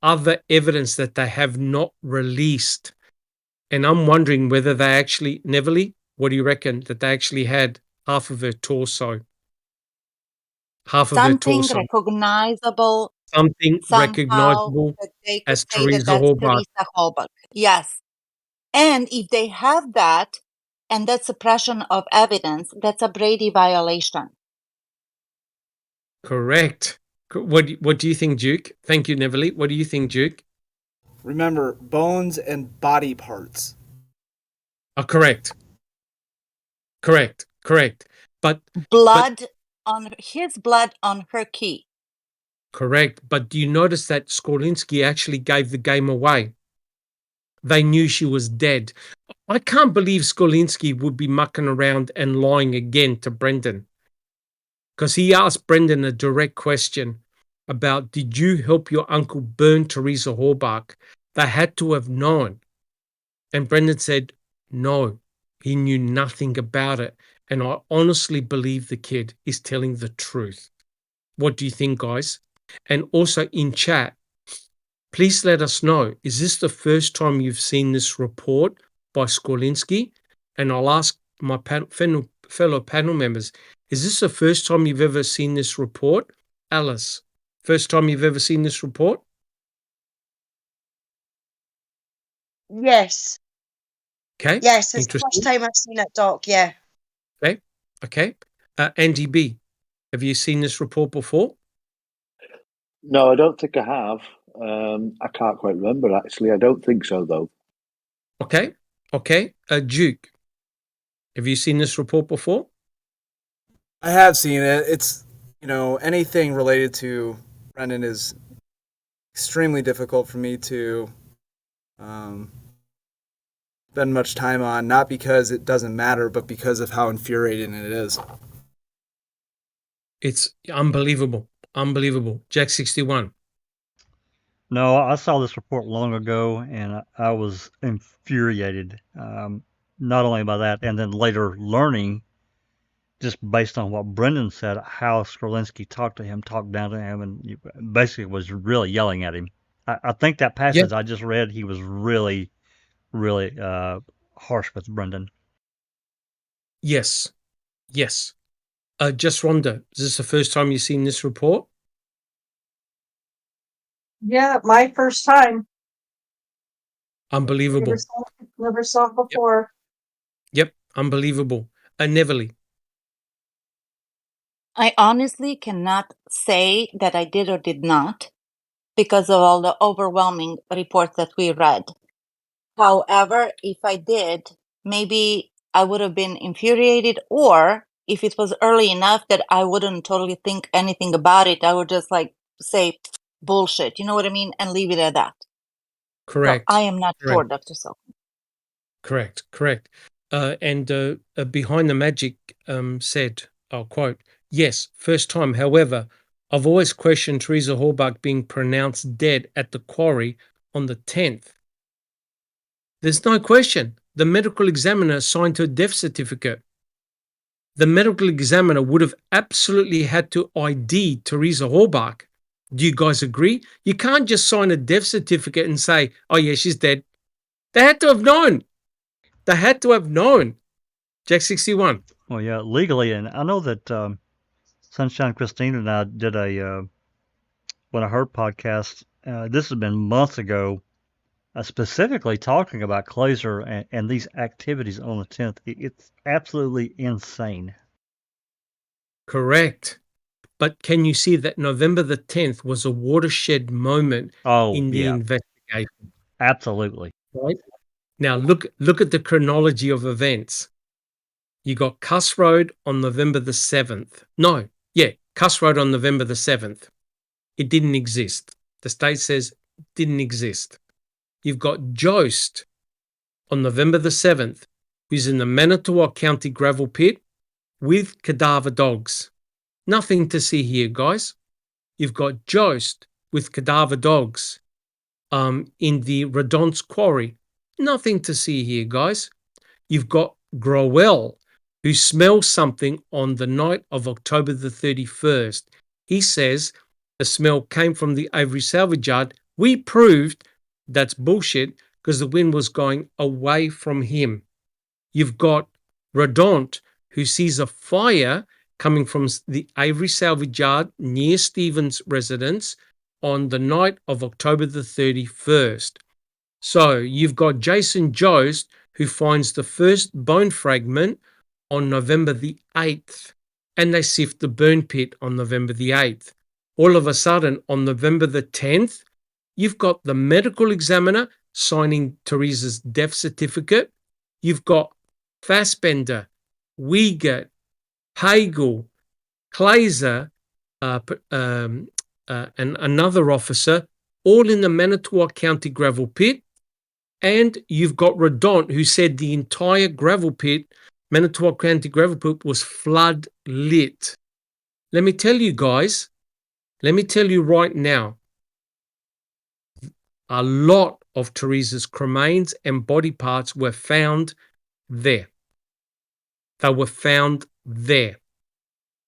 Other evidence that they have not released. And I'm wondering whether they actually, Neverly, what do you reckon? That they actually had half of her torso. Something recognizable. Something recognizable that they could as say Teresa that's Hallbach. Teresa Hallbach. Yes. And if they have that, and that's suppression of evidence, that's a Brady violation. Correct. What do you think, Duke? Thank you, Neverly. What do you think, Duke? Remember, bones and body parts. Oh, correct. But blood on her key. Correct. But do you notice that Skolinski actually gave the game away? They knew she was dead. I can't believe Skolinski would be mucking around and lying again to Brendan. Because he asked Brendan a direct question about, did you help your uncle burn Teresa Hallbach? They had to have known. And Brendan said, no, he knew nothing about it. And I honestly believe the kid is telling the truth. What do you think, guys? And also in chat, please let us know, is this the first time you've seen this report by Skolinski? And I'll ask my fellow panel members, is this the first time you've ever seen this report? Alice, first time you've ever seen this report? Yes. Okay. Yes, it's the first time I've seen it, Doc, yeah. Okay. Andy B, have you seen this report before? No, I don't think I have. I can't quite remember, actually. I don't think so, though. Okay. Duke, have you seen this report before? I have seen it. It's, anything related to Brendan is extremely difficult for me to spend much time on, not because it doesn't matter, but because of how infuriating it is. It's unbelievable. Jack 61. No, I saw this report long ago, and I was infuriated, not only by that, and then later learning, just based on what Brendan said, how Skolinski talked down to him, and basically was really yelling at him. I think that passage I just read, he was really, really harsh with Brendan. Yes. Just Rhonda, is this the first time you've seen this report? Yeah, my first time. Unbelievable. Never saw it before. Yep, unbelievable. Neverly. I honestly cannot say that I did or did not. because of all the overwhelming reports that we read. However, if I did, maybe I would have been infuriated, or if it was early enough that I wouldn't totally think anything about it, I would just like say bullshit, you know what I mean, and leave it at that. Correct. So I am not sure, Correct. Dr. Silkman. Correct. And Behind the Magic said, I'll quote, "Yes, first time. However, I've always questioned Teresa Halbach being pronounced dead at the quarry on the 10th. There's no question. The medical examiner signed her death certificate. The medical examiner would have absolutely had to ID Teresa Halbach. Do you guys agree? You can't just sign a death certificate and say, oh yeah, she's dead. They had to have known. They had to have known. Jack 61. Well, yeah, legally, and I know that Sunshine Christine and I did one of her podcasts. This has been months ago, specifically talking about Glazer and these activities on the 10th. It's absolutely insane. Correct. But can you see that November the 10th was a watershed moment in the investigation? Absolutely. Right? Now look at the chronology of events. You got Cuss Road on November the 7th. Cuss Road on November the 7th. It didn't exist. The state says it didn't exist. You've got Jost on November the 7th, who's in the Manitowoc County gravel pit with cadaver dogs. Nothing to see here, guys. You've got Jost with cadaver dogs in the Redonce quarry. Nothing to see here, guys. You've got Growell, who smells something on the night of October the 31st. He says the smell came from the Avery salvage yard. We proved that's bullshit because the wind was going away from him. You've got Redont, who sees a fire coming from the Avery salvage yard near Stephen's residence on the night of October the 31st. So you've got Jason Jost, who finds the first bone fragment on November the 8th, and they sift the burn pit on November the 8th. All of a sudden, on November the 10th, you've got the medical examiner signing Teresa's death certificate. You've got Fassbender, Wiegert, Hagel, Glazer, and another officer, all in the Manitowoc County gravel pit. And you've got Redont, who said the entire gravel pit, Manitowoc County gravel pit, was flood lit. Let me tell you guys, right now, a lot of Teresa's cremains and body parts were found there. They were found there.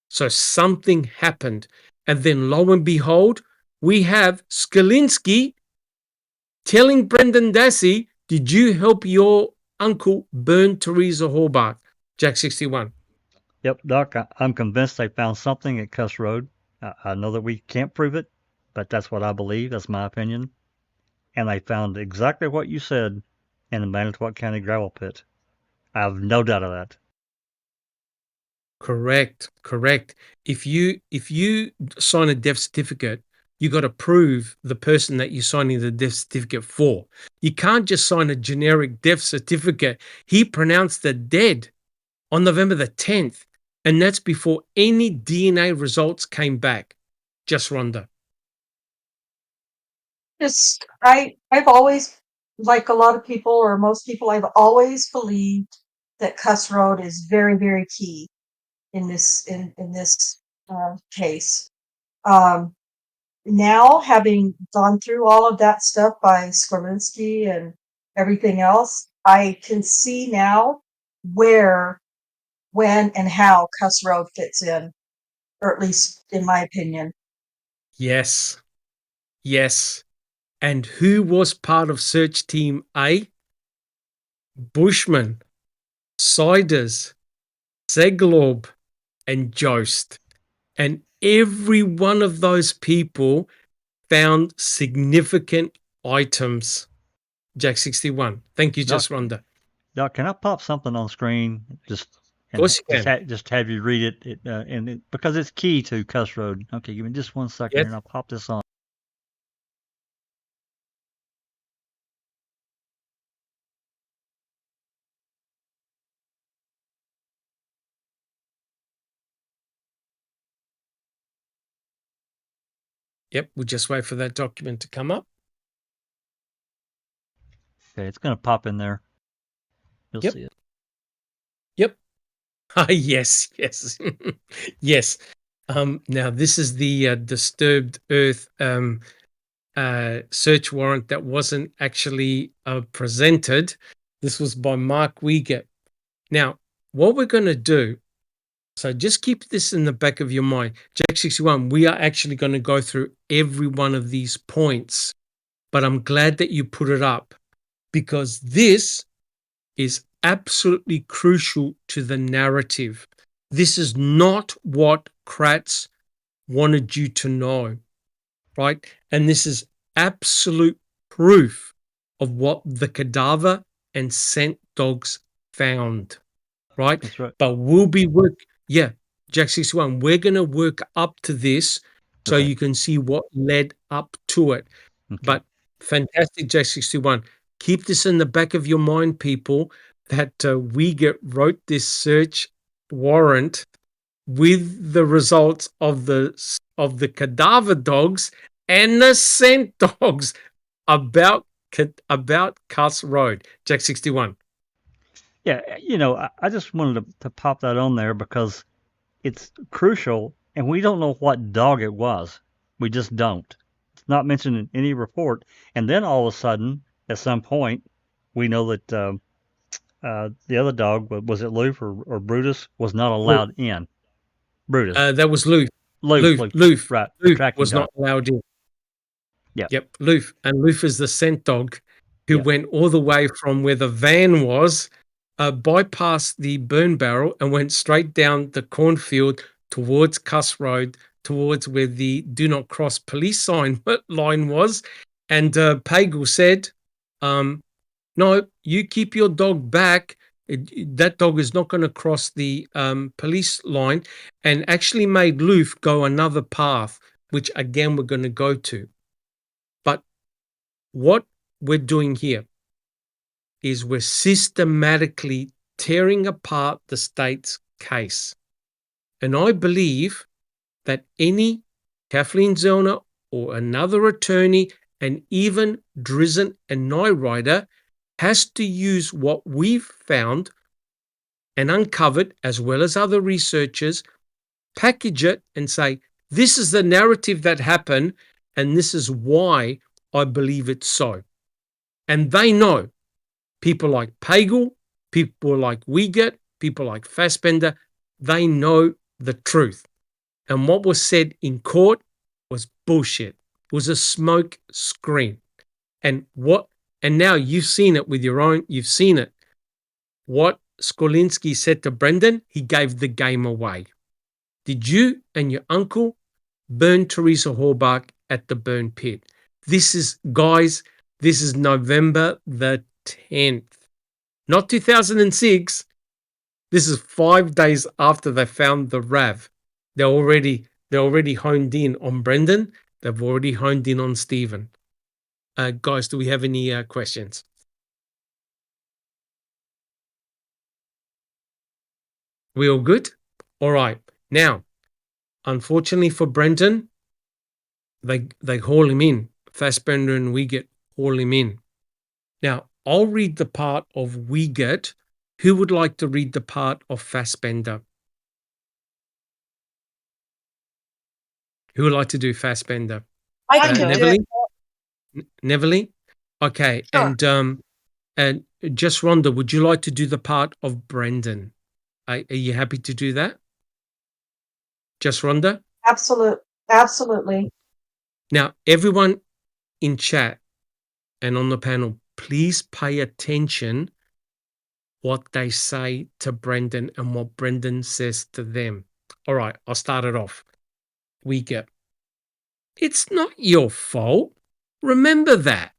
So something happened. And then lo and behold, we have Skalinski telling Brendan Dassey, did you help your uncle burn Teresa Halbach? Jack 61. Yep, Doc, I'm convinced they found something at Cuss Road. I know that we can't prove it, but that's what I believe. That's my opinion. And they found exactly what you said in the Manitowoc County gravel pit. I have no doubt of that. Correct. If you sign a death certificate, you got to prove the person that you're signing the death certificate for. You can't just sign a generic death certificate. He pronounced her dead on November the 10th, and that's before any DNA results came back. Just Rhonda. I've always, like a lot of people or most people, I've always believed that Cuss Road is very, very key in this case. Now, having gone through all of that stuff by Skorlinski and everything else, I can see now where, when, and how Cuss Road fits in, or at least in my opinion. Yes. And who was part of Search Team A? Bushman, Siders, Zeglob, and Jost. And every one of those people found significant items. Jack 61. Thank you, Just Rhonda. Doc, can I pop something on screen? Of course you can. Just have you read it, because it's key to Cuss Road. Okay, give me just 1 second, Yes. and I'll pop this on. Yep, we'll just wait for that document to come up. Okay, it's going to pop in there. You'll Yep. see it. Yep. Yes, yes, yes. Now, this is the Disturbed Earth search warrant that wasn't actually presented. This was by Mark Wiegert. Now, what we're going to do, so just keep this in the back of your mind. Jack61, we are actually going to go through every one of these points, but I'm glad that you put it up because this is absolutely crucial to the narrative. This is not what Kratz wanted you to know, right? And this is absolute proof of what the cadaver and scent dogs found, right? That's right. But we'll be Jack 61, we're going to work up to this so Okay. you can see what led up to it. Okay. But fantastic, Jack 61. Keep this in the back of your mind, people, that Wiegert wrote this search warrant with the results of the cadaver dogs and the scent dogs about Cuss Road. Jack 61. Yeah, I just wanted to pop that on there because it's crucial, and we don't know what dog it was. We just don't. It's not mentioned in any report. And then all of a sudden, at some point, we know that the other dog, was it Loof or Brutus, was not allowed in. Brutus. That was Loof. Loof. Right. Loof Tracking was dog. not allowed in. Yep. Loof. And Loof is the scent dog who Yep. went all the way from where the van was, bypassed the burn barrel and went straight down the cornfield towards Cuss Road, towards where the do not cross police line was. And Pagel said, no, you keep your dog back. That dog is not going to cross the police line, and actually made Loof go another path, which again we're going to go to. But what we're doing here is we're systematically tearing apart the state's case. And I believe that any Kathleen Zellner or another attorney and even Drizzen and Nyrider has to use what we've found and uncovered, as well as other researchers, package it and say, this is the narrative that happened, and this is why I believe it's so. And they know. People like Pagel, people like Wiegert, people like Fassbender, they know the truth. And what was said in court was bullshit. It was a smoke screen. And now you've seen it with your own, you've seen it. What Skolinski said to Brendan, he gave the game away. Did you and your uncle burn Teresa Horbach at the burn pit? This is November the 10th. Not 2006. This is 5 days after they found the RAV. They're already honed in on Brendan. They've already honed in on Stephen. Guys, do we have any questions? We all good? All right. Now, unfortunately for Brendan, they haul him in. Fassbender and Wiegert haul him in. Now, I'll read the part of Wiegert. Who would like to read the part of Fassbender? Who would like to do Fassbender? I can do it. Neverly? Okay. Sure. And just Rhonda, would you like to do the part of Brendan? Are you happy to do that? Just Rhonda? Absolutely. Now, everyone in chat and on the panel, please pay attention what they say to Brendan and what Brendan says to them. All right, I'll start it off. Wiegert. It's not your fault. Remember that.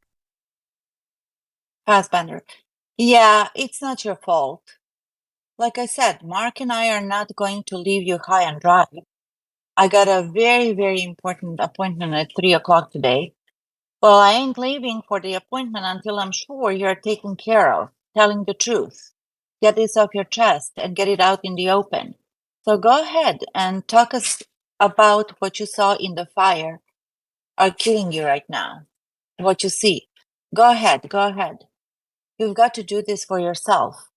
Fassbender. Yeah, it's not your fault. Like I said, Mark and I are not going to leave you high and dry. I got a very, very important appointment at 3 o'clock today. Well, I ain't leaving for the appointment until I'm sure you're taken care of, telling the truth. Get this off your chest and get it out in the open. So go ahead and talk us about what you saw in the fire. are killing you right now. What you see. Go ahead. Go ahead. You've got to do this for yourself.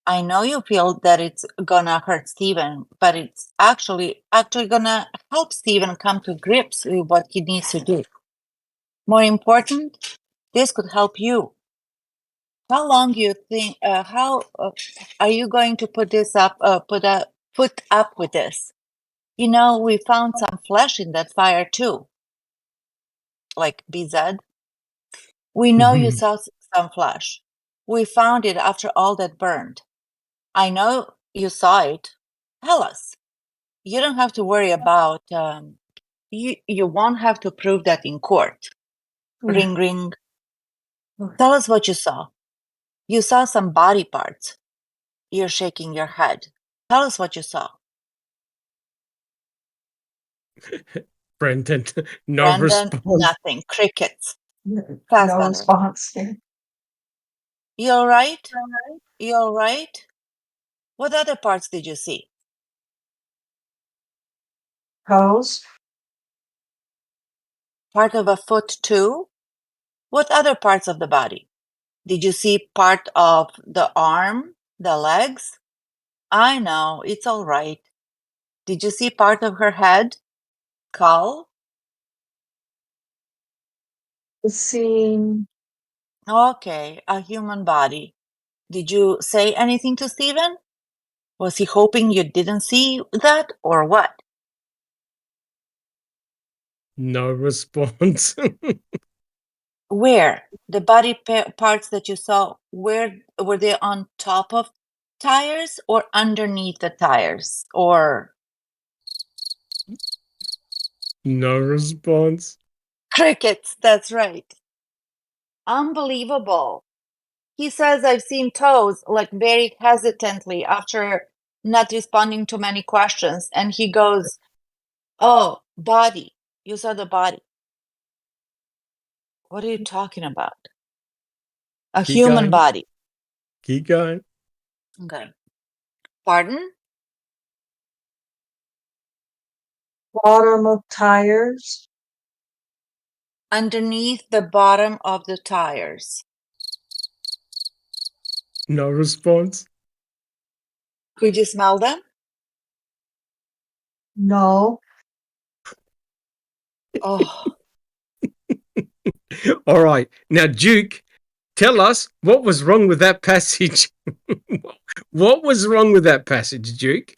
I know you feel that it's gonna hurt Steven, but it's actually gonna help Steven come to grips with what he needs to do. More important, this could help you. How long do you think? How are you going to put this up? Put up with this? You know, we found some flesh in that fire too, like BZ. We know you saw some flesh. We found it after all that burned. I know you saw it. Tell us. You don't have to worry about. You won't have to prove that in court. Ring ring. Tell us what you saw. You saw some body parts. You're shaking your head. Tell us what you saw. Brendan, no Brendan, response. nothing. Crickets. No Fassbender. response. You all right? You all right? What other parts did you see? Toes. Part of a foot too? What other parts of the body? Did you see part of the arm, the legs? I know, it's all right. Did you see part of her head? Skull? Seeing. Okay, a human body. Did you say anything to Steven? Was he hoping you didn't see that or what? No response. Where? The body parts that you saw, where were they on top of tires or underneath the tires? Or No response. crickets, that's right. Unbelievable. He says I've seen toes like very hesitantly after not responding to many questions. And he goes, oh, body. You saw the body. What are you talking about? A Keep human going. body. Keep going. Okay. Pardon? Bottom of tires. Underneath the bottom of the tires. No response. Could you smell them? No. Oh, All right. Now, Duke, tell us what was wrong with that passage. What was wrong with that passage, Duke?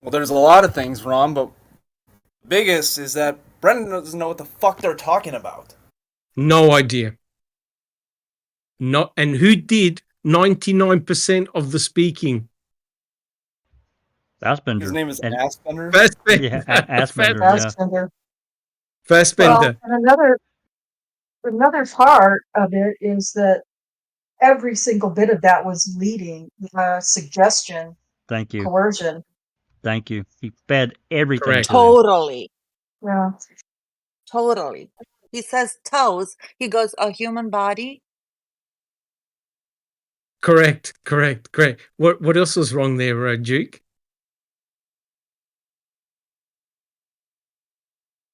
Well, there's a lot of things wrong, but the biggest is that Brendan doesn't know what the fuck they're talking about. No idea. And who did 99% of the speaking? Fassbender. His name is And- Fassbender. Fassbender. Yeah, Fassbender. Fassbender. Fassbender. Well, and another part of it is that every single bit of that was leading, suggestion, Thank you. coercion. Thank you. He fed everything Correct. to him. totally. Yeah. Totally. He says toes. He goes, a human body? Correct. What else was wrong there, Duke?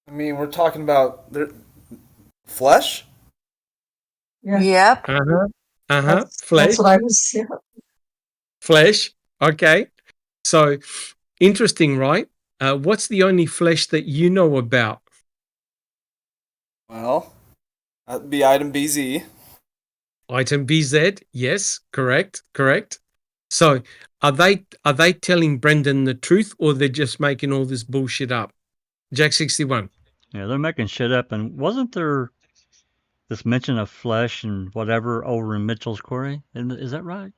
I mean, we're talking about flesh. Yeah. Yep. Flesh. That's what I was. Yeah. Flesh. Okay. So interesting, right? What's the only flesh that you know about? Well, that'd be item BZ. Item BZ. Yes, correct. So are they telling Brendan the truth, or they're just making all this bullshit up? Jack 61. Yeah, they're making shit up. And wasn't there this mention of flesh and whatever over in Mitchell's quarry? Is that right?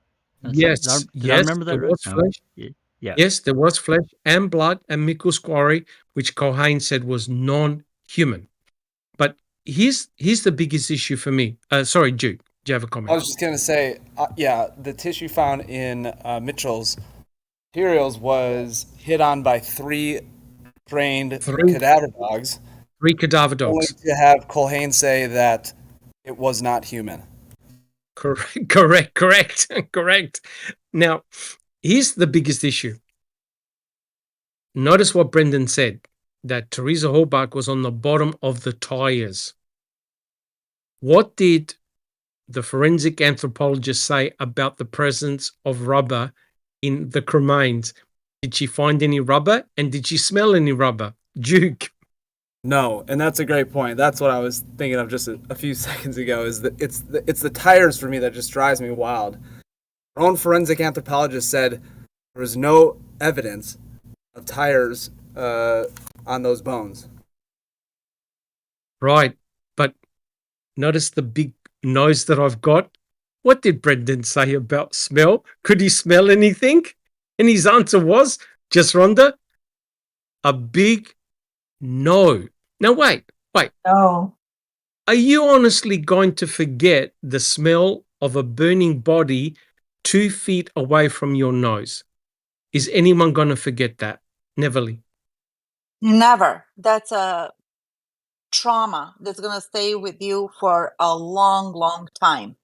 Yes. Did I remember that there right? was flesh. Yeah. Yes, there was flesh and blood and Mickle's quarry, which Culhane said was non-human. But here's the biggest issue for me. Sorry, Duke, do you have a comment? I was just gonna say, the tissue found in Mitchell's materials was hit on by three trained cadaver dogs. 3 cadaver Only dogs. to have Culhane say that it was not human. Correct. Now, here's the biggest issue. Notice what Brendan said. that Teresa Halbach was on the bottom of the tires. What did the forensic anthropologist say about the presence of rubber in the cremains? Did she find any rubber, and did she smell any rubber? Duke. No, and that's a great point. That's what I was thinking of just a few seconds ago. Is that it's the tires for me that just drives me wild. Our own forensic anthropologist said there was no evidence of tires on those bones. Right, but notice the big nose that I've got. What did Brendan say about smell? Could he smell anything? And his answer was, just Rhonda, a big no. Now wait. No. Are you honestly going to forget the smell of a burning body 2 feet away from your nose? Is anyone going to forget that? Neverly. Never. That's a trauma that's going to stay with you for a long, long time.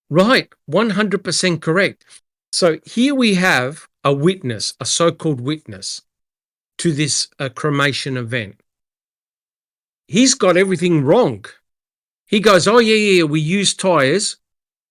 Right, 100% correct. So here we have a witness, a so-called witness to this cremation event. He's got everything wrong. He goes, oh, yeah, we use tires,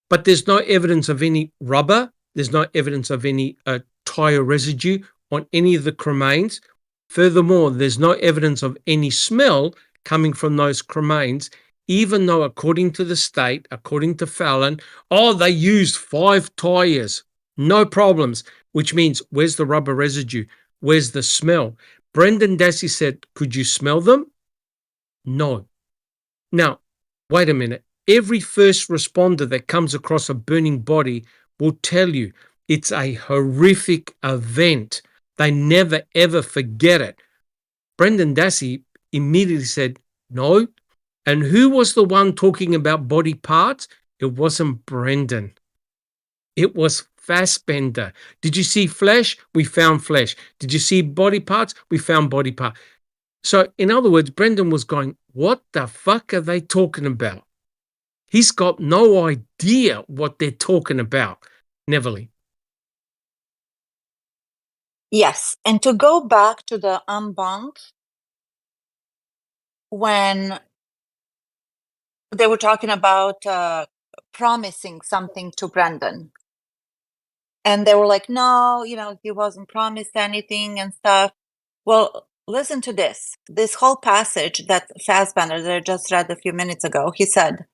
but there's no evidence of any rubber. There's no evidence of any tire residue on any of the cremains. Furthermore, there's no evidence of any smell coming from those cremains, even though according to the state, according to Fallon, they used 5 tires. No problems, which means where's the rubber residue? Where's the smell? Brendan Dassey said, could you smell them? No. Now, wait a minute. Every first responder that comes across a burning body will tell you it's a horrific event. They never, ever forget it. Brendan Dassey immediately said, no. And who was the one talking about body parts? It wasn't Brendan. It was Fassbender. Did you see flesh? We found flesh. Did you see body parts? We found body parts. So, in other words, Brendan was going, what the fuck are they talking about? He's got no idea what they're talking about. Neverly. Yes. And to go back to the unbunk, when they were talking about promising something to Brendan, and they were like, no, he wasn't promised anything and stuff. Well, listen to this. This whole passage that Fassbender that I just read a few minutes ago, he said,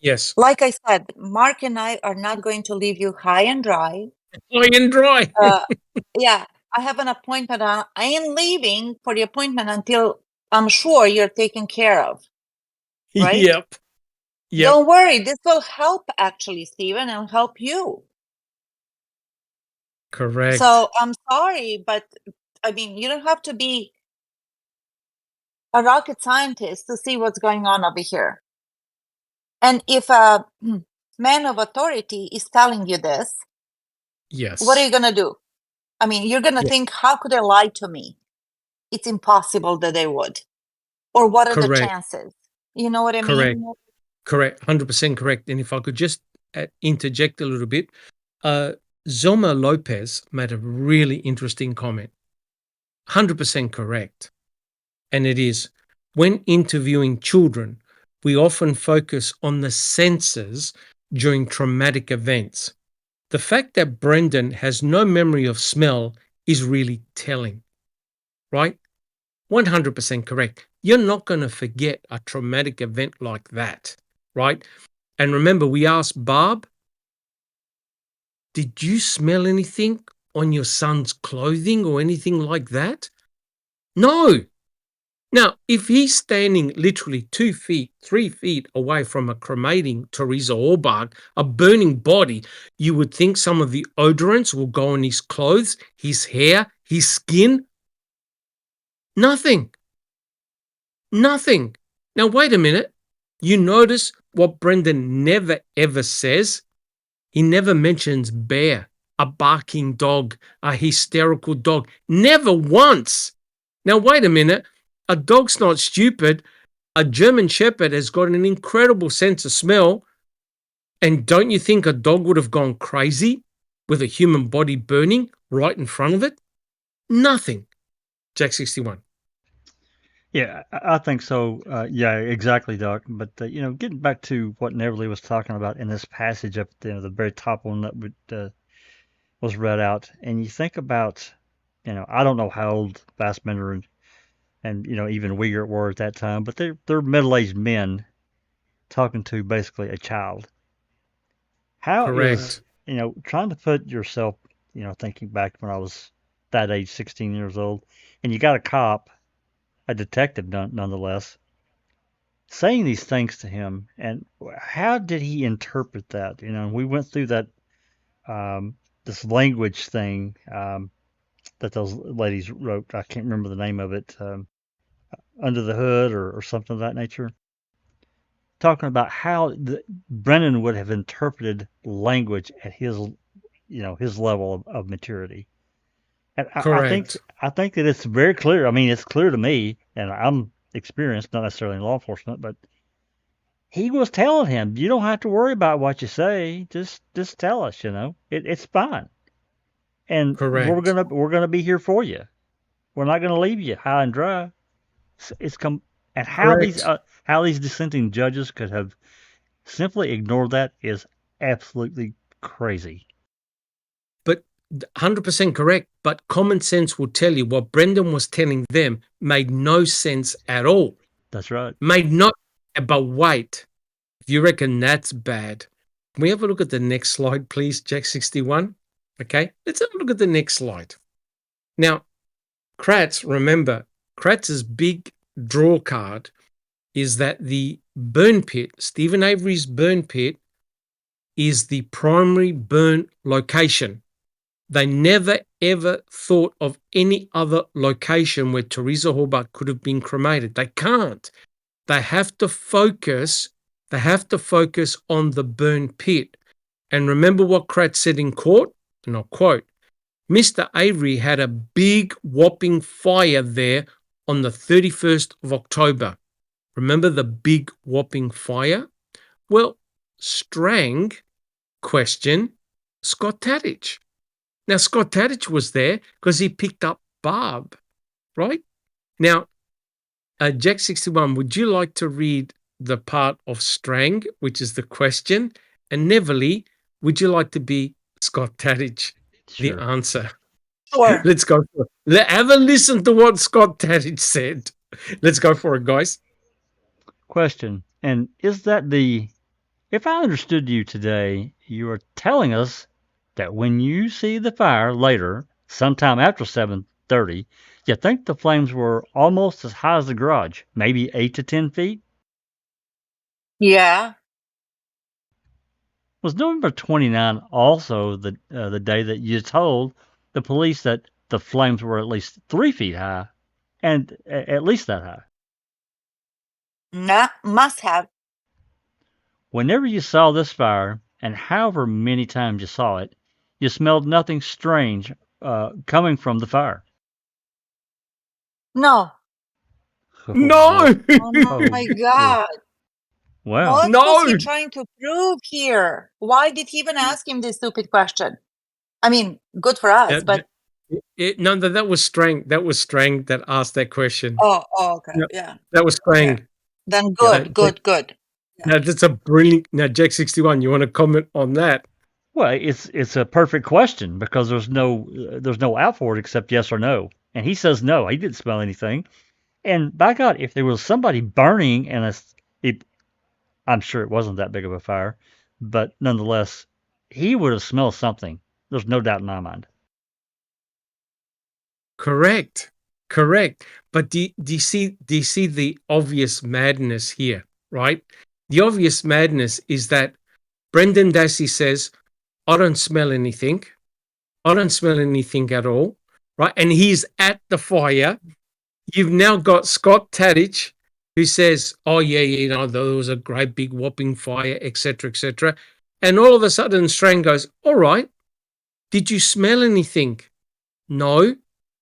yes, like I said, Mark and I are not going to leave you high and dry. High and dry. Yeah, I have an appointment. I ain't leaving for the appointment until I'm sure you're taken care of. Right? Yep. Don't worry. This will help, actually, Stephen, and help you. Correct. So I'm sorry, but I mean, you don't have to be a rocket scientist to see what's going on over here. And if a man of authority is telling you this, yes, what are you going to do? I mean, you're going to think, how could they lie to me? It's impossible that they would. Or what are the chances? You know what I mean? Correct. 100% correct. And if I could just interject a little bit, Zelma Lopez made a really interesting comment. 100% correct. And it is, when interviewing children, we often focus on the senses during traumatic events. The fact that Brendan has no memory of smell is really telling, right? 100% correct. You're not going to forget a traumatic event like that, right? And remember, we asked Barb, did you smell anything on your son's clothing or anything like that? No. Now, if he's standing literally 2 feet, 3 feet away from a cremating Teresa Halbach, a burning body, you would think some of the odorants will go on his clothes, his hair, his skin. Nothing. Now, wait a minute. You notice what Brendan never ever says? He never mentions bear, a barking dog, a hysterical dog. Never once. Now, wait a minute. A dog's not stupid. A German Shepherd has got an incredible sense of smell. And don't you think a dog would have gone crazy with a human body burning right in front of it? Nothing. Jack 61. Yeah, I think so. Yeah, exactly, Doc. But getting back to what Neverly was talking about in this passage up at the very top one that was read out, and you think about, I don't know how old Fassbender and even Uyghur were at that time, but they're middle-aged men talking to basically a child. How is Correct. trying to put yourself, thinking back when I was that age, 16 years old, and you got a cop, a detective nonetheless, saying these things to him, and how did he interpret that? We went through that this language thing that those ladies wrote. I can't remember the name of it. Under the Hood or something of that nature. Talking about how Brennan would have interpreted language at his level of maturity. And Correct. I think that it's very clear. I mean, it's clear to me, and I'm experienced, not necessarily in law enforcement, but he was telling him, you don't have to worry about what you say. Just tell us, it's fine. And we're Correct. gonna be here for you. We're not gonna leave you high and dry. It's come and Correct. how these dissenting judges could have simply ignored that is absolutely crazy. But 100% correct. But common sense will tell you what Brendan was telling them made no sense at all. That's right. Made not. But wait, if you reckon that's bad, can we have a look at the next slide, please, Jack 61? Okay, let's have a look at the next slide. Now, remember, Kratz's big draw card is that the burn pit, Stephen Avery's burn pit, is the primary burn location. They never ever thought of any other location where Teresa Hallbutt could have been cremated. They can't. They have to focus on the burn pit. And remember what Kratz said in court? And I'll quote, Mr. Avery had a big whopping fire there on the 31st of October. Remember the big whopping fire? Well, Strang questioned Scott Tadich. Now, Scott Tadich was there because he picked up Barb, right? Now, Jack 61, would you like to read the part of Strang, which is the question? And Neverly, would you like to be Scott Tadich, Sure. the answer? Sure. Let's go for it. Have a listen to what Scott Tadich said. Let's go for it, guys. Question. And is that if I understood you today, you are telling us that when you see the fire later, sometime after 7:30, you think the flames were almost as high as the garage, maybe 8 to 10 feet? Yeah. Was November 29 also the day that you told the police that the flames were at least 3 feet high, and at least that high? Nah, must have. Whenever you saw this fire, and however many times you saw it, you smelled nothing strange coming from the fire. No. No! Oh my God. Wow. What No! was he trying to prove here? Why did he even ask him this stupid question? I mean, good for us, but No, that was Strang. That was Strang that asked that question. oh, okay, Yep. yeah. That was Strang. Okay. Then good. Yeah. Now that's a brilliant. Now, Jack 61, you want to comment on that? Well, it's a perfect question because there's no out for it except yes or no, and he says no. He didn't smell anything. And by God, if there was somebody burning and I'm sure it wasn't that big of a fire, but nonetheless, he would have smelled something. There's no doubt in my mind. Correct. But do you see the obvious madness here, right? The obvious madness is that Brendan Dassey says, I don't smell anything. I don't smell anything at all, right? And he's at the fire. You've now got Scott Tadich, who says, oh, yeah, there was a great big whopping fire, etc., etc. And all of a sudden, Strang goes, all right, did you smell anything? No.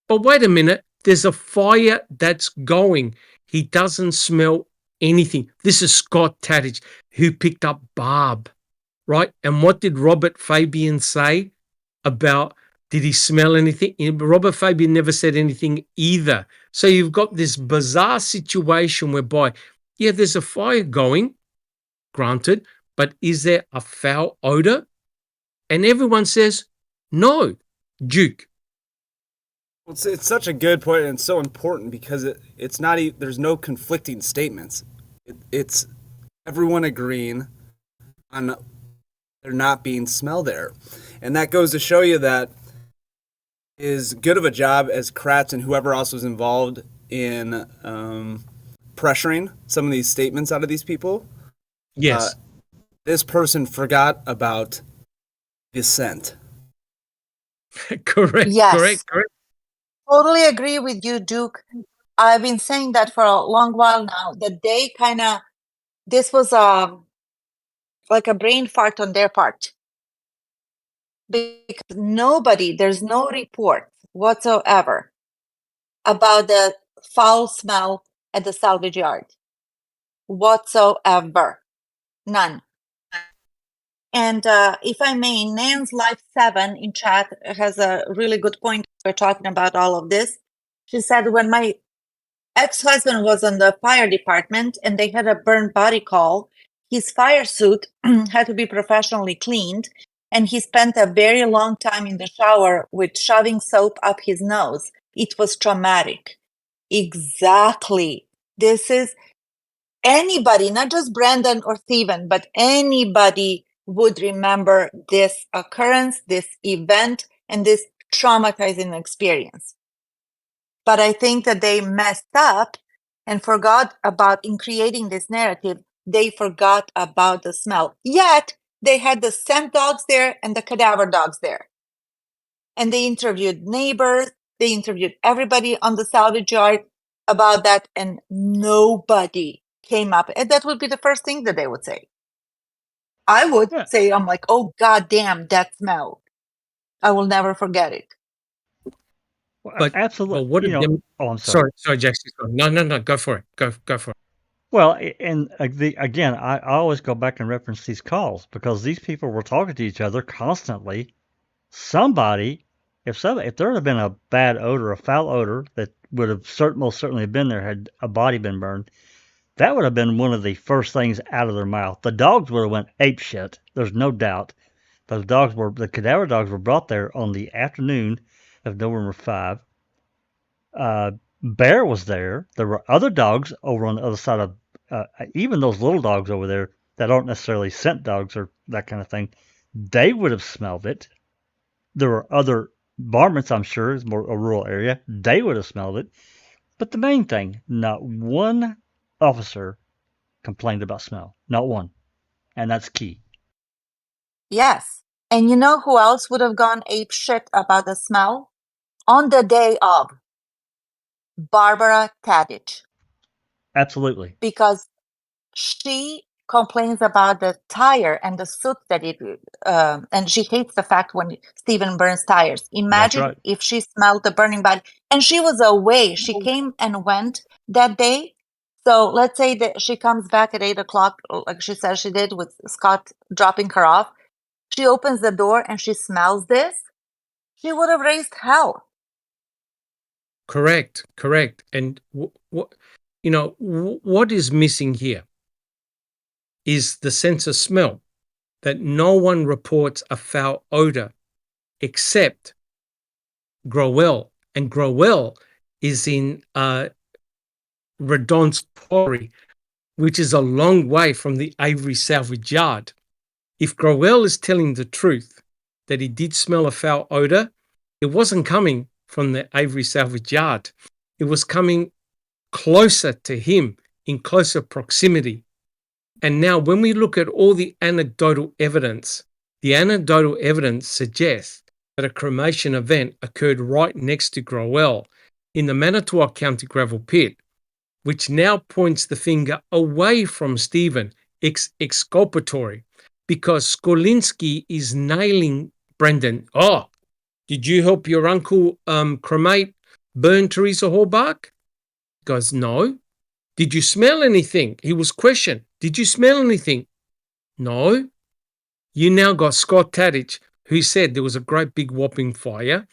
But wait a minute, there's a fire that's going. He doesn't smell anything. This is Scott Tadich, who picked up Barb, right? And what did Robert Fabian say about Did he smell anything? Robert Fabian never said anything either. So you've got this bizarre situation whereby, yeah, there's a fire going, granted, but is there a foul odor? And everyone says, no, Duke. It's such a good point, and it's so important because it's not there's no conflicting statements. It's everyone agreeing on there not being smell there, and that goes to show you that is good of a job as Kratz and whoever else was involved in pressuring some of these statements out of these people. Yes, this person forgot about the scent. correct. Yes. Correct. Totally agree with you, Duke. I've been saying that for a long while now, that they this was like a brain fart on their part. Because there's no report whatsoever about the foul smell at the salvage yard. Whatsoever. None. And if I may, Nan's Life 7 in chat has a really good point. We're talking about all of this. She said, when my ex-husband was in the fire department and they had a burn body call, his fire suit had to be professionally cleaned, and he spent a very long time in the shower with shoving soap up his nose. It was traumatic. Exactly. This is anybody, not just Brandon or Steven, but anybody would remember this occurrence, this event, and this traumatizing experience. But I think that they messed up and forgot about, in creating this narrative, they forgot about the smell. Yet they had the scent dogs there and the cadaver dogs there. And they interviewed neighbors, they interviewed everybody on the salvage yard about that, and nobody came up. And that would be the first thing that they would say. I would say, I'm like, oh, God damn, that smell. I will never forget it. But absolutely. But what I'm sorry. Sorry, Jackson. No. Go for it. Go for it. Well, and again, I always go back and reference these calls because these people were talking to each other constantly. Somebody, if there had been a bad odor, a foul odor that would have most certainly been there had a body been burned, that would have been one of the first things out of their mouth. The dogs would have went ape shit. There's no doubt. The cadaver dogs were brought there on the afternoon of November 5. Bear was there. There were other dogs over on the other side of, even those little dogs over there that aren't necessarily scent dogs or that kind of thing. They would have smelled it. There were other varmints, I'm sure, it's more a rural area. They would have smelled it. But the main thing, not one officer complained about smell. Not one. And that's key. Yes. And you know who else would have gone ape shit about the smell? On the day of, Barbara Tadich. Absolutely. Because she complains about the tire and the soot that and she hates the fact when Steven burns tires. Imagine if she smelled the burning body. And she was away. She came and went that day. So let's say that she comes back at 8 o'clock, like she says she did with Scott dropping her off. She opens the door and she smells this. She would have raised hell. Correct. And what is missing here is the sense of smell, that no one reports a foul odor except Growell. And Growell is in Redon's quarry, which is a long way from the Avery salvage yard. If Growell is telling the truth that he did smell a foul odor, it wasn't coming from the Avery salvage yard. It was coming closer to him, in closer proximity. And now when we look at all the anecdotal evidence suggests that a cremation event occurred right next to Growell in the Manitowoc County gravel pit, which now points the finger away from Steven, exculpatory, because Skolinski is nailing Brendan. Oh, did you help your uncle burn Teresa Hallbach? He goes, no. Did you smell anything? He was questioned. Did you smell anything? No. You now got Scott Tadich, who said there was a great big whopping fire,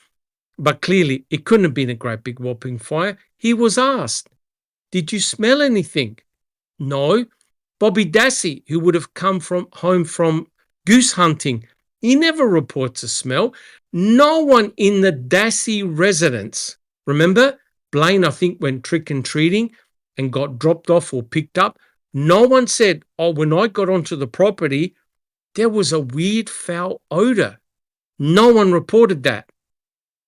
but clearly it couldn't have been a great big whopping fire. He was asked, "Did you smell anything?" No. Bobby Dassey, who would have come home from goose hunting, he never reports a smell. No one in the Dassey residence, remember, Blaine, I think, went trick-and-treating and got dropped off or picked up. No one said, "Oh, when I got onto the property, there was a weird foul odor." No one reported that.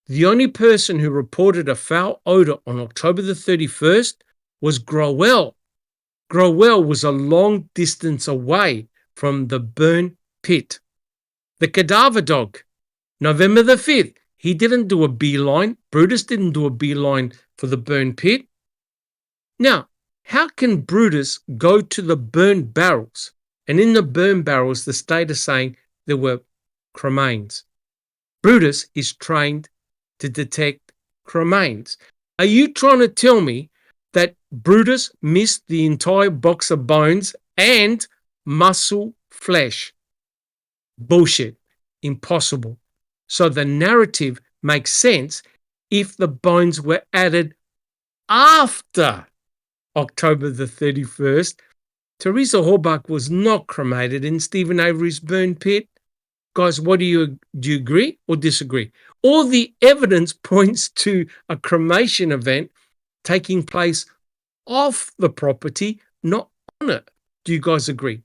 The only person who reported a foul odor on October the 31st was Growell. Growell was a long distance away from the burn pit. The cadaver dog, November the 5th, he didn't do a beeline. Brutus didn't do a beeline for the burn pit. Now, how can Brutus go to the burn barrels? And in the burn barrels, the state is saying there were cremains. Brutus is trained to detect cremains. Are you trying to tell me that Brutus missed the entire box of bones and muscle flesh? Bullshit. Impossible. So the narrative makes sense if the bones were added after October the 31st. Teresa Horbach was not cremated in Stephen Avery's burn pit. Guys, do you agree or disagree? All the evidence points to a cremation event taking place off the property, not on it. Do you guys agree?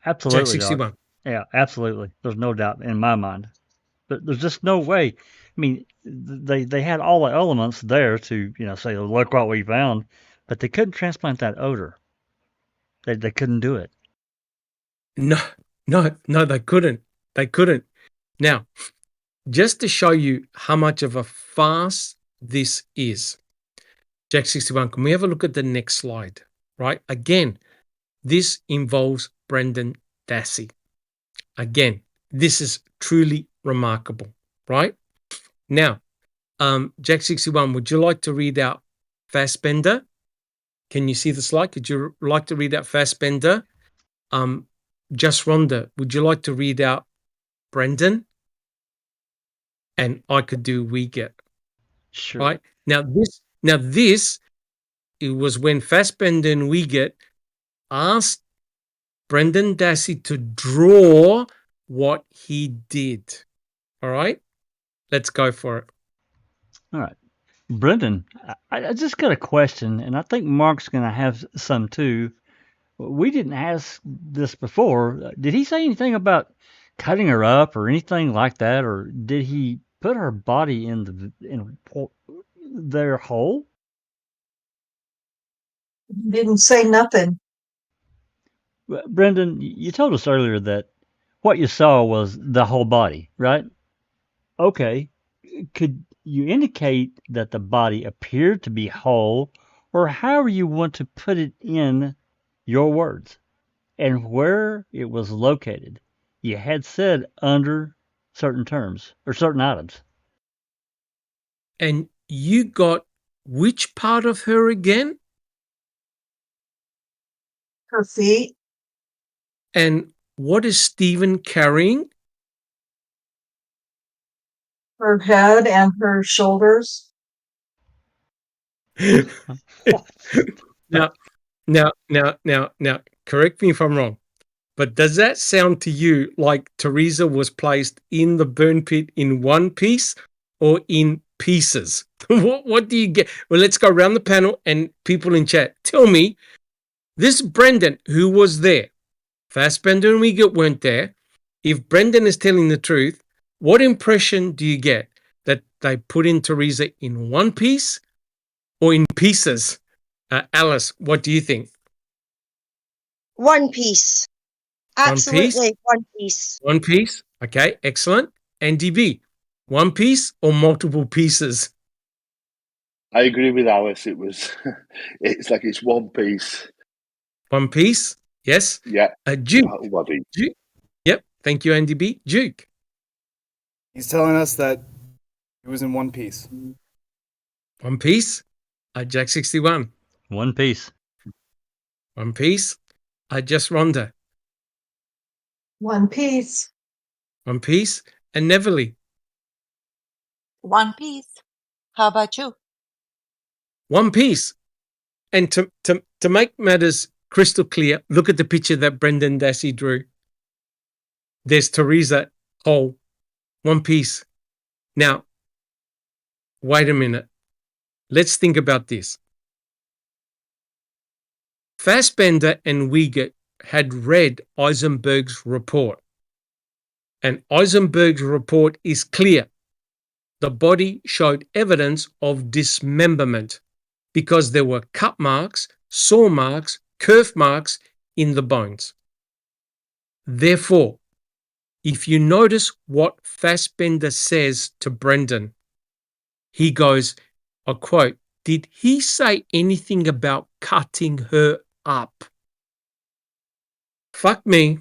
Absolutely, Jack 61. Doc. Yeah, absolutely. There's no doubt in my mind. But there's just no way. I mean, they had all the elements there to, say, look what we found, but they couldn't transplant that odor. They couldn't do it. No, they couldn't. They couldn't. Now, just to show you how much of a farce this is, Jack 61, can we have a look at the next slide? Right? Again, this involves Brendan Dassey. Again, this is truly remarkable, right? Now, Jack 61, would you like to read out Fassbender? Can you see the slide? Could you like to read out Fassbender? Just Rhonda, would you like to read out Brendan? And I could do Wiegert. Sure. Right? Now this, it was when Fassbender and Wiegert asked Brendan Dassey to draw what he did. All right? Let's go for it. All right. Brendan, I just got a question, and I think Mark's going to have some too. We didn't ask this before. Did he say anything about cutting her up or anything like that, or did he put her body in their hole? Didn't say nothing. Brendan, you told us earlier that what you saw was the whole body, right? Okay. Could you indicate that the body appeared to be whole, or however you want to put it in your words, and where it was located? You had said under certain terms or certain items. And you got which part of her again? Her feet. And what is Stephen carrying? Her head and her shoulders. Now, correct me if I'm wrong, but does that sound to you like Teresa was placed in the burn pit in one piece or in pieces? What do you get? Well, let's go around the panel and people in chat. Tell me, this Brendan, who was there, Fassbender and Wiegert weren't there. If Brendan is telling the truth, what impression do you get? That they put in Teresa in one piece or in pieces? Alice, what do you think? One piece. Absolutely, one piece. One piece. Okay, excellent. And DB, one piece or multiple pieces? I agree with Alice. It's like it's one piece. One piece? Yes? Yeah. Duke. Duke. Yep. Thank you, Andy B. Duke. He's telling us that it was in one piece. One piece? Jack 61. One piece. One piece? Just Rhonda. One piece. One Piece. And Neverly. One Piece. How about you? One Piece. And to make matters crystal clear, look at the picture that Brendan Dassey drew. There's Teresa Hole. One Piece. Now, wait a minute. Let's think about this. Fassbender and Wiegert had read Eisenberg's report. And Eisenberg's report is clear. The body showed evidence of dismemberment because there were cut marks, saw marks, kerf marks in the bones. Therefore, if you notice what Fassbender says to Brendan, he goes, I quote, "Did he say anything about cutting her up?" Fuck me.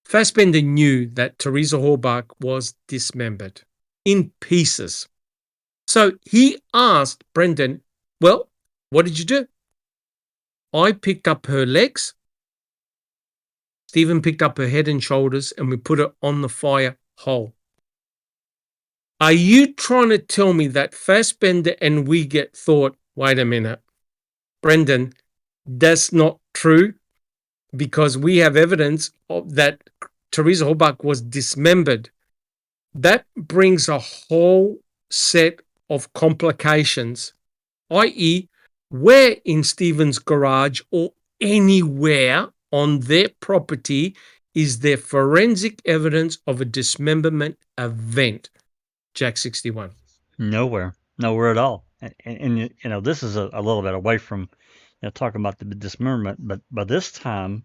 Fassbender knew that Teresa Halbach was dismembered in pieces. So he asked Brendan, well, what did you do? I picked up her legs. Stephen picked up her head and shoulders and we put her on the fire hole. Are you trying to tell me that Fassbender and Wiegert thought, wait a minute, Brendan, that's not true because we have evidence of that Teresa Halbach was dismembered? That brings a whole set of complications, i.e., where in Stephen's garage or anywhere on their property is there forensic evidence of a dismemberment event? Jack 61. Nowhere at all. And you know, this is a little bit away from talking about the dismemberment, but by this time,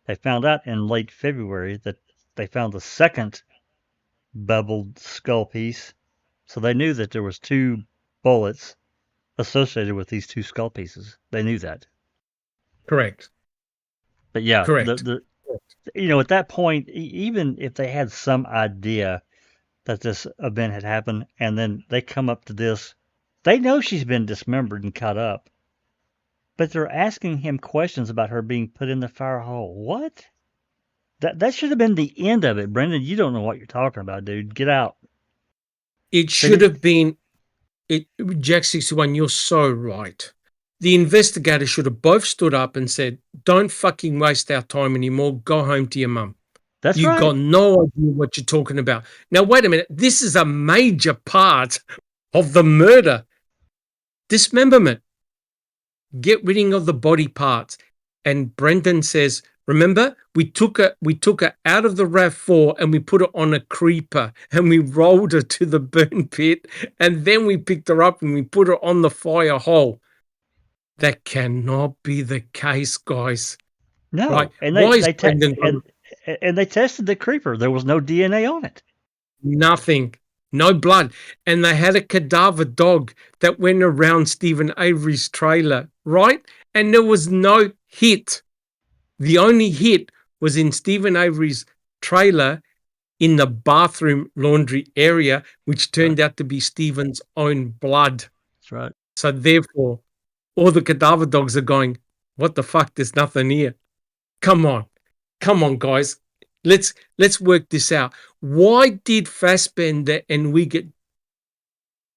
they found out in late February that they found the second beveled skull piece, so they knew that there was 2 bullets associated with these 2 skull pieces. They knew that. Correct. But yeah, Correct. At that point, even if they had some idea that this event had happened, and then they come up to this, they know she's been dismembered and cut up, but they're asking him questions about her being put in the fire hole. What? That should have been the end of it, Brendan. You don't know what you're talking about, dude. Get out. It should have been, Jack 61, you're so right. The investigator should have both stood up and said, don't fucking waste our time anymore. Go home to your mum. That's You've right. got no idea what you're talking about. Now, wait a minute. This is a major part of the murder. Dismemberment. Get rid of the body parts. And Brendan says, remember, we took her out of the RAV4 and we put her on a creeper and we rolled her to the burn pit and then we picked her up and we put her on the fire hole. That cannot be the case, guys. No. Right? And they tested the creeper. There was no DNA on it. Nothing. No blood. And they had a cadaver dog that went around Stephen Avery's trailer, right? And there was no hit. The only hit was in Stephen Avery's trailer in the bathroom laundry area, which turned out to be Stephen's own blood. That's right. So therefore, all the cadaver dogs are going, what the fuck? There's nothing here. Come on, guys. Let's work this out. Why did Fassbender and Wiegert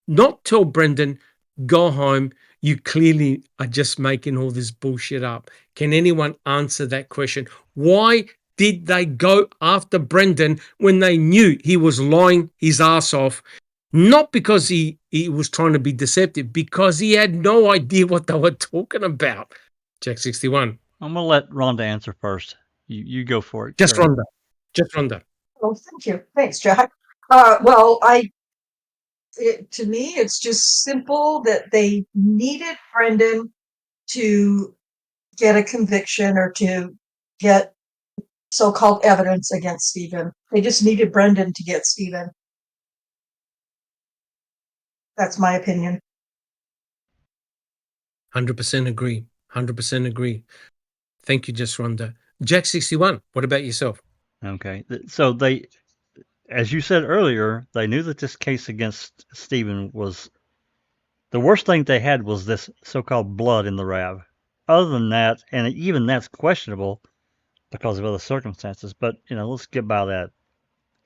not tell Brendan, go home, you clearly are just making all this bullshit up? Can anyone answer that question? Why did they go after Brendan when they knew he was lying his ass off? Not because he was trying to be deceptive, because he had no idea what they were talking about. Jack 61. I'm going to let Rhonda answer first. You go for it. Just sure. Rhonda. Oh, thank you. Thanks, Jack. To me, it's just simple that they needed Brendan to get a conviction or to get so-called evidence against Stephen. They just needed Brendan to get Stephen. That's my opinion. 100% agree. 100% agree. Thank you, Just Rhonda. Jack 61, what about yourself? Okay. So they, as you said earlier, they knew that this case against Stephen was, the worst thing they had was this so-called blood in the RAV. Other than that, and even that's questionable because of other circumstances, but let's get by that.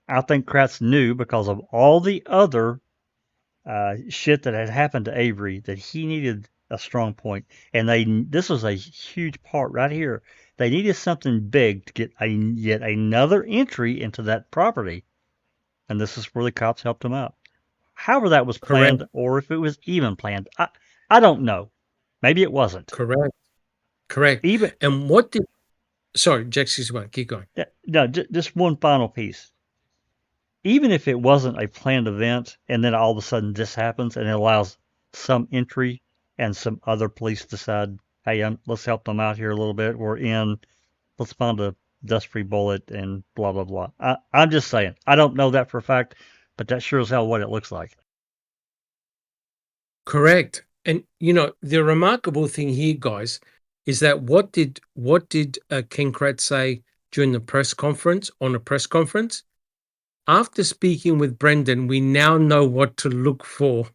I think Kratz knew because of all the other shit that had happened to Avery that he needed a strong point, and this was a huge part right here. They needed something big to get yet another entry into that property, and this is where the cops helped him out. However, that was Correct. planned, or if it was even planned, I don't know. Maybe it wasn't. Correct. Even And what did? Sorry, Jaxie's one. Keep going. no, just one final piece. Even if it wasn't a planned event, and then all of a sudden this happens, and it allows some entry, and some other police decide, hey, let's help them out here a little bit. We're in. Let's find a dust-free bullet and blah blah blah. I'm just saying. I don't know that for a fact, but that sure as hell what it looks like. Correct. And the remarkable thing here, guys, is that what did Ken Kratz say during the press conference, on a press conference? After speaking with Brendan, we now know what to look for.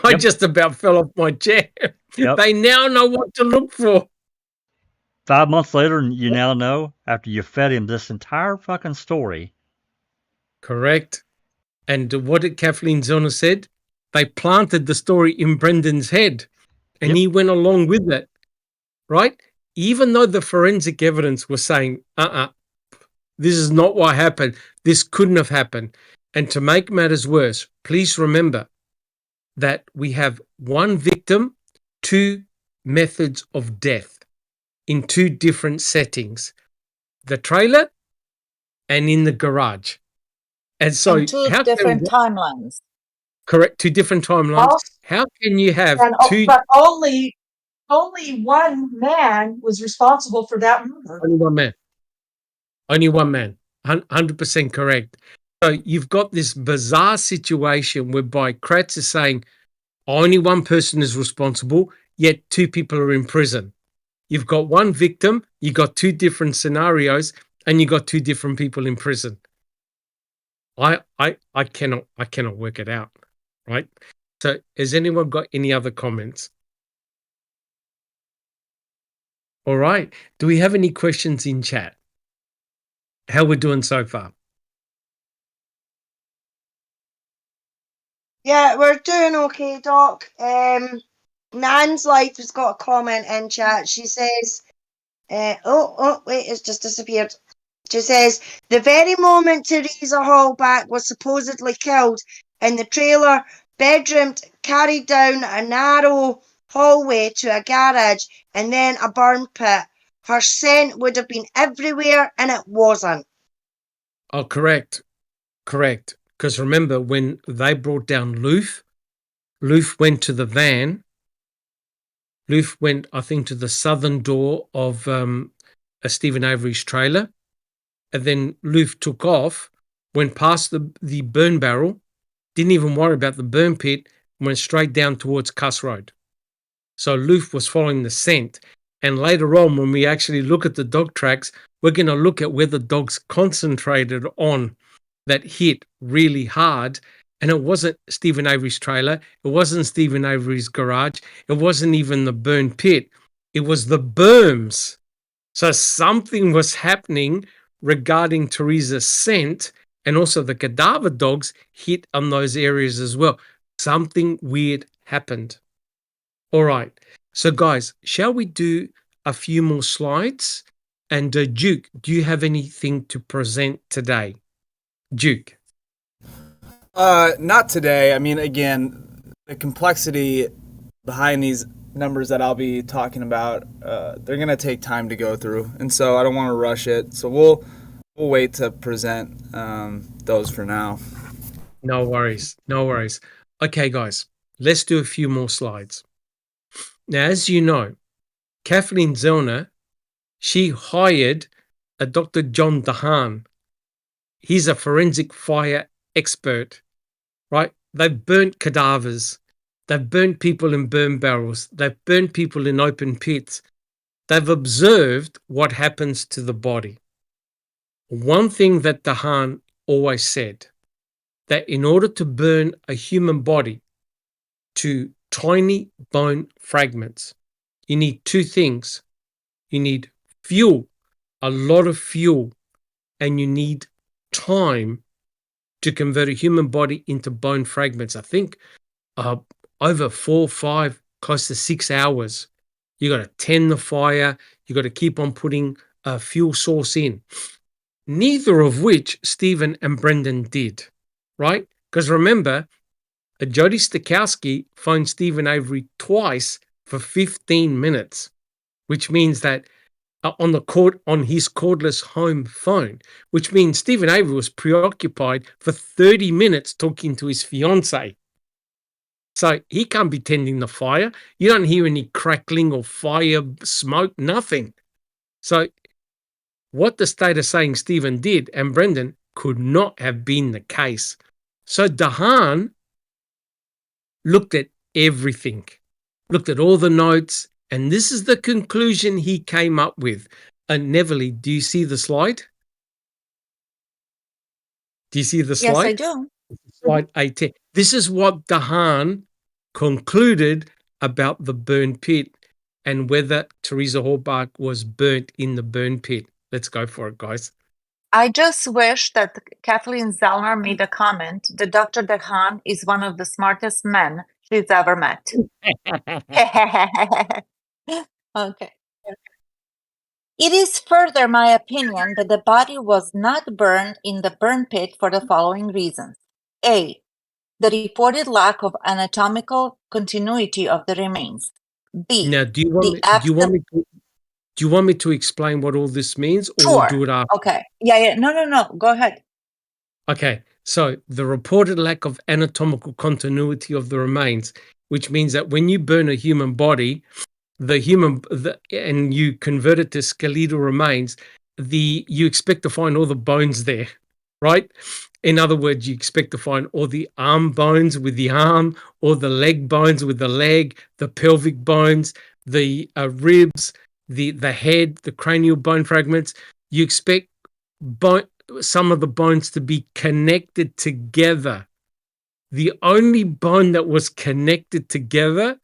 I just about fell off my chair. Yep. They now know what to look for. 5 months later, you now know after you fed him this entire fucking story. Correct. And what did Kathleen Zellner said? They planted the story in Brendan's head, and he went along with it, right? Even though the forensic evidence was saying, this is not what happened. This couldn't have happened. And to make matters worse, please remember that we have one victim, two methods of death in two different settings, the trailer and in the garage. And so and two different timelines. Correct, two different timelines. How can you have two? But only one man was responsible for that murder. Only one man. 100% correct. So you've got this bizarre situation whereby Kratz is saying only one person is responsible, yet two people are in prison. You've got one victim, you got two different scenarios, and you got two different people in prison. I cannot work it out, right? So has anyone got any other comments? All right. Do we have any questions in chat? How we're doing so far? Yeah, we're doing okay, Doc. Nan's Life has got a comment in chat. She says, wait, it's just disappeared. She says, the very moment Teresa Hallback was supposedly killed in the trailer bedroom, carried down a narrow hallway to a garage and then a burn pit, her scent would have been everywhere, and it wasn't. Oh, correct. Because remember, when they brought down Loof went to the van. Loof went, I think, to the southern door of Stephen Avery's trailer. And then Loof took off, went past the burn barrel, didn't even worry about the burn pit, went straight down towards Cuss Road. So Loof was following the scent. And later on, when we actually look at the dog tracks, we're going to look at where the dogs concentrated on that hit really hard. And it wasn't Stephen Avery's trailer. It wasn't Stephen Avery's garage. It wasn't even the burn pit. It was the berms. So something was happening regarding Teresa's scent, and also the cadaver dogs hit on those areas as well. Something weird happened. All right. So guys, shall we do a few more slides? And Duke, do you have anything to present today? Duke. Not today. I mean, again, the complexity behind these numbers that I'll be talking about, they're going to take time to go through. And so I don't want to rush it. So we'll wait to present those for now. No worries. Okay, guys, let's do a few more slides. Now, as you know, Kathleen Zellner, she hired a Dr. John DeHaan. He's a forensic fire expert, right? They've burnt cadavers. They've burnt people in burn barrels. They've burnt people in open pits. They've observed what happens to the body. One thing that DeHaan always said, that in order to burn a human body to tiny bone fragments, you need two things. You need fuel, a lot of fuel, and you need time to convert a human body into bone fragments. I think over 4, 5, close to 6 hours. You got to tend the fire. You got to keep on putting a fuel source in. Neither of which Stephen and Brendan did, right? Because remember, Jody Stokowski phoned Stephen Avery twice for 15 minutes, which means that on his cordless home phone, which means Stephen Avery was preoccupied for 30 minutes talking to his fiancée. So he can't be tending the fire. You don't hear any crackling or fire, smoke, nothing. So what the state is saying Stephen did and Brendan could not have been the case. So Dahan looked at everything, looked at all the notes, and this is the conclusion he came up with. Neville, do you see the slide? Do you see the slide? Yes, I do. Slide 18. This is what Dahan concluded about the burn pit and whether Teresa Halbach was burnt in the burn pit. Let's go for it, guys. I just wish that Kathleen Zellner made a comment that Dr. Dahan is one of the smartest men she's ever met. Okay. It is further my opinion that the body was not burned in the burn pit for the following reasons. A. The reported lack of anatomical continuity of the remains. B. Now, do you want me to explain what all this means, or Sure. do it after? Okay. Yeah. No. Go ahead. Okay. So the reported lack of anatomical continuity of the remains, which means that when you burn a human body, and you convert it to skeletal remains, you expect to find all the bones there, right? In other words, you expect to find all the arm bones with the arm, or the leg bones with the leg, the pelvic bones, the ribs, the head, the cranial bone fragments. You expect some of the bones to be connected together. The only bone that was connected together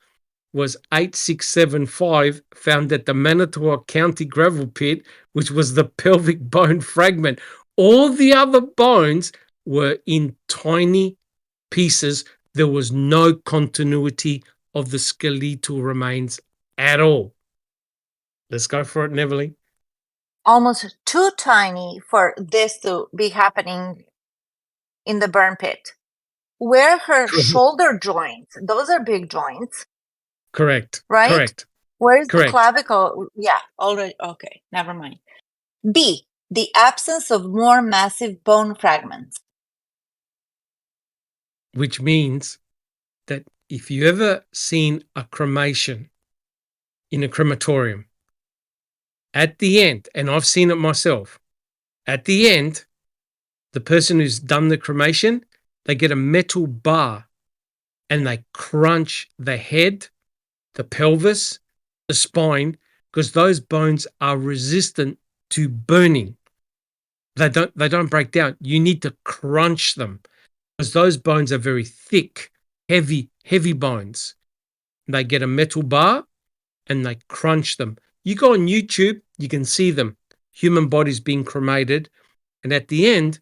was 8675, found at the Manitowoc County gravel pit, which was the pelvic bone fragment. All the other bones were in tiny pieces. There was no continuity of the skeletal remains at all. Let's go for it, Neville. Almost too tiny for this to be happening in the burn pit. Where her shoulder joints, those are big joints. Correct. Right? Correct. Where's the Correct. clavicle? Yeah, already. Okay, never mind. B, the absence of more massive bone fragments. Which means that if you ever seen a cremation in a crematorium, at the end, and I've seen it myself, at the end, the person who's done the cremation, they get a metal bar and they crunch the head, the pelvis, the spine, because those bones are resistant to burning. They don't break down. You need to crunch them because those bones are very thick, heavy bones. They get a metal bar and they crunch them. You go on YouTube, you can see them. Human bodies being cremated, and at the end,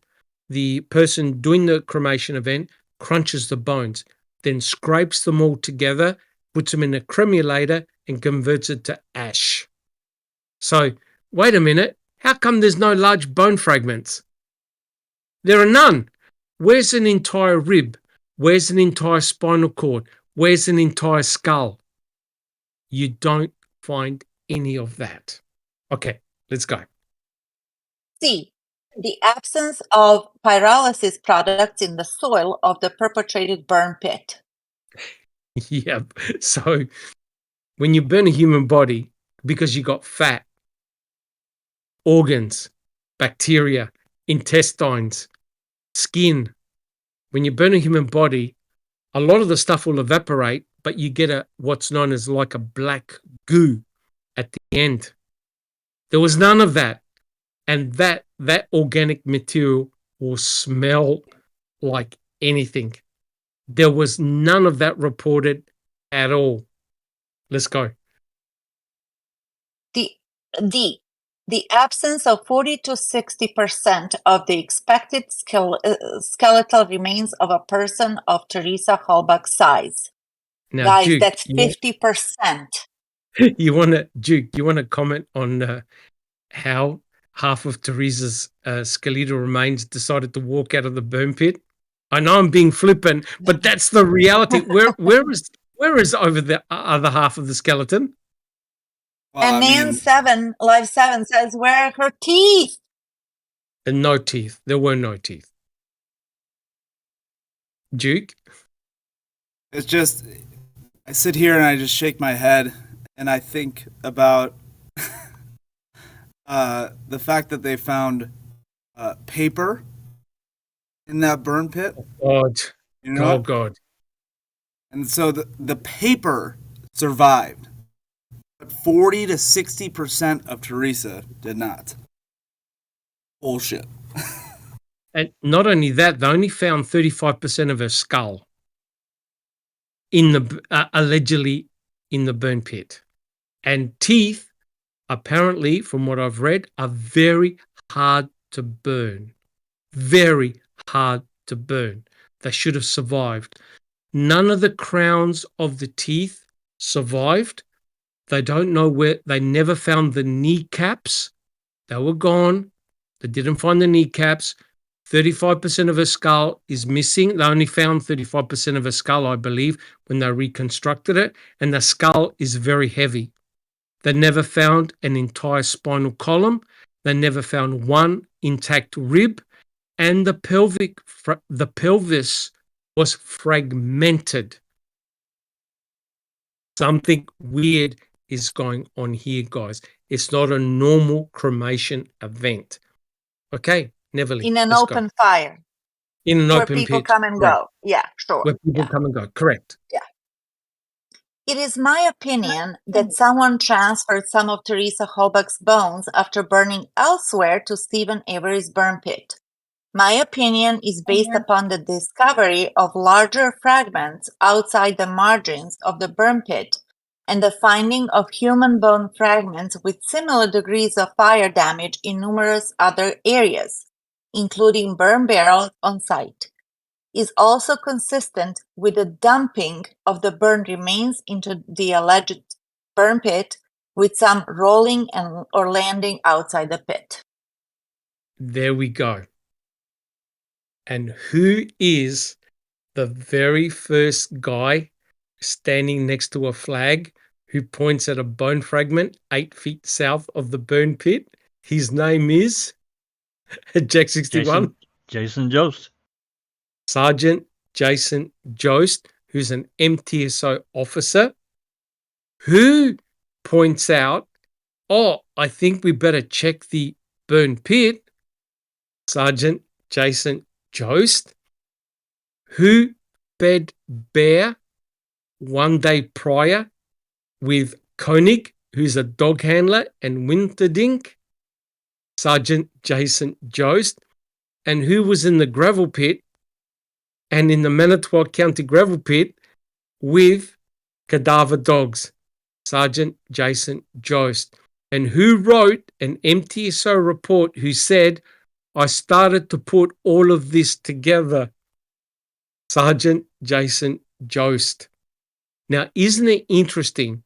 the person doing the cremation event crunches the bones, then scrapes them all together, puts them in a cremulator and converts it to ash. So, wait a minute, how come there's no large bone fragments? There are none. Where's an entire rib? Where's an entire spinal cord? Where's an entire skull? You don't find any of that. Okay, let's go. C, the absence of pyrolysis products in the soil of the perpetrated burn pit. Yep. So when you burn a human body, because you got fat, organs, bacteria, intestines, skin, when you burn a human body, a lot of the stuff will evaporate, but you get what's known as like a black goo at the end. There was none of that. And that organic material will smell like anything. There was none of that reported at all. Let's go. D, the absence of 40 to 60% of the expected skeletal remains of a person of Teresa Halbach's size. Now, Guys, Duke, that's 50%. You want to comment on how half of Teresa's skeletal remains decided to walk out of the burn pit? I know I'm being flippant, but that's the reality. Where is over the other half of the skeleton? Well, And Nan7, Live 7 says, where are her teeth? And no teeth. There were no teeth. Duke? It's just, I sit here and I just shake my head and I think about the fact that they found paper in that burn pit. God. You know what? God. And so the paper survived, but 40 to 60% of Teresa did not. Bullshit. And not only that, they only found 35% of her skull in the allegedly in the burn pit. And teeth, apparently, from what I've read, are very hard to burn. Very hard to burn. They should have survived. None of the crowns of the teeth survived. They don't know where. They never found the kneecaps. They were gone. They didn't find the kneecaps. 35% of her skull is missing. They only found 35% of her skull, I believe, when they reconstructed it. And the skull is very heavy. They never found an entire spinal column. They never found one intact rib. And the pelvis was fragmented. Something weird is going on here, guys. It's not a normal cremation event. Okay, Neverly. In an open fire. In an where open people pit. come and Correct. go. Yeah, sure. Where people come and go. Correct. Yeah. It is my opinion that someone transferred some of Teresa Halbach's bones after burning elsewhere to Stephen Avery's burn pit. My opinion is based upon the discovery of larger fragments outside the margins of the burn pit and the finding of human bone fragments with similar degrees of fire damage in numerous other areas, including burn barrels on site, is also consistent with the dumping of the burned remains into the alleged burn pit, with some rolling or landing outside the pit. There we go. And who is the very first guy standing next to a flag who points at a bone fragment 8 feet south of the burn pit? His name is Jack 61. Jason Jost. Sergeant Jason Jost, who's an MTSO officer, who points out, I think we better check the burn pit. Sergeant Jason Jost, who fed bear 1 day prior with Koenig, who's a dog handler, and Winterdink. Sergeant Jason Jost, and who was in the gravel pit and in the Manitowoc County gravel pit with cadaver dogs. Sergeant Jason Jost, and who wrote an MTSO report who said, I started to put all of this together. Sergeant Jason Jost. Now, isn't it interesting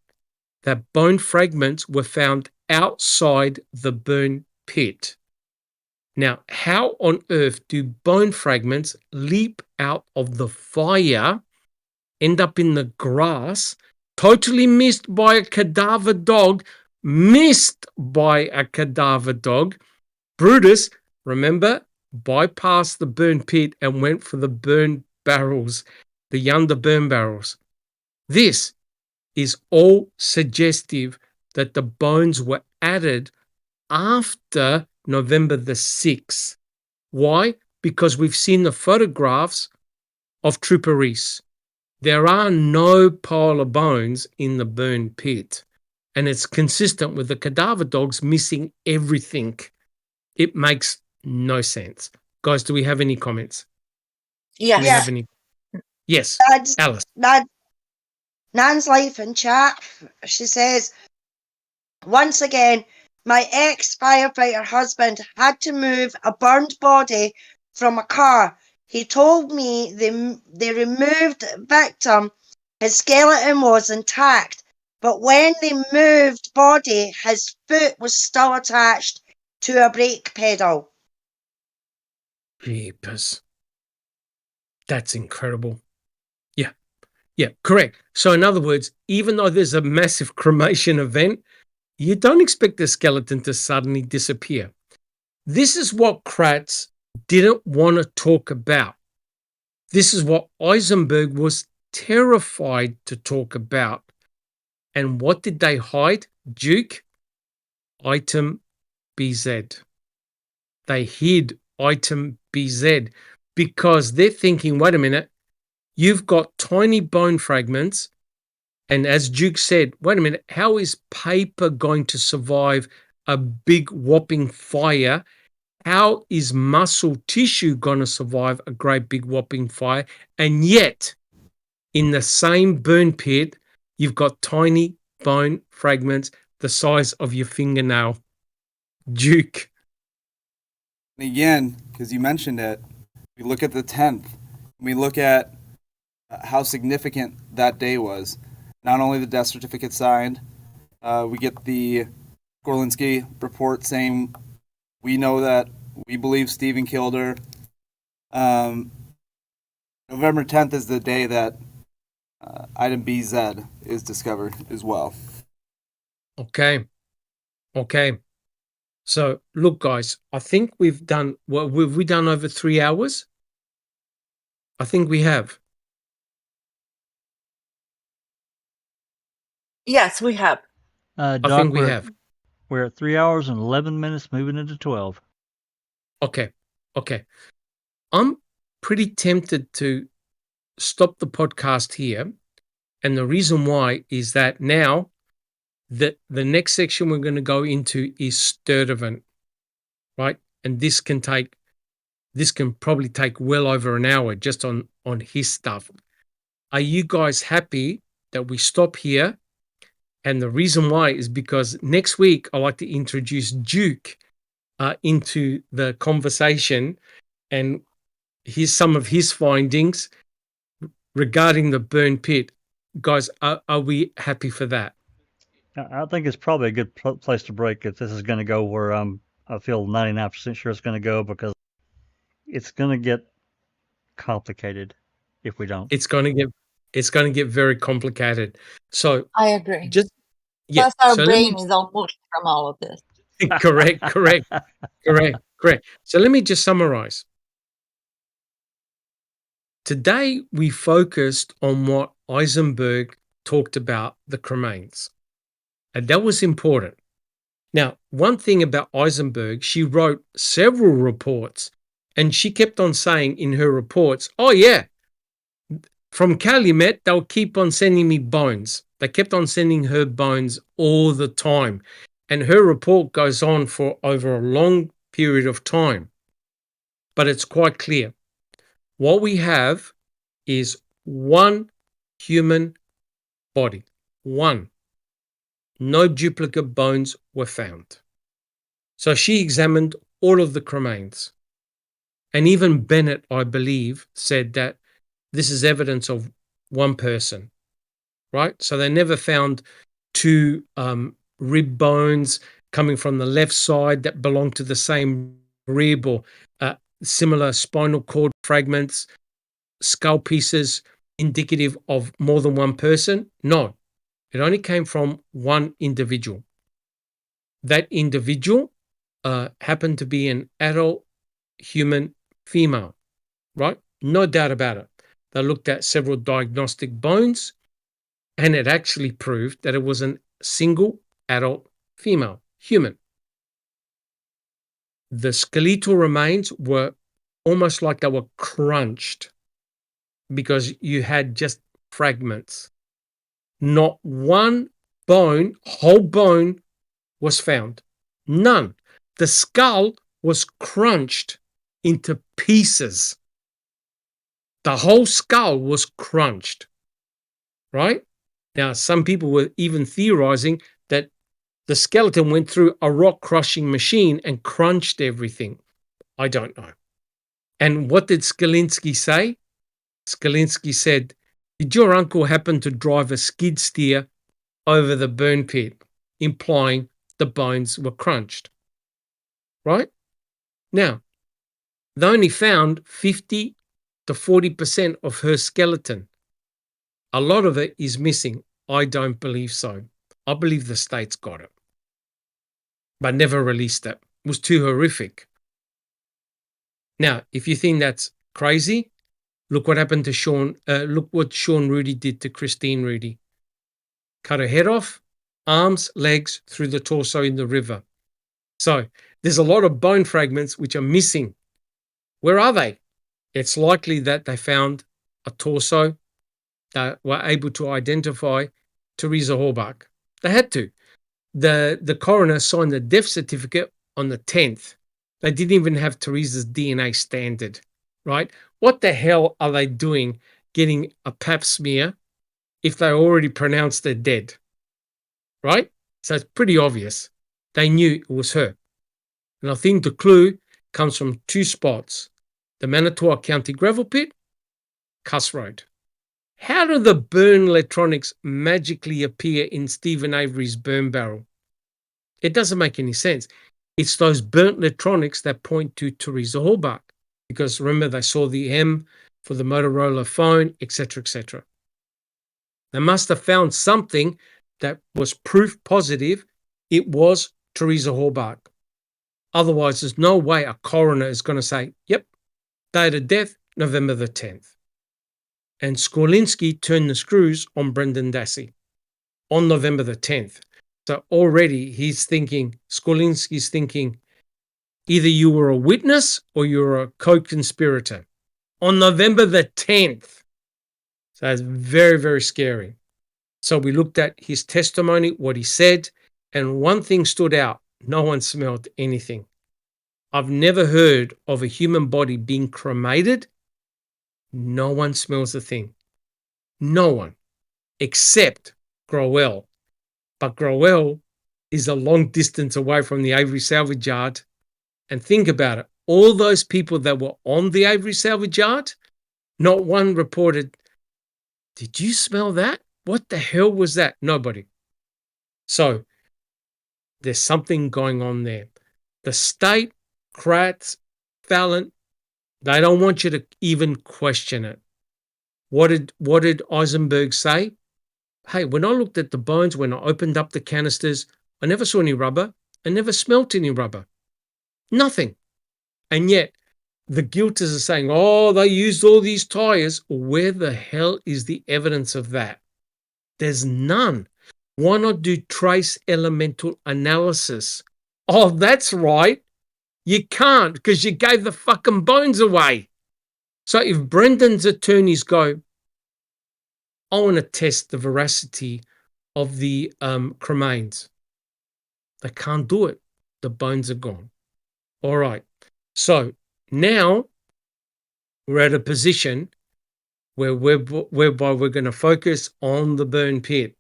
that bone fragments were found outside the burn pit? Now, how on earth do bone fragments leap out of the fire, end up in the grass, totally missed by a cadaver dog, Brutus, remember, bypassed the burn pit and went for the burn barrels, the under burn barrels. This is all suggestive that the bones were added after November the 6th. Why? Because we've seen the photographs of Trooper Reese. There are no pile of bones in the burn pit, and it's consistent with the cadaver dogs missing everything. It makes no sense. Guys, do we have any comments? Yes. Do we have any? Yes, Alice. Nan's life in chat, she says, once again, My ex-firefighter husband had to move a burned body from a car. He told me the removed victim, his skeleton was intact, but when they moved body, his foot was still attached to a brake pedal. Jeepers. That's incredible. Yeah, correct. So in other words, even though there's a massive cremation event, you don't expect the skeleton to suddenly disappear. This is what Kratz didn't want to talk about. This is what Eisenberg was terrified to talk about. And what did they hide? Duke? Item BZ. They hid item BZ because they're thinking, wait a minute, you've got tiny bone fragments. And as Duke said, wait a minute, how is paper going to survive a big whopping fire? How is muscle tissue going to survive a great big whopping fire? And yet, in the same burn pit, you've got tiny bone fragments the size of your fingernail. Duke. Again, because you mentioned it, we look at the 10th. We look at how significant that day was. Not only the death certificate signed, we get the Gorlinski report saying we know that we believe Stephen killed her. November 10th is the day that item BZ is discovered as well. Okay. So, look, guys, I think we've done, have we done over 3 hours? I think we have. Yes, we have. I Doc, think we have. We're at 3 hours and 11 minutes, moving into 12. Okay. I'm pretty tempted to stop the podcast here. And the reason why is that now the next section we're going to go into is Sturtevant, right? And this can probably take well over an hour just on his stuff. Are you guys happy that we stop here? And the reason why is because next week I like to introduce Duke into the conversation, and here's some of his findings regarding the burn pit. Guys, are we happy for that? I think it's probably a good place to break if this is going to go where I feel 99% sure it's going to go, because it's going to get complicated if we don't. It's going to get very complicated. So I agree. Plus our brain is all mushed from all of this. Correct. So let me just summarize. Today, we focused on what Eisenberg talked about, the cremains. And that was important. Now, one thing about Eisenberg, she wrote several reports, and she kept on saying in her reports, oh yeah, from Calumet, they'll keep on sending me bones. They kept on sending her bones all the time. And her report goes on for over a long period of time. But it's quite clear. What we have is one human body. One. No duplicate bones were found. So she examined all of the cremains. And even Bennett, I believe, said that this is evidence of one person, right? So they never found two rib bones coming from the left side that belonged to the same rib, or similar spinal cord fragments, skull pieces indicative of more than one person. No, it only came from one individual. That individual happened to be an adult human female, right? No doubt about it. They looked at several diagnostic bones, and it actually proved that it was a single adult female human. The skeletal remains were almost like they were crunched because you had just fragments. Not one bone, whole bone, was found. None. The skull was crunched into pieces. The whole skull was crunched, right? Now, some people were even theorizing that the skeleton went through a rock crushing machine and crunched everything? I don't know. And what did Skalinsky say? Skalinsky said, did your uncle happen to drive a skid steer over the burn pit, implying the bones were crunched? Right? Now, they only found 50 to 40% of her skeleton. A lot of it is missing. I don't believe so. I believe the state's got it, but never released it. It was too horrific. Now, if you think that's crazy, look what happened to Sean. Look what Sean Rudy did to Christine Rudy. Cut her head off, arms, legs, through the torso in the river. So there's a lot of bone fragments which are missing. Where are they? It's likely that they found a torso that were able to identify Teresa Horbach. They had to. The coroner signed the death certificate on the 10th. They didn't even have Teresa's DNA standard, right? What the hell are they doing getting a pap smear if they already pronounced they're dead, right? So it's pretty obvious. They knew it was her. And I think the clue comes from two spots: the Manitowoc County gravel pit, Cuss Road. How do the burn electronics magically appear in Stephen Avery's burn barrel? It doesn't make any sense. It's those burnt electronics that point to Teresa Horbach, because remember, they saw the M for the Motorola phone, etc., etc. They must have found something that was proof positive it was Teresa Horbach. Otherwise, there's no way a coroner is going to say, yep, date of death, November the 10th. And Skalinsky turned the screws on Brendan Dassey on November the 10th. So already he's thinking, Skalinsky's thinking, either you were a witness or you were a co-conspirator on November the 10th. So it's very, very scary. So we looked at his testimony, what he said, and one thing stood out. No one smelled anything. I've never heard of a human body being cremated. No one smells a thing. No one, except Growell. But Growell is a long distance away from the Avery salvage yard. And think about it. All those people that were on the Avery salvage yard, not one reported, did you smell that? What the hell was that? Nobody. So there's something going on there. The state, Kratz, Fallon, they don't want you to even question it. What did Eisenberg say? Hey, when I looked at the bones, when I opened up the canisters, I never saw any rubber. I never smelt any rubber. Nothing. And yet the guilters are saying, oh, they used all these tires. Where the hell is the evidence of that? There's none. Why not do trace elemental analysis? Oh, that's right. You can't, because you gave the fucking bones away. So if Brendan's attorneys go, I want to test the veracity of the cremains, they can't do it. The bones are gone. All right. So now we're at a position whereby we're going to focus on the burn pit.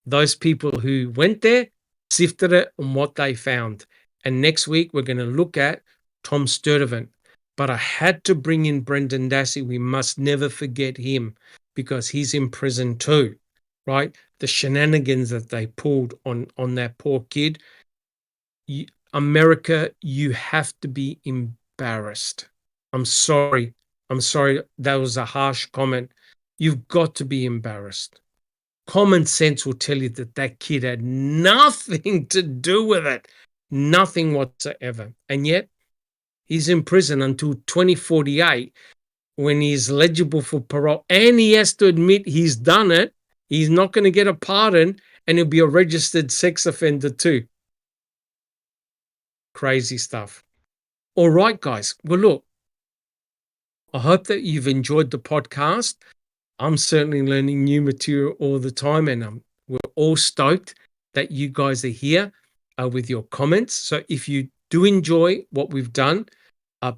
Those people who went there, sifted it, and what they found. And next week, we're going to look at Tom Sturdivant. But I had to bring in Brendan Dassey. We must never forget him, because he's in prison too, right? The shenanigans that they pulled on that poor kid. America, you have to be embarrassed. I'm sorry. That was a harsh comment. You've got to be embarrassed. Common sense will tell you that that kid had nothing to do with it. Nothing whatsoever. And yet, he's in prison until 2048 when he's eligible for parole. And he has to admit he's done it. He's not going to get a pardon, and he'll be a registered sex offender too. Crazy stuff. All right, guys. Well, look, I hope that you've enjoyed the podcast. I'm certainly learning new material all the time, and we're all stoked that you guys are here with your comments. So if you do enjoy what we've done,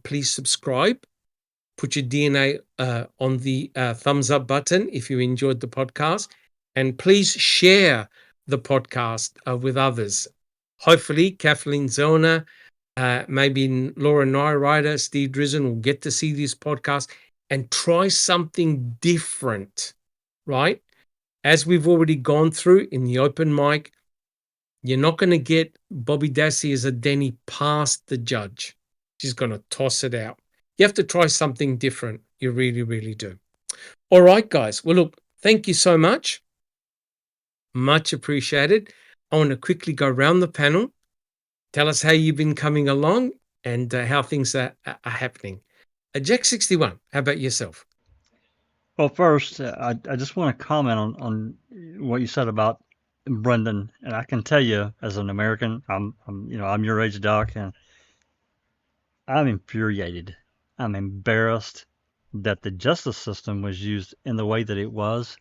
please subscribe. Put your DNA on the thumbs up button if you enjoyed the podcast. And please share the podcast with others. Hopefully, Kathleen Zellner, maybe Laura Nyrider, Steve Drizzen will get to see this podcast and try something different, right? As we've already gone through in the open mic, you're not going to get Bobby Dassey as a Denny past the judge. She's going to toss it out. You have to try something different. You really, really do. All right, guys. Well, look, thank you so much. Much appreciated. I want to quickly go around the panel. Tell us how you've been coming along and how things are happening. Jack 61, how about yourself? Well, first, I just want to comment on what you said about Brendan, and I can tell you, as an American, I'm your age, Doc, and I'm infuriated. I'm embarrassed that the justice system was used in the way that it was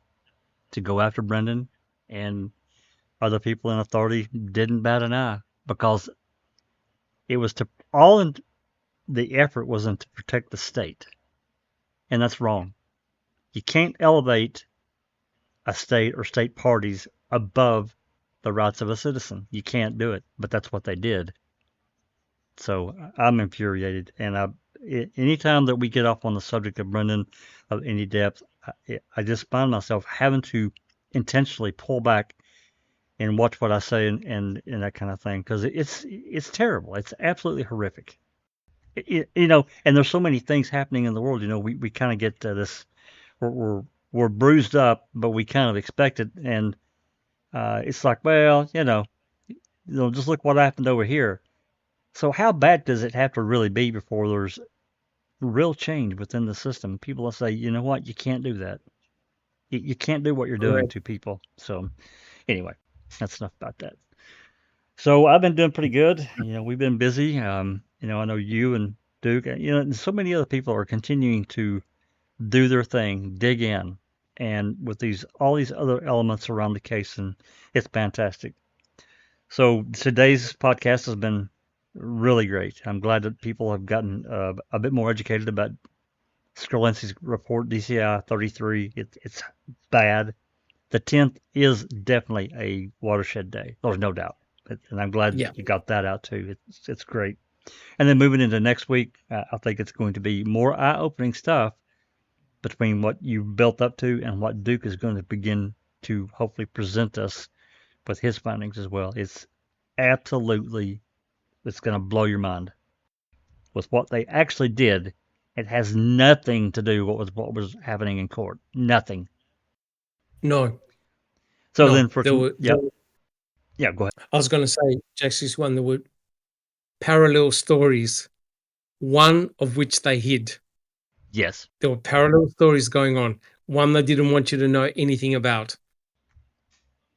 to go after Brendan, and other people in authority didn't bat an eye, because it was the effort wasn't to protect the state, and that's wrong. You can't elevate a state or state parties above the rights of a citizen. You can't do it, but that's what they did. So I'm infuriated, and anytime that we get off on the subject of Brendan of any depth, I just find myself having to intentionally pull back and watch what I say and that kind of thing, because it's terrible. It's absolutely horrific. And there's so many things happening in the world. We kind of get this. We're bruised up, but we kind of expect it, and it's like, well, just look what happened over here. So how bad does it have to really be before there's real change within the system? People will say, you know what, you can't do that. You can't do what you're doing to people. So anyway, that's enough about that. So I've been doing pretty good. We've been busy. I know you and Duke, and so many other people are continuing to do their thing, dig in, and with all these other elements around the case, and it's fantastic. So today's podcast has been really great. I'm glad that people have gotten a bit more educated about Skrlenski's report, DCI 33. It's bad. The 10th is definitely a watershed day. There's no doubt. And I'm glad you got that out too. It's great. And then moving into next week, I think it's going to be more eye-opening stuff between what you built up to and what Duke is going to begin to hopefully present us with his findings as well. It's going to blow your mind with what they actually did. It has nothing to do with what was happening in court. Nothing. No. So no, then go ahead. I was going to say, Jack's one, there were parallel stories, one of which they hid. Yes. There were parallel stories going on. One they didn't want you to know anything about.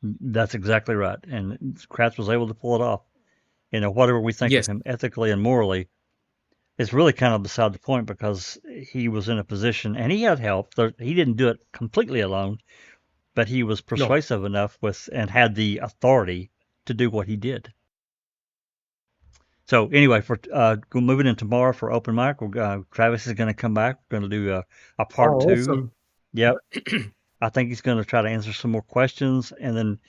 That's exactly right. And Kratz was able to pull it off. Whatever we think of him ethically and morally, it's really kind of beside the point, because he was in a position, and he had help. He didn't do it completely alone, but he was persuasive enough and had the authority to do what he did. So anyway, for moving in tomorrow for open mic, Travis is going to come back. We're going to do a part 2. Awesome. Yep. I think he's going to try to answer some more questions, and then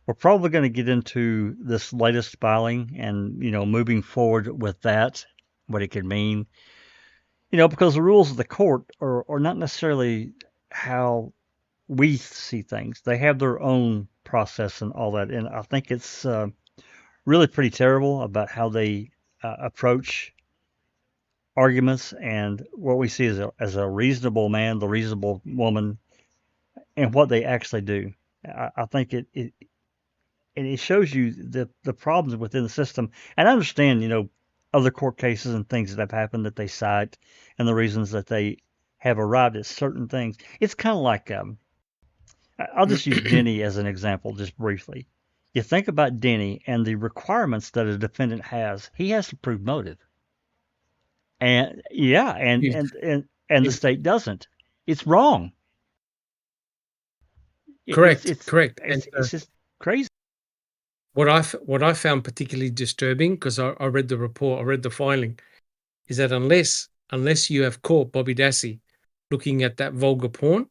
we're probably going to get into this latest filing and moving forward with that, what it could mean. Because the rules of the court are not necessarily how we see things. They have their own process and all that, and I think it's really pretty terrible about how they approach arguments and what we see as a reasonable man, the reasonable woman, and what they actually do. I think it shows you the problems within the system. And I understand, other court cases and things that have happened that they cite and the reasons that they have arrived at certain things. It's kind of like, I'll just use Denny as an example, just briefly. You think about Denny and the requirements that a defendant has. He has to prove motive. And the state doesn't. It's wrong. Correct. It's just crazy. What I found particularly disturbing, because I read the report, I read the filing, is that unless you have caught Bobby Dassey looking at that vulgar porn,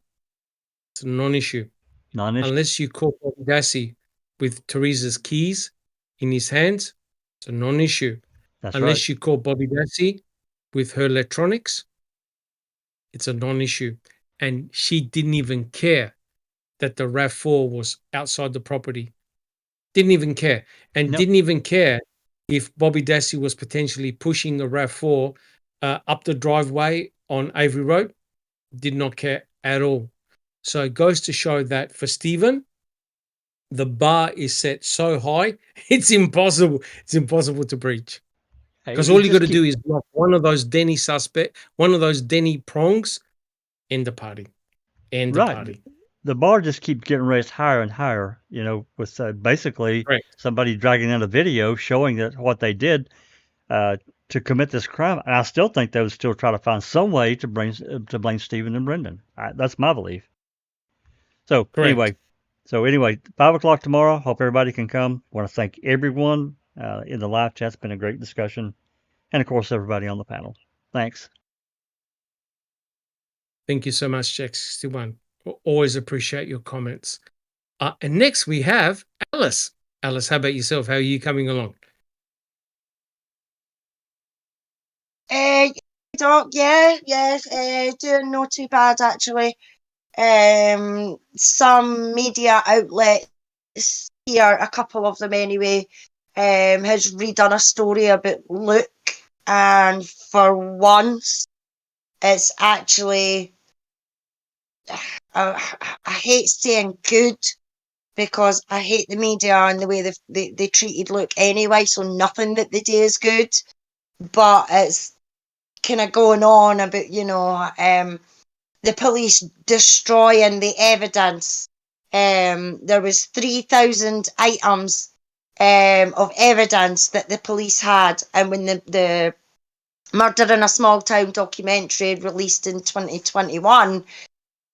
it's a non-issue. Unless you caught Bobby Dassey with Teresa's keys in his hands, it's a non-issue. That's Unless right. you call Bobby Dassey with her electronics, it's a non-issue. And she didn't even care that the RAV4 was outside the property. Didn't even care. And Nope. didn't even care if Bobby Dassey was potentially pushing the RAV4 up the driveway on Avery Road. Did not care at all. So it goes to show that for Stephen, the bar is set so high, it's impossible. It's impossible to breach. Because all you got to do is block one of those Denny prongs, end the party. End the party. The bar just keeps getting raised higher and higher, you know, with basically somebody dragging in a video showing that what they did to commit this crime. And I still think they would still try to find some way to blame Stephen and Brendan. That's my belief. So anyway, 5 o'clock tomorrow. Hope everybody can come. Want to thank everyone in the live chat. It's been a great discussion. And of course, everybody on the panel. Thanks. Thank you so much, Jack61. Always appreciate your comments. And next we have Alice. Alice, how about yourself? How are you coming along? Doc, doing not too bad actually. Some media outlets here, a couple of them anyway, has redone a story about Luke, and for once, it's actually, I hate saying good, because I hate the media and the way they treated Luke anyway, so nothing that they do is good, but it's kind of going on about, you know, the police destroying the evidence. There was 3,000 items of evidence that the police had, and when the Murder in a Small Town documentary released in 2021,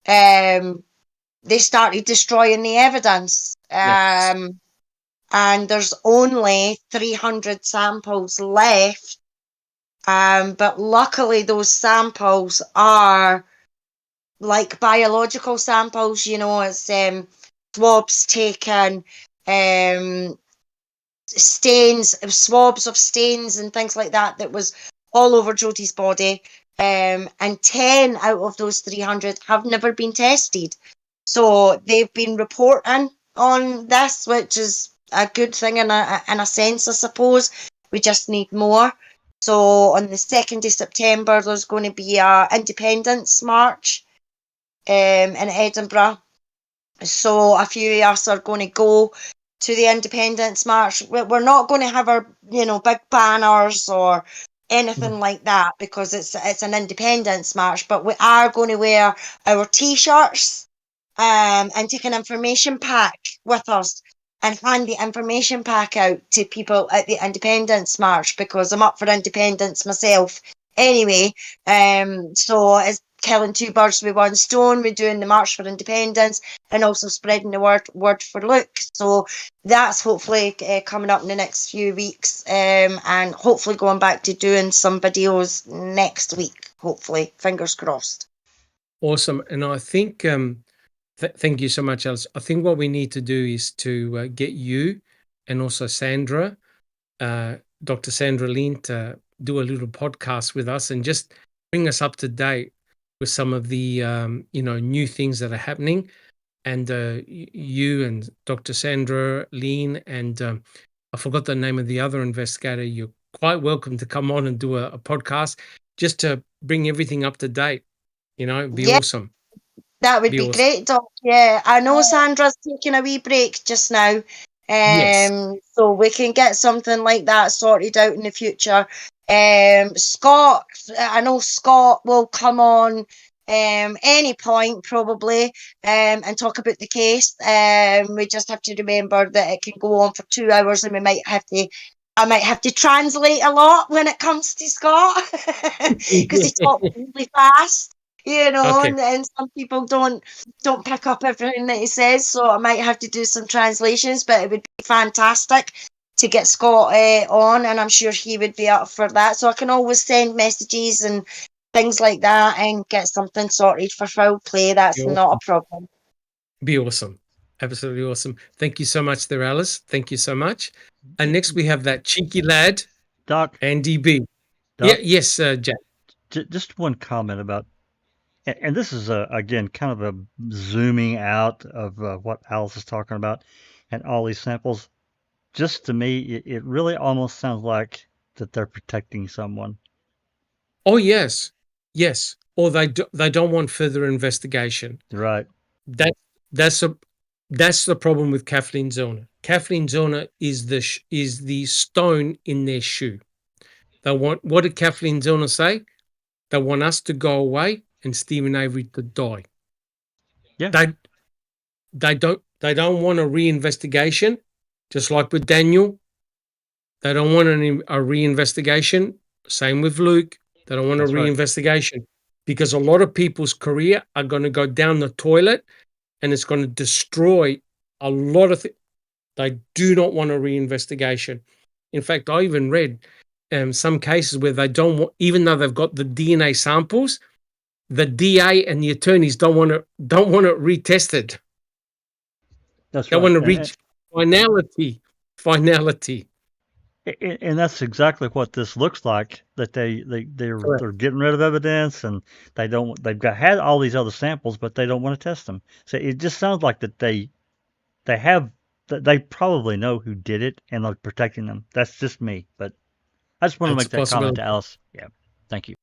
they started destroying the evidence. And there's only 300 samples left. But luckily those samples are like biological samples, you know, it's swabs taken, swabs of stains and things like that was all over Jodie's body. And 10 out of those 300 have never been tested. So they've been reporting on this, which is a good thing in a sense, I suppose. We just need more. So on the 2nd of September, there's going to be a Independence March in Edinburgh. So a few of us are going to go to the Independence March. We're not going to have our, you know, big banners or anything like that, because it's an Independence March, but we are going to wear our T-shirts and take an information pack with us and hand the information pack out to people at the Independence March, because I'm up for independence myself anyway. So it's killing two birds with one stone. We're doing the March for Independence and also spreading the word for Luke. So that's hopefully coming up in the next few weeks, and hopefully going back to doing some videos next week, hopefully, fingers crossed. Awesome. And I think thank you so much, Alice. I think what we need to do is to get you and also Sandra, Dr. Sandra Lin, to do a little podcast with us and just bring us up to date with some of the new things that are happening. And you and Dr. Sandra Lin and I forgot the name of the other investigator. You're quite welcome to come on and do a podcast just to bring everything up to date. You know, it'd be awesome. That would be awesome. Great, Doc. Yeah, I know Sandra's taking a wee break just now. So we can get something like that sorted out in the future. Scott, I know Scott will come on any point probably and talk about the case. We just have to remember that it can go on for 2 hours, and I might have to translate a lot when it comes to Scott, because he talks really fast, you know, and some people don't pick up everything that he says, so I might have to do some translations, but it would be fantastic to get Scott on, and I'm sure he would be up for that. So I can always send messages and things like that and get something sorted for foul play. That's not a problem. Be awesome. Absolutely awesome. Thank you so much there, Alice. Thank you so much. And next we have that cheeky lad, Doc. Andy B. Doc, Yes, Jack. Just one comment about, and this is again kind of a zooming out of what Alice is talking about, and all these samples. Just to me, it really almost sounds like that they're protecting someone. Oh yes, yes. Or they don't want further investigation. Right. That's the problem with Kathleen Zellner. Kathleen Zellner is the stone in their shoe. They want, what did Kathleen Zellner say? They want us to go away and Stephen Avery to die. Yeah. They don't want a reinvestigation, just like with Daniel. They don't want a reinvestigation. Same with Luke. They don't want a reinvestigation because a lot of people's career are going to go down the toilet and it's going to destroy a lot of things. They do not want a reinvestigation. In fact, I even read some cases where they don't want, even though they've got the DNA samples, the DA and the attorneys don't want it retested. That's they right. want to reach finality. And that's exactly what this looks like. That they're getting rid of evidence, and they've had all these other samples, but they don't want to test them. So it just sounds like that they probably know who did it, and they're protecting them. That's just me, but I just want to make that comment to Alice. Yeah, thank you.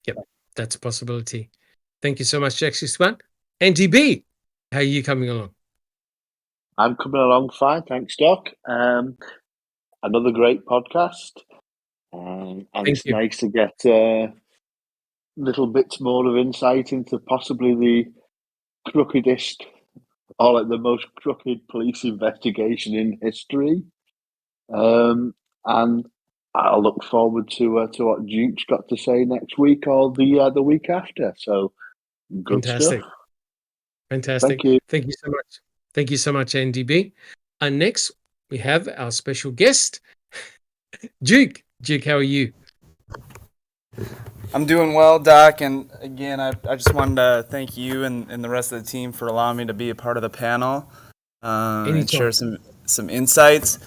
Yep, that's a possibility. Thank you so much, Jack61. Andy B, how are you coming along? I'm coming along fine, thanks, Doc. Another great podcast, and it's nice to get little bits more of insight into possibly the crookedest, or like the most crooked police investigation in history. And I'll look forward to what Duke's got to say next week or the week after. So good stuff. Fantastic. Thank you. Thank you so much. Thank you so much, Andy B. And next we have our special guest, Duke. Duke, how are you? I'm doing well, Doc. And again, I just wanted to thank you and the rest of the team for allowing me to be a part of the panel and share some insights.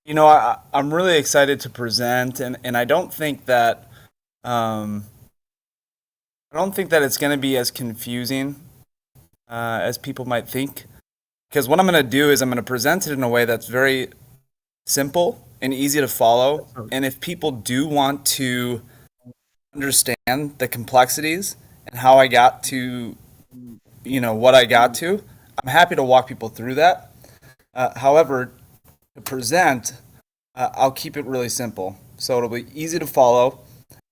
You know, I'm really excited to present, and I don't think that it's going to be as confusing as people might think. Because what I'm going to do is I'm going to present it in a way that's very simple and easy to follow. And if people do want to understand the complexities and how I got to, what I got to, I'm happy to walk people through that. However, to present, I'll keep it really simple. So it'll be easy to follow.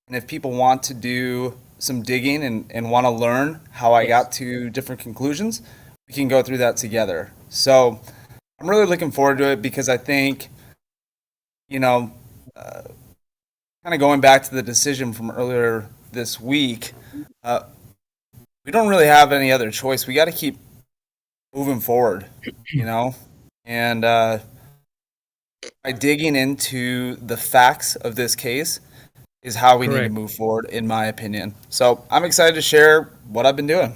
And if people want to do some digging and want to learn how I got to different conclusions, we can go through that together. So I'm really looking forward to it because I think, kind of going back to the decision from earlier this week, we don't really have any other choice. We got to keep moving forward, and by digging into the facts of this case is how we need to move forward, in my opinion. So I'm excited to share what I've been doing.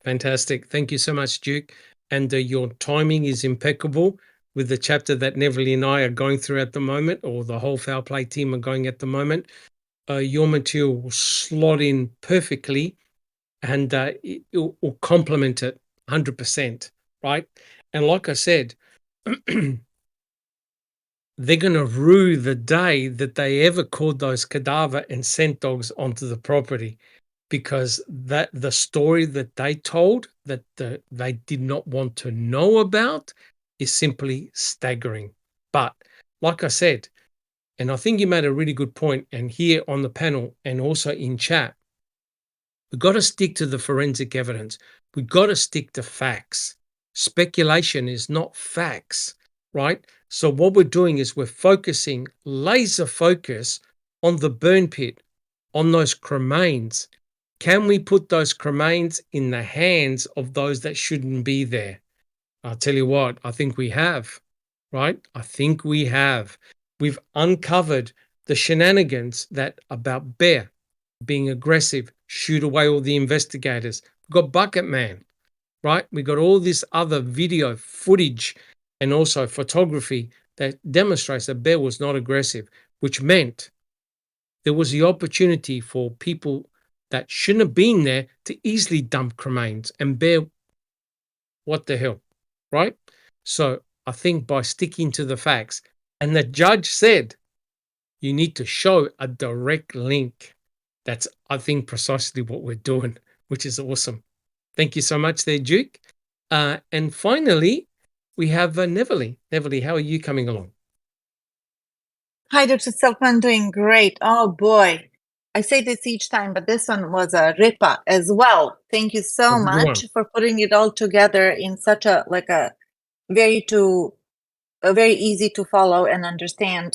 Fantastic. Thank you so much, Duke. And your timing is impeccable with the chapter that Neville and I are going through at the moment, or the whole Foul Play team are going at the moment. Your material will slot in perfectly, and it will complement it 100%, right? And like I said, they're going to rue the day that they ever called those cadaver and scent dogs onto the property, because that the story that they told that they did not want to know about is simply staggering. But like I said, and I think you made a really good point, and here on the panel and also in chat, we've got to stick to the forensic evidence. We've got to stick to facts. Speculation is not facts, right? So what we're doing is we're focusing, laser focus on the burn pit, on those cremains. Can we put those cremains in the hands of those that shouldn't be there? I'll tell you what, I think we have, right? I think we have. We've uncovered the shenanigans that about Bear being aggressive, shoot away all the investigators. We've got Bucket Man. right? We got all this other video footage and also photography that demonstrates that Bear was not aggressive, which meant there was the opportunity for people that shouldn't have been there to easily dump cremains. And Bear, what the hell, right? So I think by sticking to the facts, and the judge said you need to show a direct link. That's, I think, precisely what we're doing, which is awesome. Thank you so much there, Duke. And finally, we have Neverly. Neverly, how are you coming along? Hi, Dr. Silkman, doing great. Oh boy. I say this each time, but this one was a ripper as well. Thank you so much for putting it all together in such a very easy to follow and understand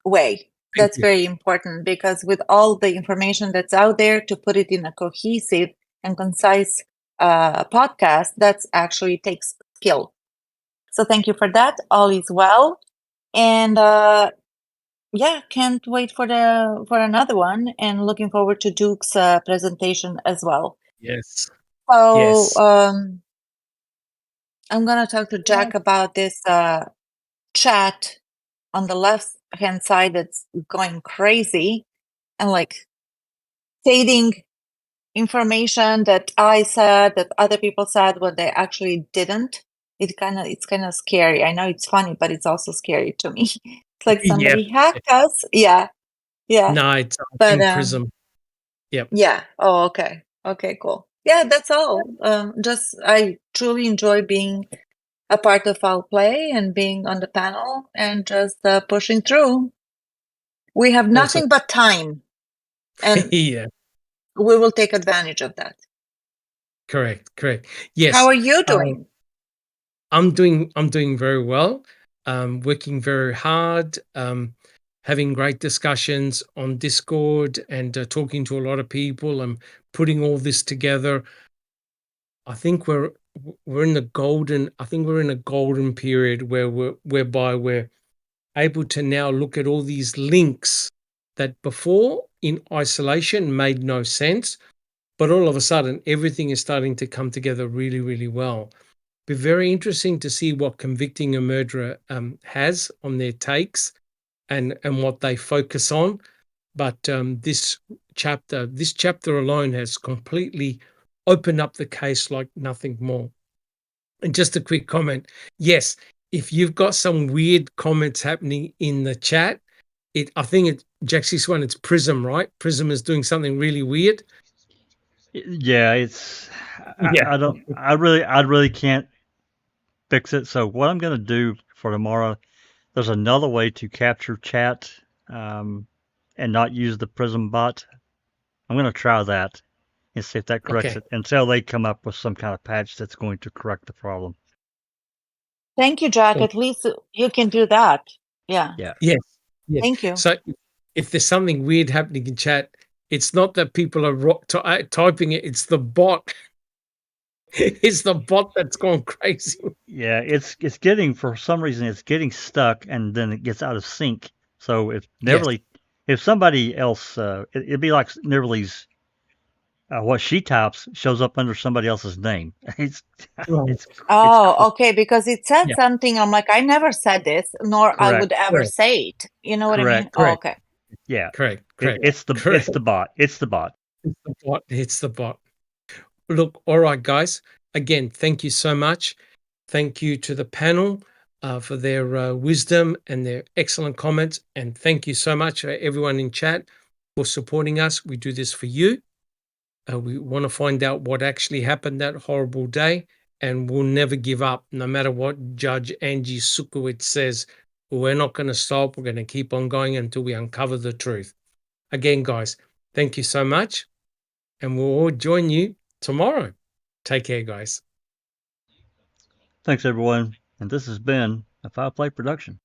way. That's very important, because with all the information that's out there, to put it in a cohesive and concise podcast, that's actually takes skill. So thank you for that. All is well. And yeah, can't wait for another one, and looking forward to Duke's presentation as well. Yes. So Yes. I'm gonna talk to Jack about this chat on the left hand side that's going crazy, and stating information that I said, that other people said, when they actually didn't. It's kind of scary. I know it's funny, but it's also scary to me. It's like somebody hacked us. Yeah. No, it's in Prism. Yep. Yeah. Oh, okay. Okay, cool. Yeah, that's all. Just I truly enjoy being a part of Foul Play and being on the panel and just pushing through. We have nothing but time, and yeah, we will take advantage of that. Correct. Yes. How are you doing? I'm doing very well. Working very hard. Having great discussions on Discord and talking to a lot of people and putting all this together. I think we're in the golden. I think we're in a golden period whereby we're able to now look at all these links that before in isolation made no sense, but all of a sudden everything is starting to come together really, really well. Be very interesting to see what Convicting a Murderer has on their takes and what they focus on. But this chapter alone has completely opened up the case like nothing more. And just a quick comment. Yes, if you've got some weird comments happening in the chat, I think it's Jaxie's one, it's Prism, right? Prism is doing something really weird. Yeah, I really can't fix it. So what I'm going to do for tomorrow, there's another way to capture chat and not use the Prism bot. I'm going to try that and see if that corrects it until they come up with some kind of patch that's going to correct the problem. Thank you, Jack. At least you can do that. Yeah. Yes. Thank you. So if there's something weird happening in chat, it's not that people are typing it, it's the bot. It's the bot that's going crazy. Yeah, it's getting, for some reason, it's getting stuck and then it gets out of sync. So if somebody else, it'd be like Neverly's, what she types shows up under somebody else's name. Okay, because it said something. I'm like, I never said this, nor I would ever say it. You know what I mean? Oh, okay. Yeah. Correct. It's the bot. It's the bot. It's the bot. Look, all right, guys. Again, thank you so much. Thank you to the panel for their wisdom and their excellent comments. And thank you so much, everyone in chat, for supporting us. We do this for you. We want to find out what actually happened that horrible day, and we'll never give up, no matter what Judge Angie Sukowitz says. We're not going to stop. We're going to keep on going until we uncover the truth. Again, guys, thank you so much, and we'll all join you tomorrow. Take care, guys. Thanks, everyone. And this has been a Foul Play production.